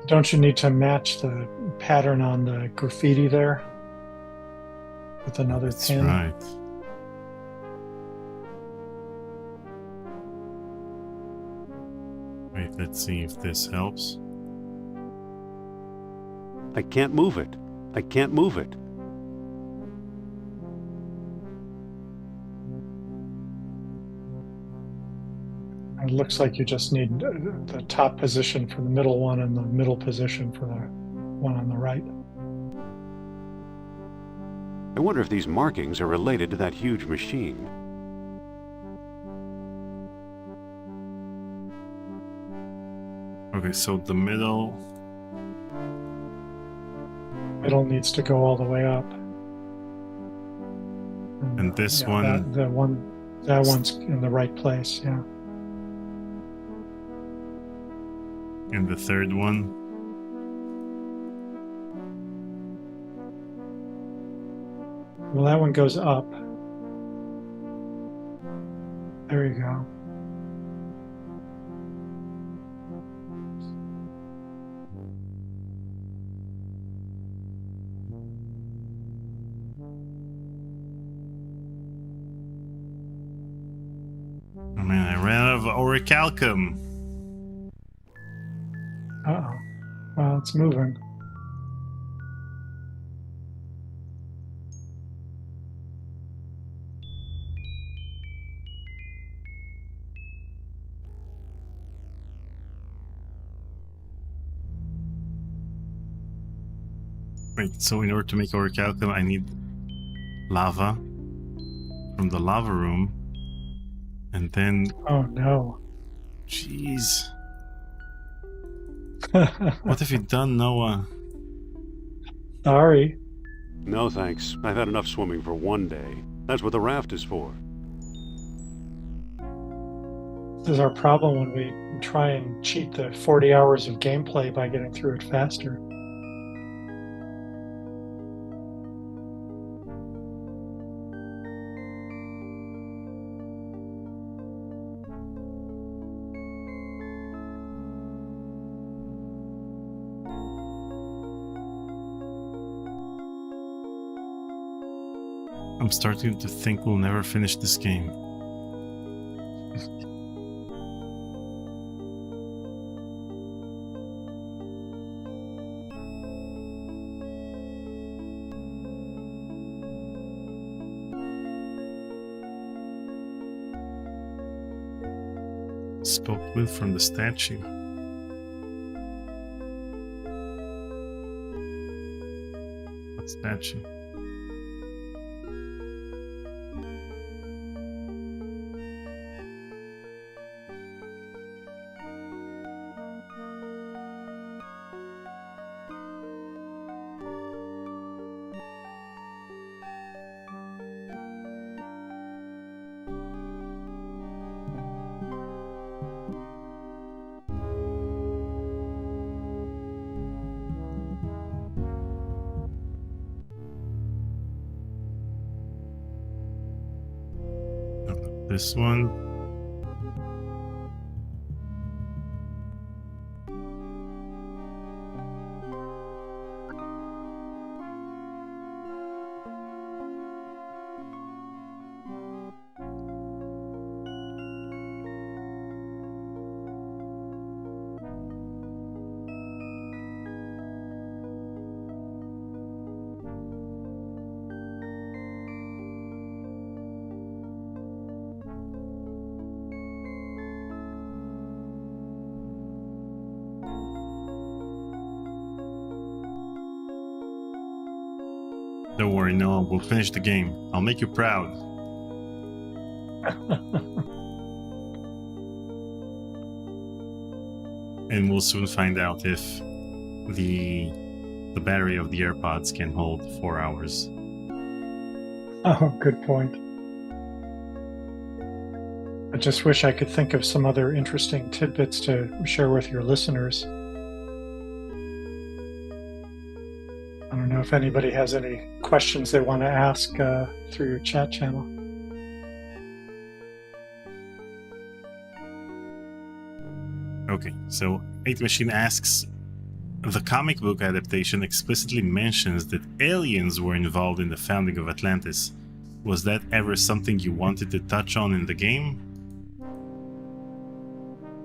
Don't you need to match the pattern on the graffiti there with another That's pin? right. Wait, let's see if this helps. I can't move it. I can't move it. It looks like you just need the top position for the middle one and the middle position for the one on the right. I wonder if these markings are related to that huge machine. Okay, so the middle. Middle needs to go all the way up. And this yeah, one. that one's in the right place, yeah. And the third one. Well, that one goes up. There you go. Oh man, I ran out of orichalcum. Uh-oh. Well, it's moving. Wait, so in order to make orichalcum, I need lava from the lava room. And then, Oh, no. jeez, what have you done, Noah? Sorry. No thanks. I've had enough swimming for one day. That's what the raft is for. This is our problem when we try and cheat the 40 hours of gameplay by getting through it faster. I'm starting to think we'll never finish this game. Spoke with from the statue. What statue? This one. Don't worry, Noah, we'll finish the game. I'll make you proud. And we'll soon find out if the battery of the AirPods can hold 4 hours. Oh, good point. I just wish I could think of some other interesting tidbits to share with your listeners. I don't know if anybody has any questions they want to ask through your chat channel. Okay, so 8 Machine asks, the comic book adaptation explicitly mentions that aliens were involved in the founding of Atlantis. Was that ever something you wanted to touch on in the game?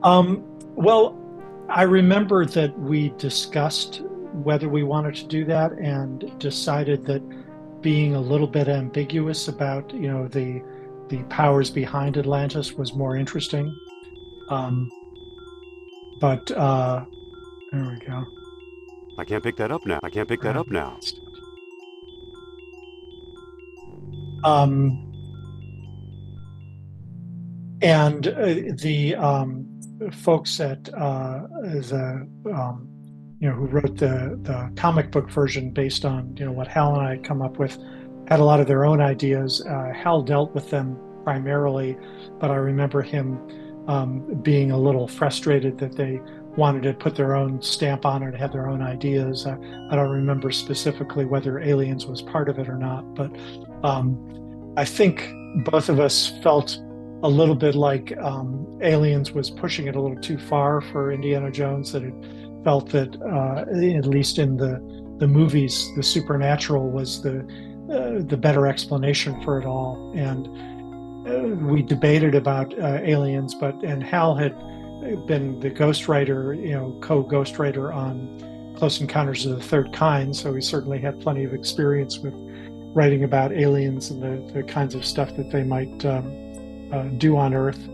Well, I remember that we discussed whether we wanted to do that and decided that being a little bit ambiguous about, the powers behind Atlantis was more interesting. But there we go. I can't pick that up now. I can't pick that up now. And the folks at who wrote the comic book version based on what Hal and I had come up with, had a lot of their own ideas. Hal dealt with them primarily, but I remember him being a little frustrated that they wanted to put their own stamp on it, have their own ideas. I don't remember specifically whether aliens was part of it or not, but I think both of us felt a little bit like Aliens was pushing it a little too far for Indiana Jones, that it felt that, at least in the movies, the supernatural was the better explanation for it all. And we debated about Aliens, and Hal had been the ghostwriter, co-ghostwriter on Close Encounters of the Third Kind, so he certainly had plenty of experience with writing about aliens and the kinds of stuff that they might do on Earth.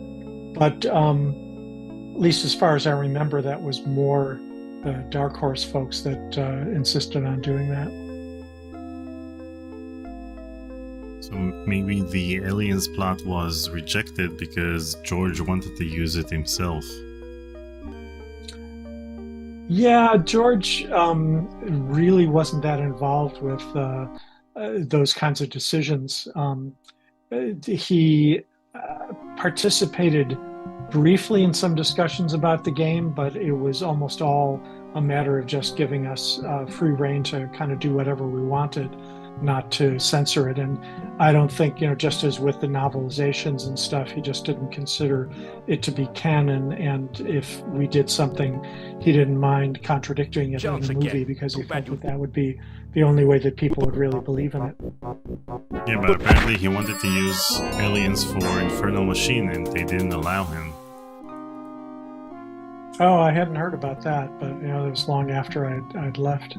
But at least as far as I remember, that was more the Dark Horse folks that insisted on doing that. So maybe the aliens plot was rejected because George wanted to use it himself. Yeah, George really wasn't that involved with those kinds of decisions. He participated briefly in some discussions about the game, but it was almost all a matter of just giving us free rein to kind of do whatever we wanted, not to censor it. And I don't think, just as with the novelizations and stuff, he just didn't consider it to be canon. And if we did something, he didn't mind contradicting it in the movie, because he felt that would be the only way that people would really believe in it. Yeah, but apparently he wanted to use aliens for Infernal Machine, and they didn't allow him. Oh, I hadn't heard about that, but it was long after I'd left.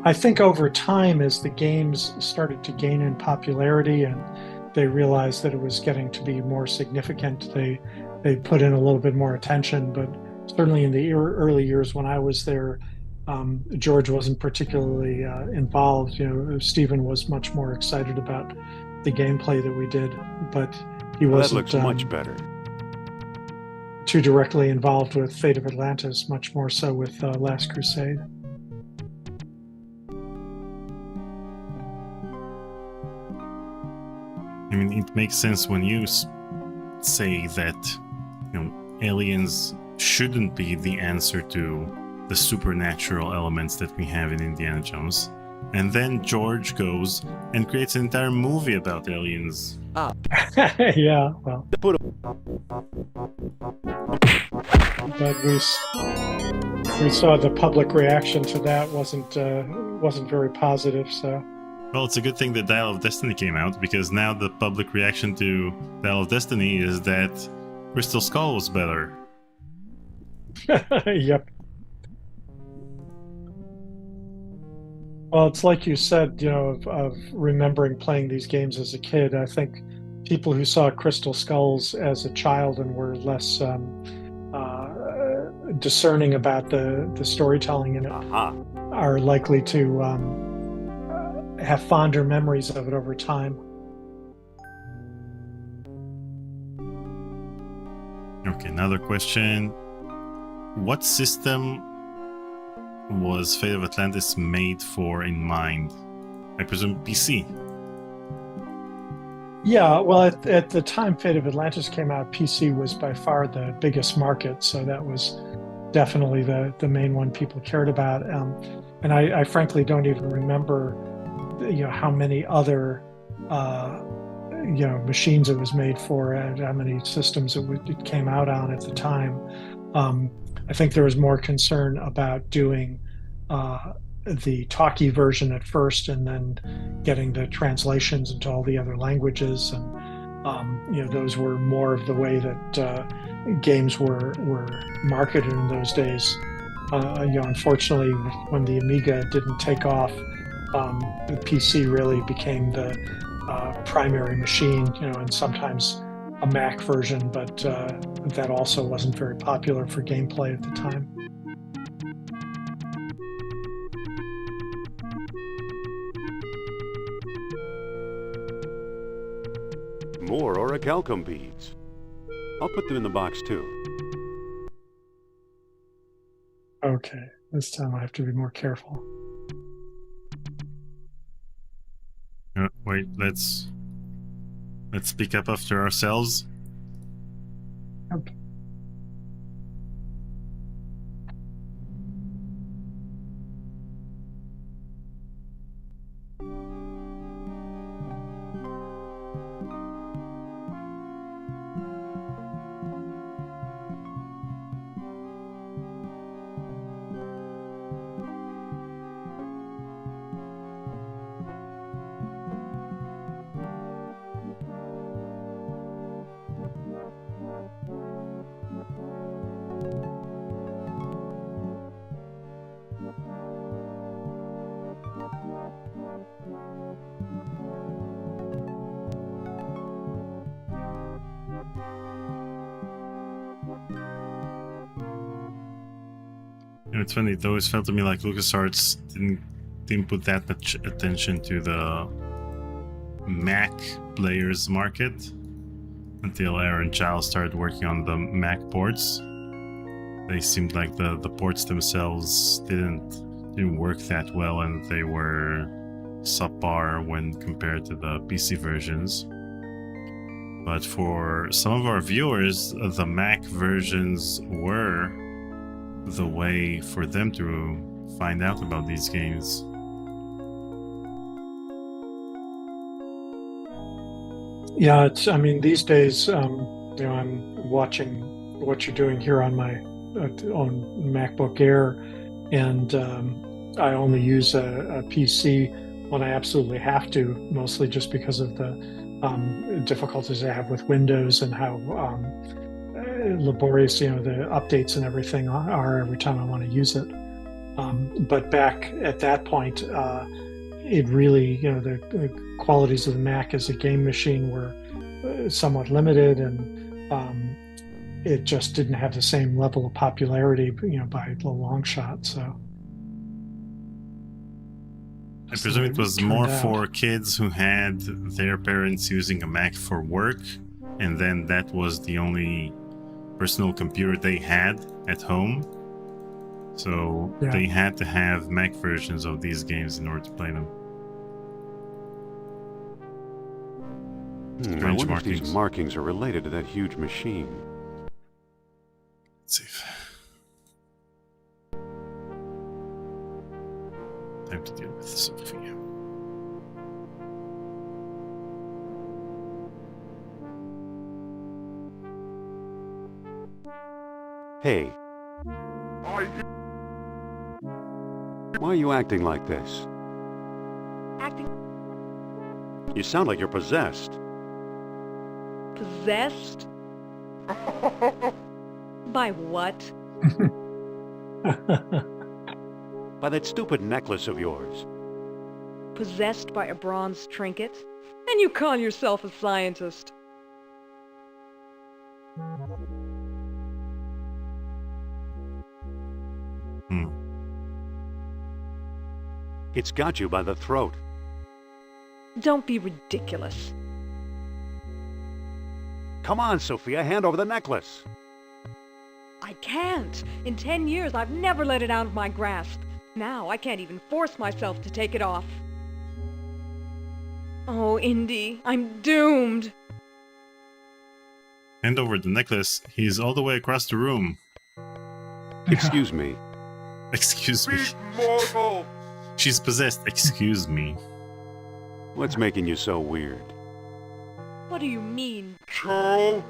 I think over time, as the games started to gain in popularity and they realized that it was getting to be more significant. They put in a little bit more attention, but certainly in the early years when I was there, George wasn't particularly involved. Stephen was much more excited about the gameplay that we did, but he wasn't. That looks much better. Too directly involved with Fate of Atlantis, much more so with Last Crusade. I mean, it makes sense when you say that, aliens shouldn't be the answer to the supernatural elements that we have in Indiana Jones. And then George goes and creates an entire movie about aliens. Yeah, well. But we saw the public reaction to that wasn't very positive, so. Well, it's a good thing that Dial of Destiny came out, because now the public reaction to Dial of Destiny is that Crystal Skull was better. Yep. Well, it's like you said, of remembering playing these games as a kid. I think people who saw Crystal Skulls as a child and were less discerning about the storytelling in it are likely to have fonder memories of it over time. Okay, another question. What system was Fate of Atlantis made for in mind? I presume PC. Yeah, well, at the time Fate of Atlantis came out, PC was by far the biggest market, so that was definitely the main one people cared about. And I frankly don't even remember, how many other, machines it was made for, and how many systems it came out on at the time. I think there was more concern about doing the talkie version at first, and then getting the translations into all the other languages, and those were more of the way that games were marketed in those days. Unfortunately, when the Amiga didn't take off, the PC really became the primary machine, and sometimes a Mac version, but that also wasn't very popular for gameplay at the time. More orichalcum beads. I'll put them in the box too. Okay, this time I have to be more careful. Wait, let's speak up after ourselves. Okay. It's funny, it always felt to me like LucasArts didn't put that much attention to the Mac players market until Aaron Giles started working on the Mac ports. They seemed like the ports themselves didn't work that well, and they were subpar when compared to the PC versions. But for some of our viewers, the Mac versions were the way for them to find out about these games. Yeah, these days, I'm watching what you're doing here on my on MacBook Air, and I only use a PC when I absolutely have to, mostly just because of the difficulties I have with Windows and how laborious, the updates and everything are every time I want to use it. But back at that point, it really, the qualities of the Mac as a game machine were somewhat limited, and it just didn't have the same level of popularity, by the long shot. So I presume it was more for kids who had their parents using a Mac for work, and then that was the only personal computer they had at home. So they had to have Mac versions of these games in order to play them. I wonder if these markings are related to that huge machine. Let's see. Time to deal with Sophia. Hey. Why are you acting like this? Acting You sound like you're possessed. possessed? By what? By that stupid necklace of yours. Possessed by a bronze trinket? And you call yourself a scientist? It's got you by the throat. Don't be ridiculous. Come on, Sophia, hand over the necklace. I can't. In 10 years, I've never let it out of my grasp. Now, I can't even force myself to take it off. Oh, Indy, I'm doomed. Hand over the necklace. He's all the way across the room. Excuse me. Excuse me. Big mortal! She's possessed. Excuse me. What's making you so weird? What do you mean? Charles?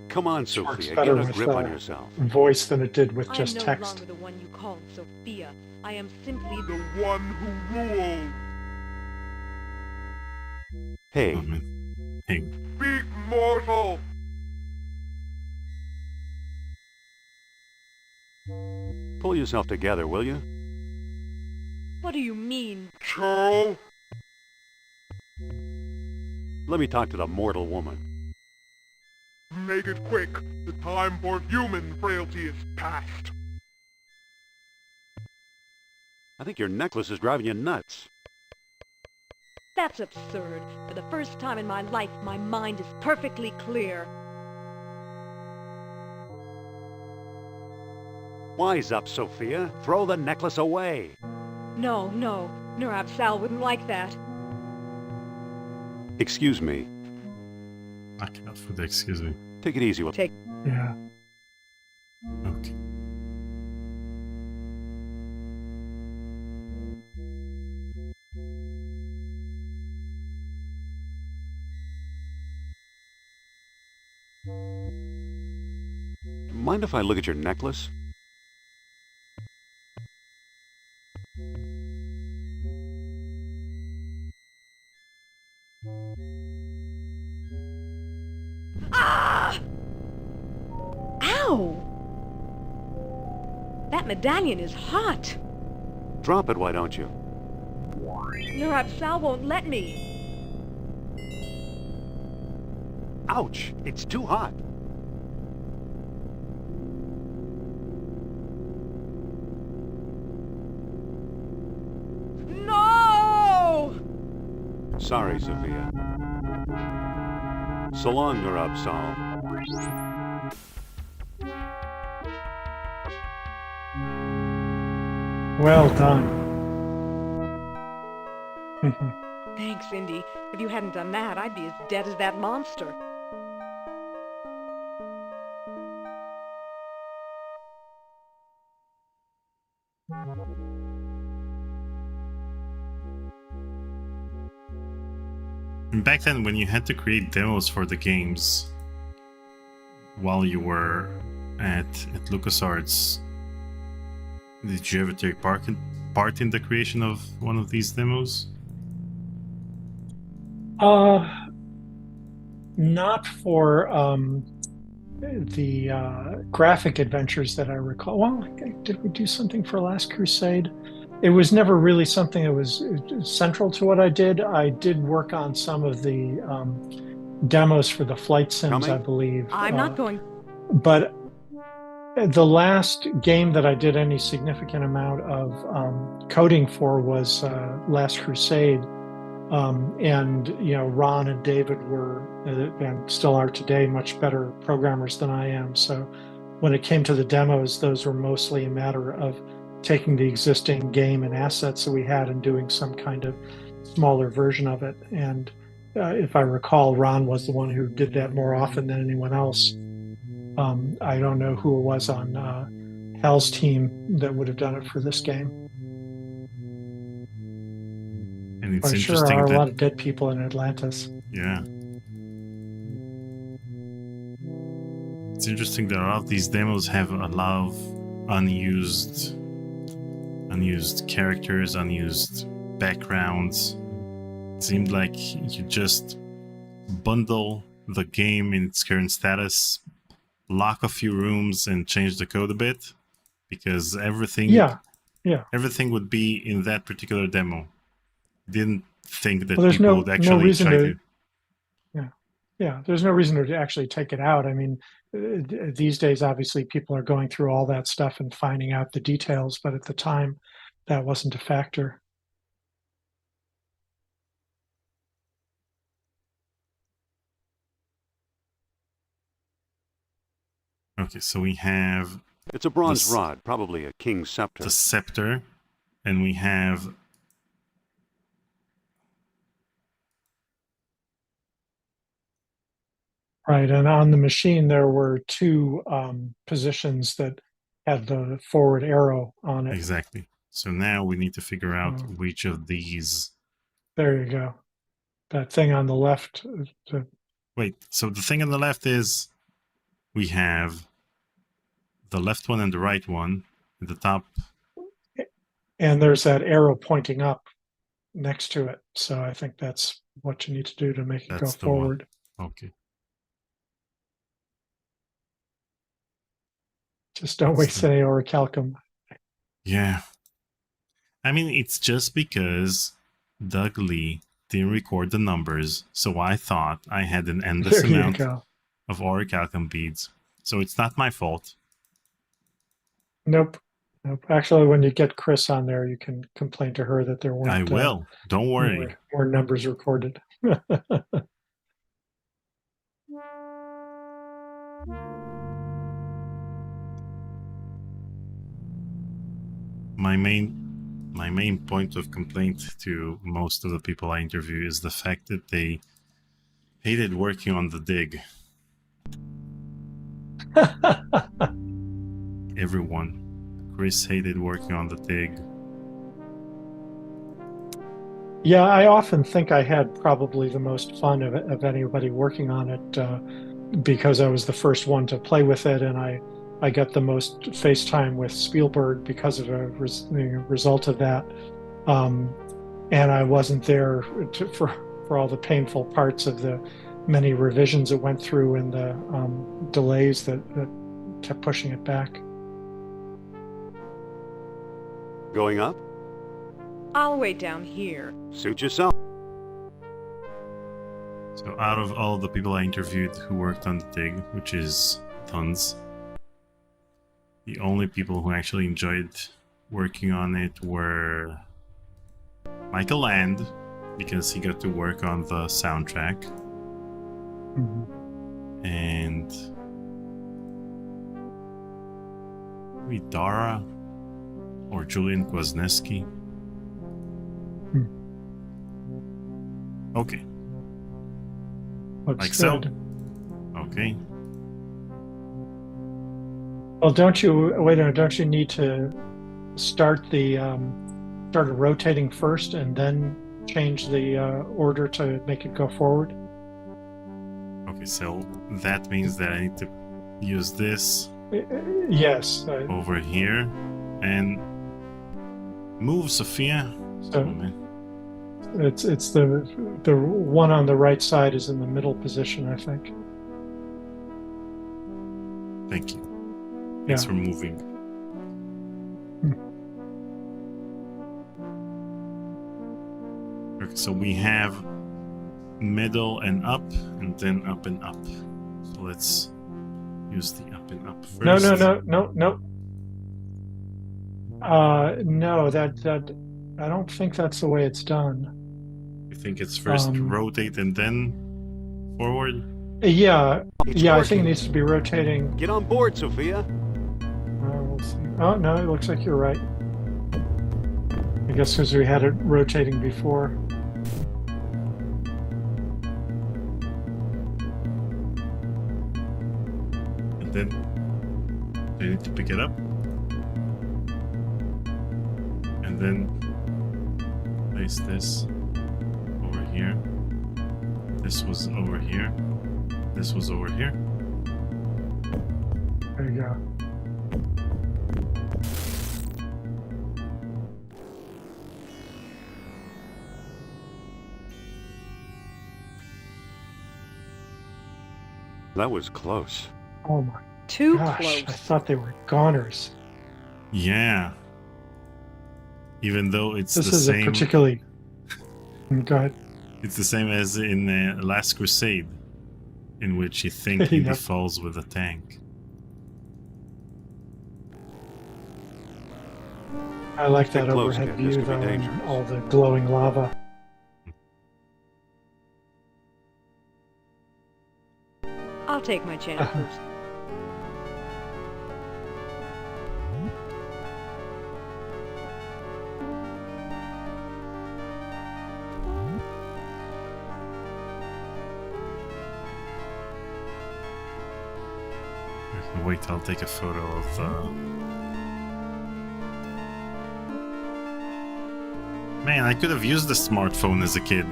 Come on, Works Sophia, better get a with grip on yourself. voice than it did with just I'm no text. longer the one you called Sophia. I am simply The one who rules. Hey, Oh, man. Hey. Big mortal! pull yourself together, will you? What do you mean? Charles? Let me talk to the mortal woman. Make it quick. The time for human frailty is past. I think your necklace is driving you nuts. That's absurd. For the first time in my life, my mind is perfectly clear. Wise up, Sophia. Throw the necklace away. No, Nurab Sal wouldn't like that. Excuse me. Knock it out for the excuse me. Take it easy. Yeah. Okay. Mind if I look at your necklace? Ah! Ow! That medallion is hot. Drop it, why don't you? Nurab Sal won't let me. Ouch! It's too hot. No! Sorry, Sophia. So long, Nurab Sal. Well done. Thanks, Indy. If you hadn't done that, I'd be as dead as that monster. Back then, when you had to create demos for the games while you were at LucasArts, did you ever take part in the creation of one of these demos? Not for graphic adventures that I recall. Well, did we do something for Last Crusade? It was never really something that was central to what I did. I did work on some of the demos for the flight sims, I believe. I'm not going. But the last game that I did any significant amount of coding for was Last Crusade. And Ron and David were and still are today much better programmers than I am. So when it came to the demos, those were mostly a matter of taking the existing game and assets that we had and doing some kind of smaller version of it. And if I recall, Ron was the one who did that more often than anyone else. I don't know who it was on Hal's team that would have done it for this game. And it's I'm sure interesting there are that, a lot of dead people in Atlantis. yeah. It's interesting that a lot of these demos have a lot of unused characters, unused backgrounds. It seemed like you just bundle the game in its current status, lock a few rooms, and change the code a bit, because everything would be in that particular demo. Didn't think that people would actually try to. Yeah, there's no reason to actually take it out. I mean, these days, obviously, people are going through all that stuff and finding out the details, but at the time, that wasn't a factor. Okay, so we have... It's a bronze rod, probably a king's scepter. The scepter, and we have... Right, and on the machine there were two positions that had the forward arrow on it. Exactly. So now we need to figure out which of these... There you go. That thing on the left. Wait, so the thing on the left is we have the left one and the right one at the top. And there's that arrow pointing up next to it. So I think that's what you need to do to make it go forward. Okay. Just don't waste any orichalcum. Yeah. I mean, it's just because Doug Lee didn't record the numbers, so I thought I had an endless amount of orichalcum beads. So it's not my fault. Nope. Actually, when you get Chris on there, you can complain to her that there weren't... I will. Don't worry. More numbers recorded. My main point of complaint to most of the people I interview is the fact that they hated working on the dig. Everyone. Chris hated working on the dig. Yeah, I often think I had probably the most fun of anybody working on it because I was the first one to play with it, and I got the most face time with Spielberg because of a result of that. And I wasn't there for all the painful parts of the many revisions it went through and the delays that kept pushing it back. Going up? I'll wait down here. Suit yourself. So out of all the people I interviewed who worked on the dig, which is tons, the only people who actually enjoyed working on it were Michael Land, because he got to work on the soundtrack, and maybe Dara or Julian Kwasniewski. Okay. Looks like good. so. Okay. Well, don't you need to start start rotating first and then change the order to make it go forward? Okay, so that means that I need to use this Yes. over here and move Sophia. So it's the one on the right side is in the middle position, I think. Thank you. Thanks for moving. Okay, so we have middle and up, and then up and up. So let's use the up and up first. No. No, that I don't think that's the way it's done. You think it's first rotate and then forward? Yeah, It's I working. think it needs to be rotating. Get on board, Sophia. We'll see. Oh no, it looks like you're right. I guess because we had it rotating before. And then you need to pick it up. And then place this over here. This was over here. This was over here. There you go. That was close. Oh my Too gosh, close. I thought they were goners. Yeah. Even though it's This the is same. a particularly... Go ahead. It's the same as in Last Crusade, in which you think he Yep. falls with a tank. I like Get that close, overhead kid. This view could be though, and dangerous. all the glowing lava. I'll take my chances. Wait, I'll take a photo of the... Man, I could have used the smartphone as a kid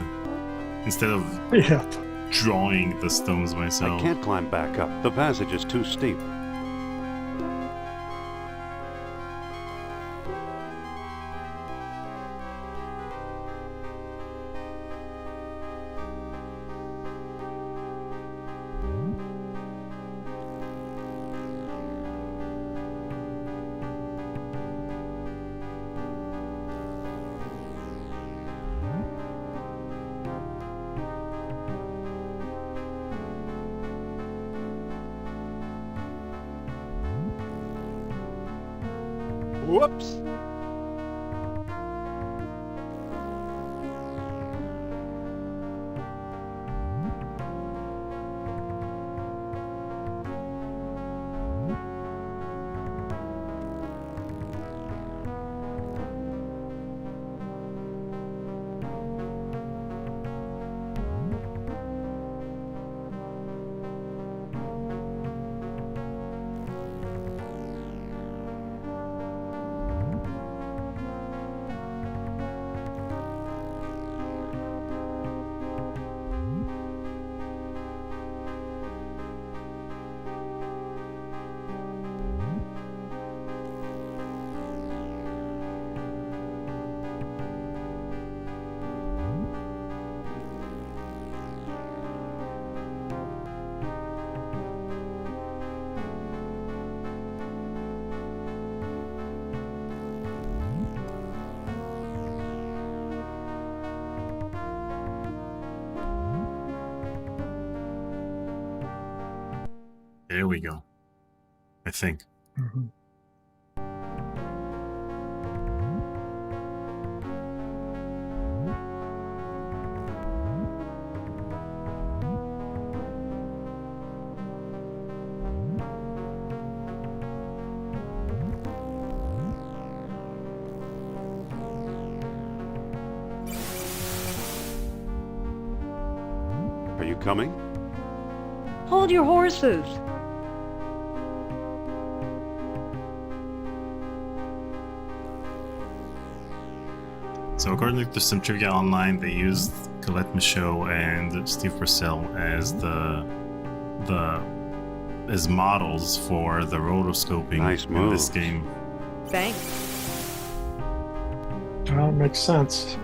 instead of Yeah. drawing the stones myself. I can't climb back up. The passage is too steep. Whoops! There we go. I think. Mhm. Are you coming? Hold your horses. So according to some trivia online, they used Colette Michaud and Steve Purcell as as models for the rotoscoping Nice in move. this game. Thanks. Well, it makes sense.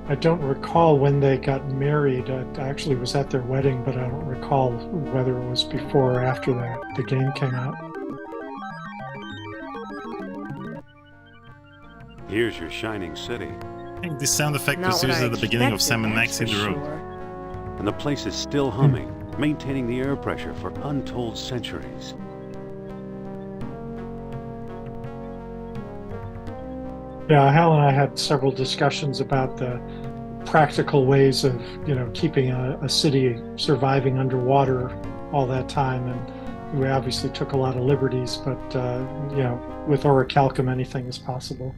I don't recall when they got married. I actually was at their wedding, but I don't recall whether it was before or after the game came out. Here's your shining city. I think this sound effect Not was what used I at the beginning of expected, Sam & that's Max for in the Road. sure. And the place is still humming, maintaining the air pressure for untold centuries. Yeah, Hal and I had several discussions about the practical ways of, keeping a city surviving underwater all that time, and we obviously took a lot of liberties, but with orichalcum, anything is possible.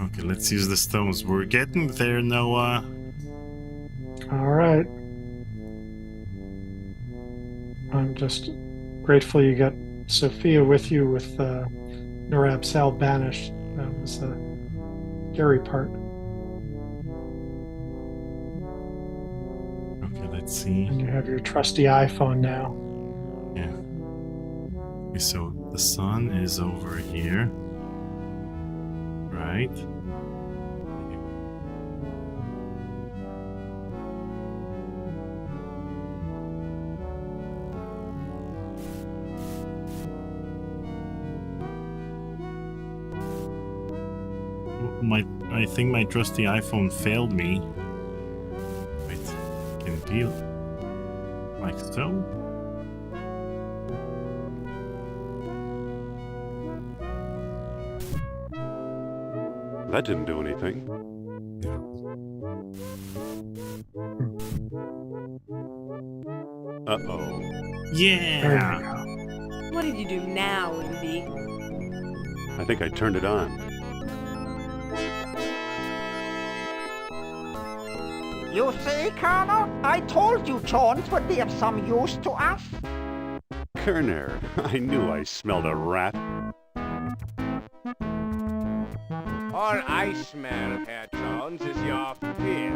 Okay, let's use the stones. We're getting there, Noah. All right. I'm just grateful you got Sophia with you with Norab Sal banished. That was the scary part. Okay, let's see. And you have your trusty iPhone now. Yeah. Okay, so the sun is over here. Right? I think my trusty iPhone failed me. Wait, can it be like so? That didn't do anything. Uh-oh. Yeah! What did you do now, Indy? I think I turned it on. You see, Colonel? I told you Jones would be of some use to us. Kerner, I knew I smelled a rat. All I smell, Herr Jones, is your fear.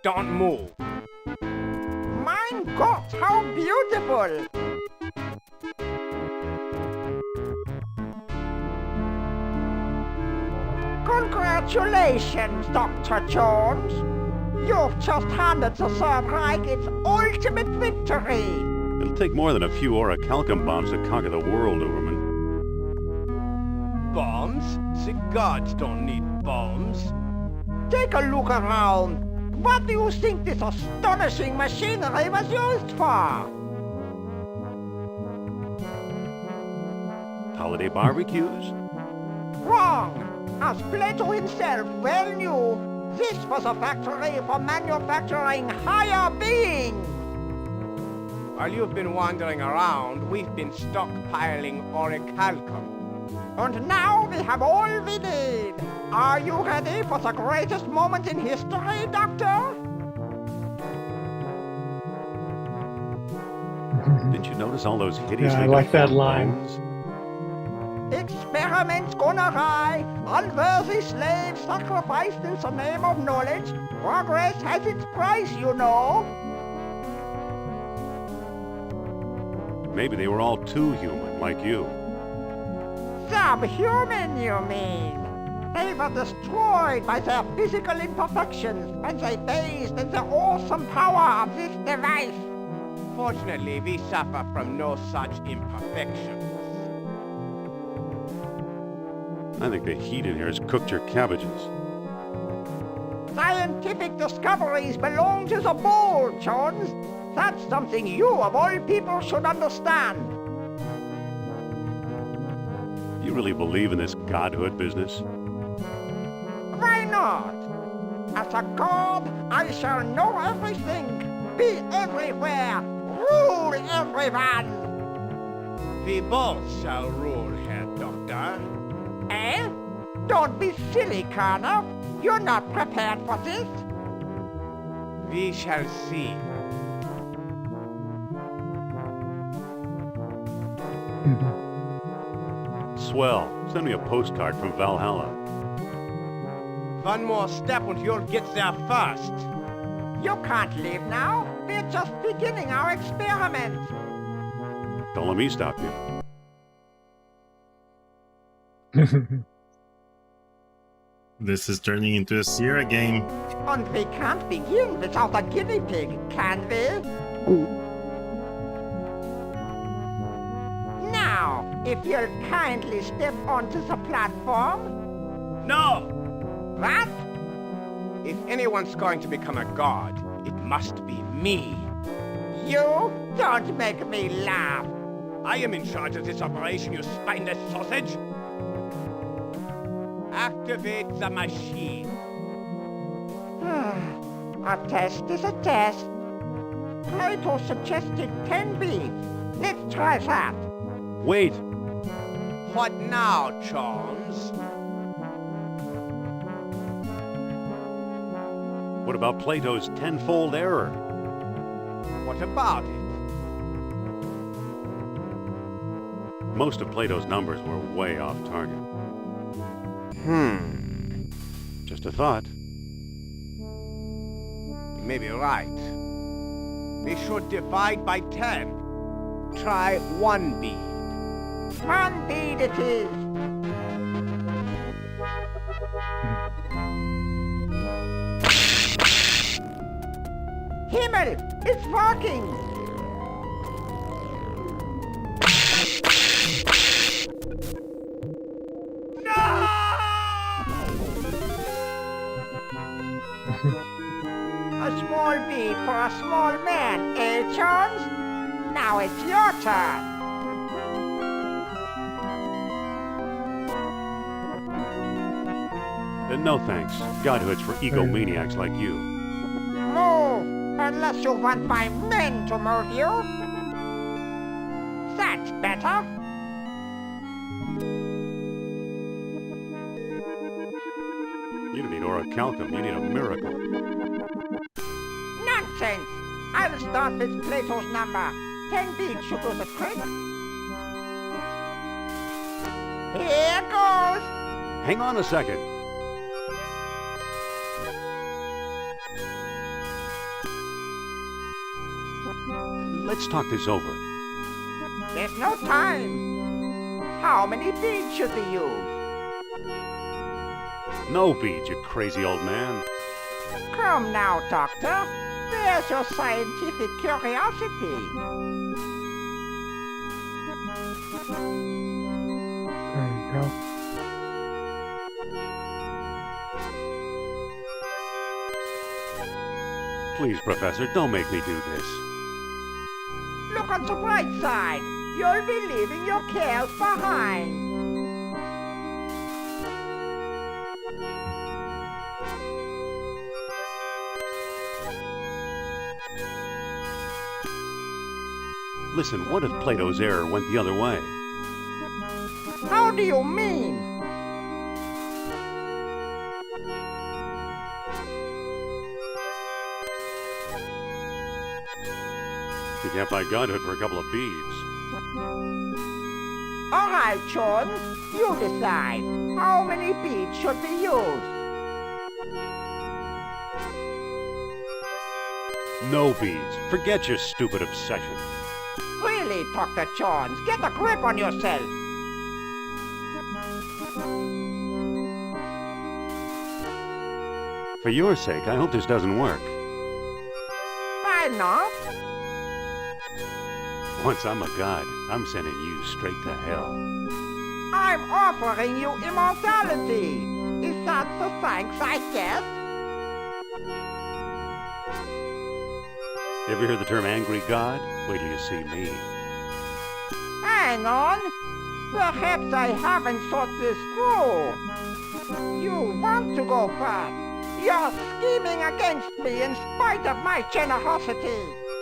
Don't move. Mein Gott, how beautiful! Congratulations, Dr. Jones. You've just handed the Third Reich its ultimate victory. It'll take more than a few orichalcum bombs to conquer the world, Overman. Bombs? The gods don't need bombs. Take a look around. What do you think this astonishing machinery was used for? Holiday barbecues? Wrong. As Plato himself well knew, this was a factory for manufacturing higher beings. While you've been wandering around, we've been stockpiling orichalcum. And now we have all we need. Are you ready for the greatest moment in history, Doctor? Did you notice all those hideously Yeah, I like that deformed line. bones? Experiments gone awry. Unworthy slaves sacrificed in the name of knowledge. Progress has its price, you know. Maybe they were all too human, like you. Subhuman, you mean? They were destroyed by their physical imperfections when they bathed in the awesome power of this device. Fortunately, we suffer from no such imperfections. I think the heat in here has cooked your cabbages. Scientific discoveries belong to the bold, Jones. That's something you, of all people, should understand. You really believe in this godhood business? Why not? As a god, I shall know everything, be everywhere, rule everyone. We both shall rule, Herr Doctor. Eh? Don't be silly, Colonel. You're not prepared for this. We shall see. Swell. Send me a postcard from Valhalla. One more step and you'll get there first. You can't leave now. We're just beginning our experiment. Don't let me stop you. This is turning into a Sierra game. And we can't begin without a guinea pig, can we? Now, if you'll kindly step onto the platform. No! What? If anyone's going to become a god, it must be me. You don't make me laugh. I am in charge of this operation, you spineless sausage. Activate the machine. A test is a test. Plato suggested 10 beats. Let's try that. Wait! What now, Jones? What about Plato's tenfold error? What about it? Most of Plato's numbers were way off target. Just a thought. You may be right. We should divide by 10. Try 1 bead. 1 bead it is. Himmel! It's working! A small bead for a small man, eh, Jones? Now it's your turn. No thanks. Godhood's for egomaniacs like you. Move, unless you want my men to move you. That's better. You don't need orichalcum, you need a miracle. Nonsense! I'll start with Plato's number. 10 beats should do the trick. Here goes! Hang on a second. Let's talk this over. There's no time. How many beads should we use? No beads, you crazy old man. Come now, Doctor. Where's your scientific curiosity? There you go. Please, Professor, don't make me do this. Look on the bright side. You'll be leaving your cares behind. Listen, what if Plato's error went the other way? How do you mean? You can't buy Godhood for a couple of beads. All right, Jones. You decide. How many beads should we use? No beads. Forget your stupid obsession. Really, Dr. Jones, get a grip on yourself. For your sake, I hope this doesn't work. Why not? Once I'm a god, I'm sending you straight to hell. I'm offering you immortality. Is that the thanks I get? Ever hear the term angry god? Wait till you see me. Hang on. Perhaps I haven't thought this through. You want to go first. You're scheming against me in spite of my generosity.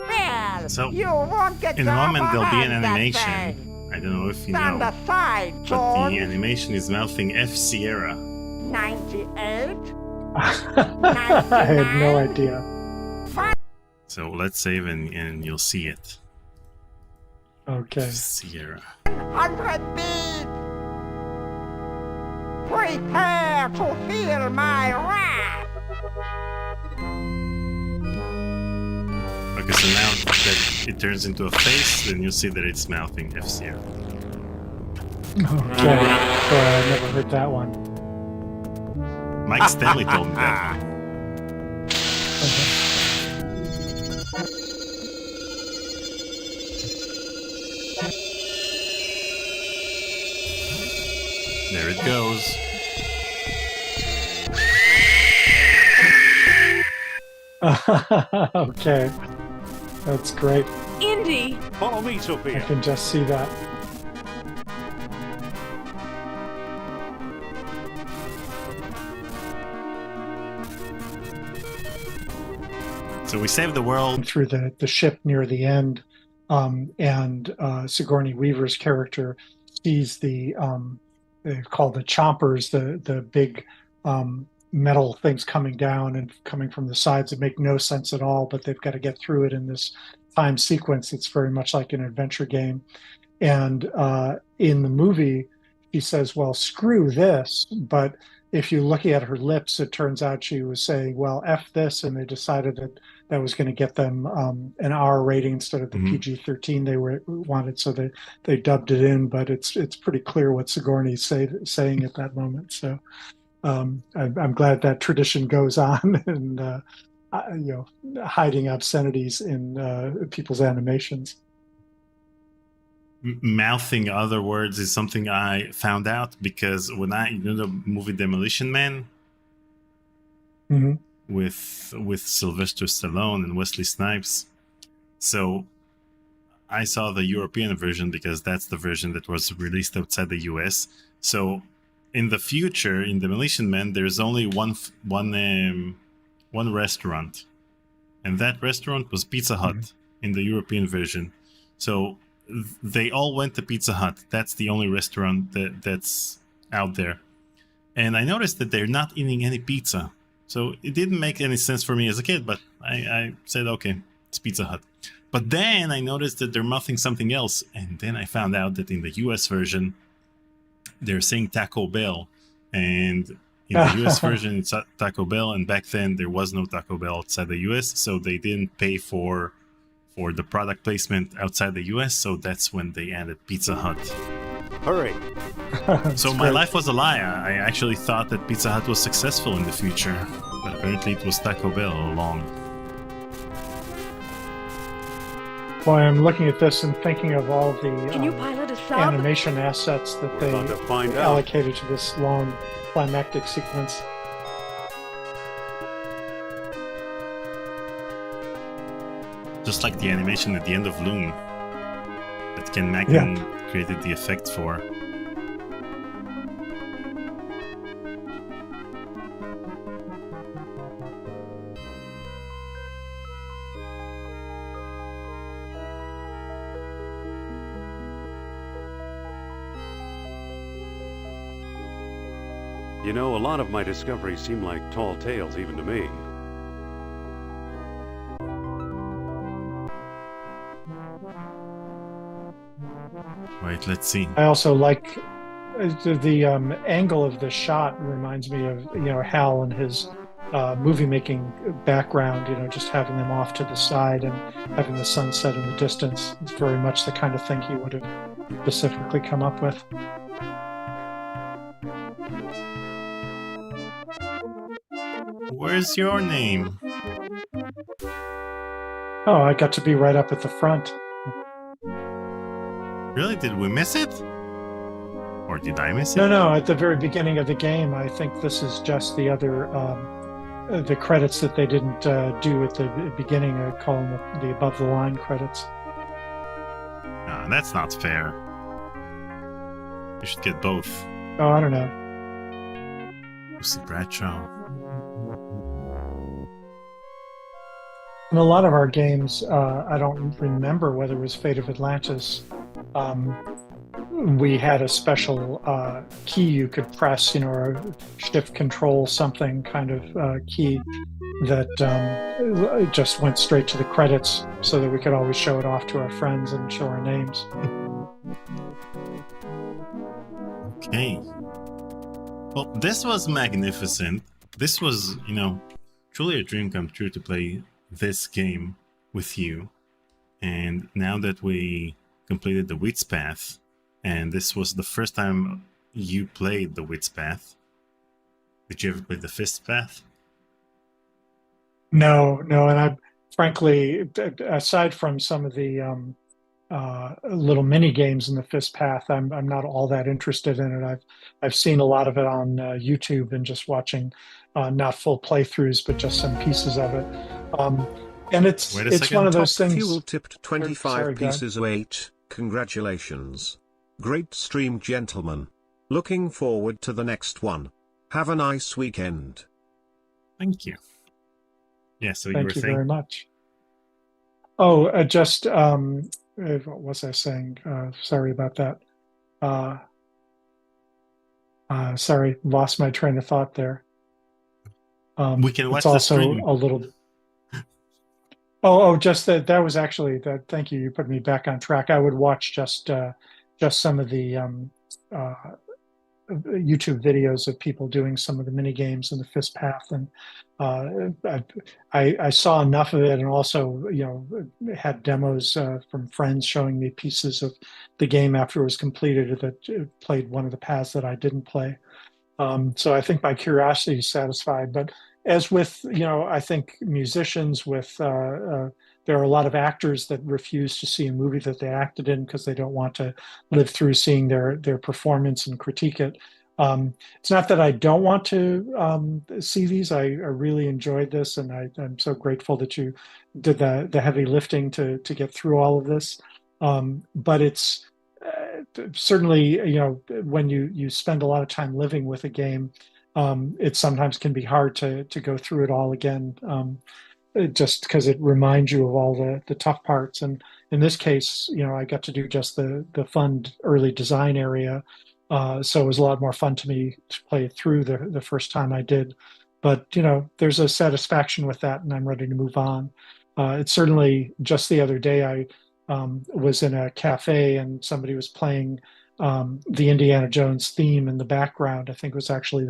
Well, So, you won't get in a moment there'll be an that animation. thing. I don't know if you Stand know, aside, but Jones. the animation is mouthing F Sierra. 98. I had no idea. So let's save and you'll see it. Okay. F Sierra. 100 beats. Prepare to feel my wrath. Okay, so now that it turns into a face, then you'll see that it's mouthing F-Zero. Okay. Sorry, I never heard that one. Mike Stanley told me that one. There it goes. Okay. That's great. Indy! Follow me, I Sophia. can just see that. So we saved the world. Through the ship near the end, and Sigourney Weaver's character sees the they're called the chompers, the big metal things coming down and coming from the sides that make no sense at all, but they've got to get through it in this time sequence. It's very much like an adventure game. And in the movie, she says, well, screw this. But if you look at her lips, it turns out she was saying, well, F this. And they decided that that was going to get them an R rating instead of the PG-13 they wanted. So they dubbed it in. But it's pretty clear what Sigourney's saying at that moment. So I'm glad that tradition goes on, and hiding obscenities in people's animations. Mouthing other words is something I found out because when the movie Demolition Man with Sylvester Stallone and Wesley Snipes, so I saw the European version because that's the version that was released outside the US. So in the future, in Demolition Man, there's only one restaurant, and that restaurant was Pizza Hut in the European version. So they all went to Pizza Hut. That's the only restaurant that's out there. And I noticed that they're not eating any pizza. So it didn't make any sense for me as a kid, but I said, okay, it's Pizza Hut. But then I noticed that they're mouthing something else. And then I found out that in the US version, they're saying Taco Bell. And in the US version, it's Taco Bell. And back then, there was no Taco Bell outside the US. So they didn't pay for the product placement outside the US, so that's when they added Pizza Hut. Hurry! So my life was a lie. I actually thought that Pizza Hut was successful in the future, but apparently it was Taco Bell all along. Boy, I'm looking at this and thinking of all the Can you pilot a sub? animation assets that they About to find out. allocated to this long climactic sequence. Just like the animation at the end of Loom that Ken Mackin created the effect for. You know, a lot of my discoveries seem like tall tales even to me. Wait, let's see. I also like the angle of the shot reminds me of Hal and his movie making background. Just having them off to the side and having the sunset in the distance. It's very much the kind of thing he would have specifically come up with. Where's your name? Oh, I got to be right up at the front. Really? Did we miss it? Or did I miss it? No, at the very beginning of the game. I think this is just the other, the credits that they didn't do at the beginning. I call them the above-the-line credits. No, that's not fair. You should get both. Oh, I don't know. Lucy Bradshaw. In a lot of our games, I don't remember whether it was Fate of Atlantis. We had a special key you could press, or a shift control something kind of key that just went straight to the credits so that we could always show it off to our friends and show our names. Okay. Well, this was magnificent. This was, truly a dream come true to play this game with you. And now that we completed the Wit's Path, and this was the first time you played the Wit's Path. Did you ever play the Fist Path? No, and I frankly, aside from some of the little mini games in the Fist Path, I'm not all that interested in it. I've seen a lot of it on YouTube and just watching not full playthroughs, but just some pieces of it. And it's one of those things. Fuel tipped 25 Sorry, pieces of 8. Congratulations. Great stream, gentlemen. Looking forward to the next one. Have a nice weekend. Thank you. Yeah, so Thank you very much. Oh, what was I saying? Sorry about that. Sorry, lost my train of thought there. We can watch it's also the stream. A little. Oh, just that was actually that. Thank you. You put me back on track. I would watch just some of the YouTube videos of people doing some of the mini games in the Fist Path, and I saw enough of it, and also had demos from friends showing me pieces of the game after it was completed that played one of the paths that I didn't play. So I think my curiosity is satisfied. But as with I think musicians there are a lot of actors that refuse to see a movie that they acted in because they don't want to live through seeing their performance and critique it. It's not that I don't want to see these. I really enjoyed this, and I'm so grateful that you did the heavy lifting to get through all of this. But it's certainly, when you spend a lot of time living with a game, it sometimes can be hard to go through it all again, just because it reminds you of all the tough parts. And in this case, I got to do just the fun early design area. So it was a lot more fun to me to play it through the first time I did. But, there's a satisfaction with that, and I'm ready to move on. It's certainly just the other day I was in a cafe and somebody was playing the Indiana Jones theme in the background. I think it was actually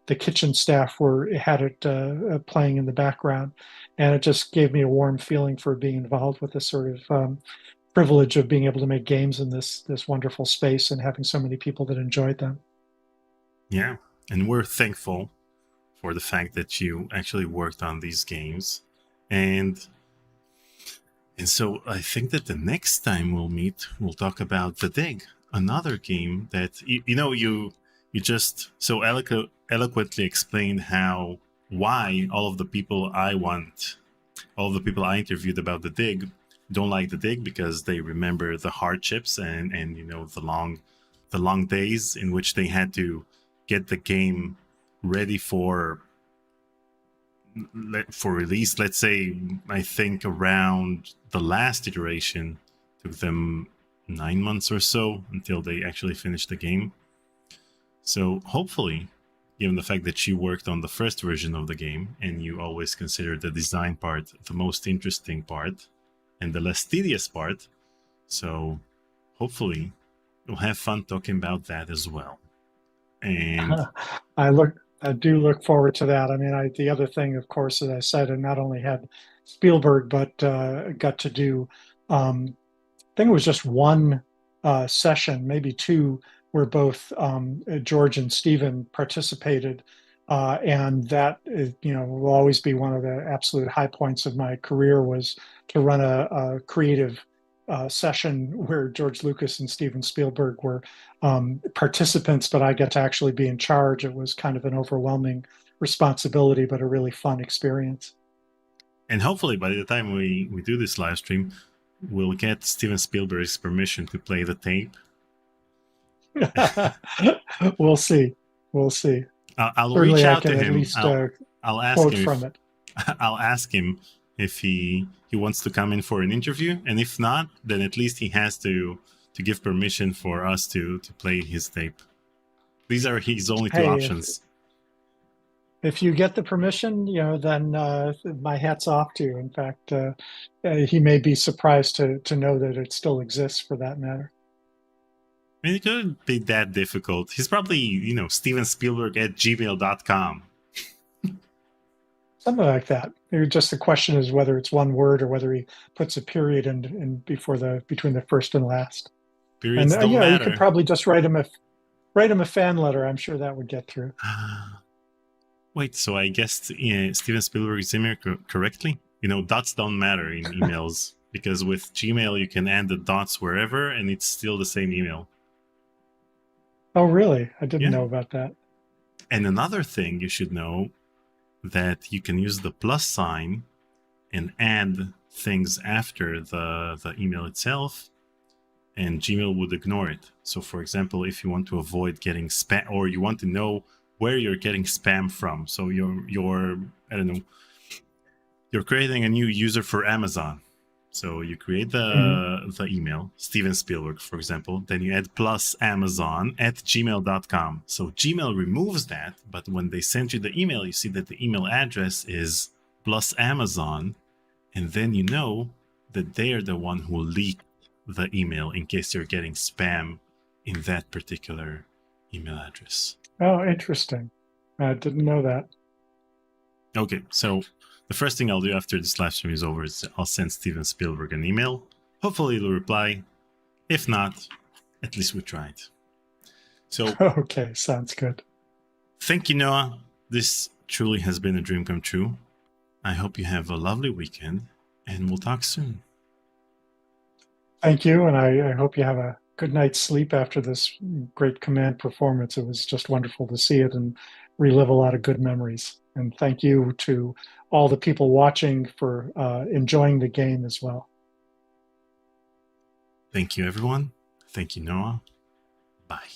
the kitchen staff had it playing in the background. And it just gave me a warm feeling for being involved with this sort of privilege of being able to make games in this wonderful space and having so many people that enjoyed them. Yeah, and we're thankful for the fact that you actually worked on these games. And so I think that the next time we'll meet, we'll talk about The Dig, another game that, you just so eloquently explained why all of the people I interviewed about The Dig don't like The Dig, because they remember the hardships and the long days in which they had to get the game ready for release. Let's say, I think around the last iteration took them 9 months or so until they actually finished the game. So hopefully, given the fact that you worked on the first version of the game and you always consider the design part the most interesting part and the less tedious part, so hopefully you'll have fun talking about that as well. And I do look forward to that. I mean, the other thing, of course, as I said, I not only had Spielberg, but got to do, I think it was just one session, maybe two, where both George and Stephen participated. And that, will always be one of the absolute high points of my career, was to run a creative session where George Lucas and Steven Spielberg were participants, but I got to actually be in charge. It was kind of an overwhelming responsibility, but a really fun experience. And hopefully by the time we do this live stream, we'll get Steven Spielberg's permission to play the tape. We'll see. I'll Certainly reach I out can to at him. least I'll ask quote him from it. I'll ask him if he wants to come in for an interview, and if not, then at least he has to give permission for us to play his tape. These are his only two options. If you get the permission, then my hat's off to you. In fact, he may be surprised to know that it still exists, for that matter. I mean, it couldn't be that difficult. He's probably, Steven Spielberg at gmail.com. Something like that. Just the question is whether it's one word or whether he puts a period in between the first and last. Periods And don't you matter. could probably just write him a fan letter. I'm sure that would get through. Wait, so I guessed Steven Spielberg's email correctly? Dots don't matter in emails because with Gmail you can add the dots wherever and it's still the same email. Oh, really? I didn't know about that. And another thing you should know, that you can use the plus sign and add things after the email itself, and Gmail would ignore it. So for example, if you want to avoid getting spam, or you want to know where you're getting spam from, so you're I don't know, you're creating a new user for Amazon. So you create the email, Steven Spielberg, for example, then you add plus Amazon at gmail.com. So Gmail removes that, but when they send you the email, you see that the email address is plus Amazon, and then you know that they are the one who leaked the email in case you're getting spam in that particular email address. Oh, interesting. I didn't know that. Okay, so the first thing I'll do after this live stream is over is I'll send Steven Spielberg an email. Hopefully he'll reply. If not, at least we tried. So okay, sounds good. Thank you, Noah. This truly has been a dream come true. I hope you have a lovely weekend, and we'll talk soon. Thank you, and I hope you have a good night's sleep after this great Command performance. It was just wonderful to see it and relive a lot of good memories. And thank you to all the people watching for enjoying the game as well. Thank you, everyone. Thank you, Noah. Bye.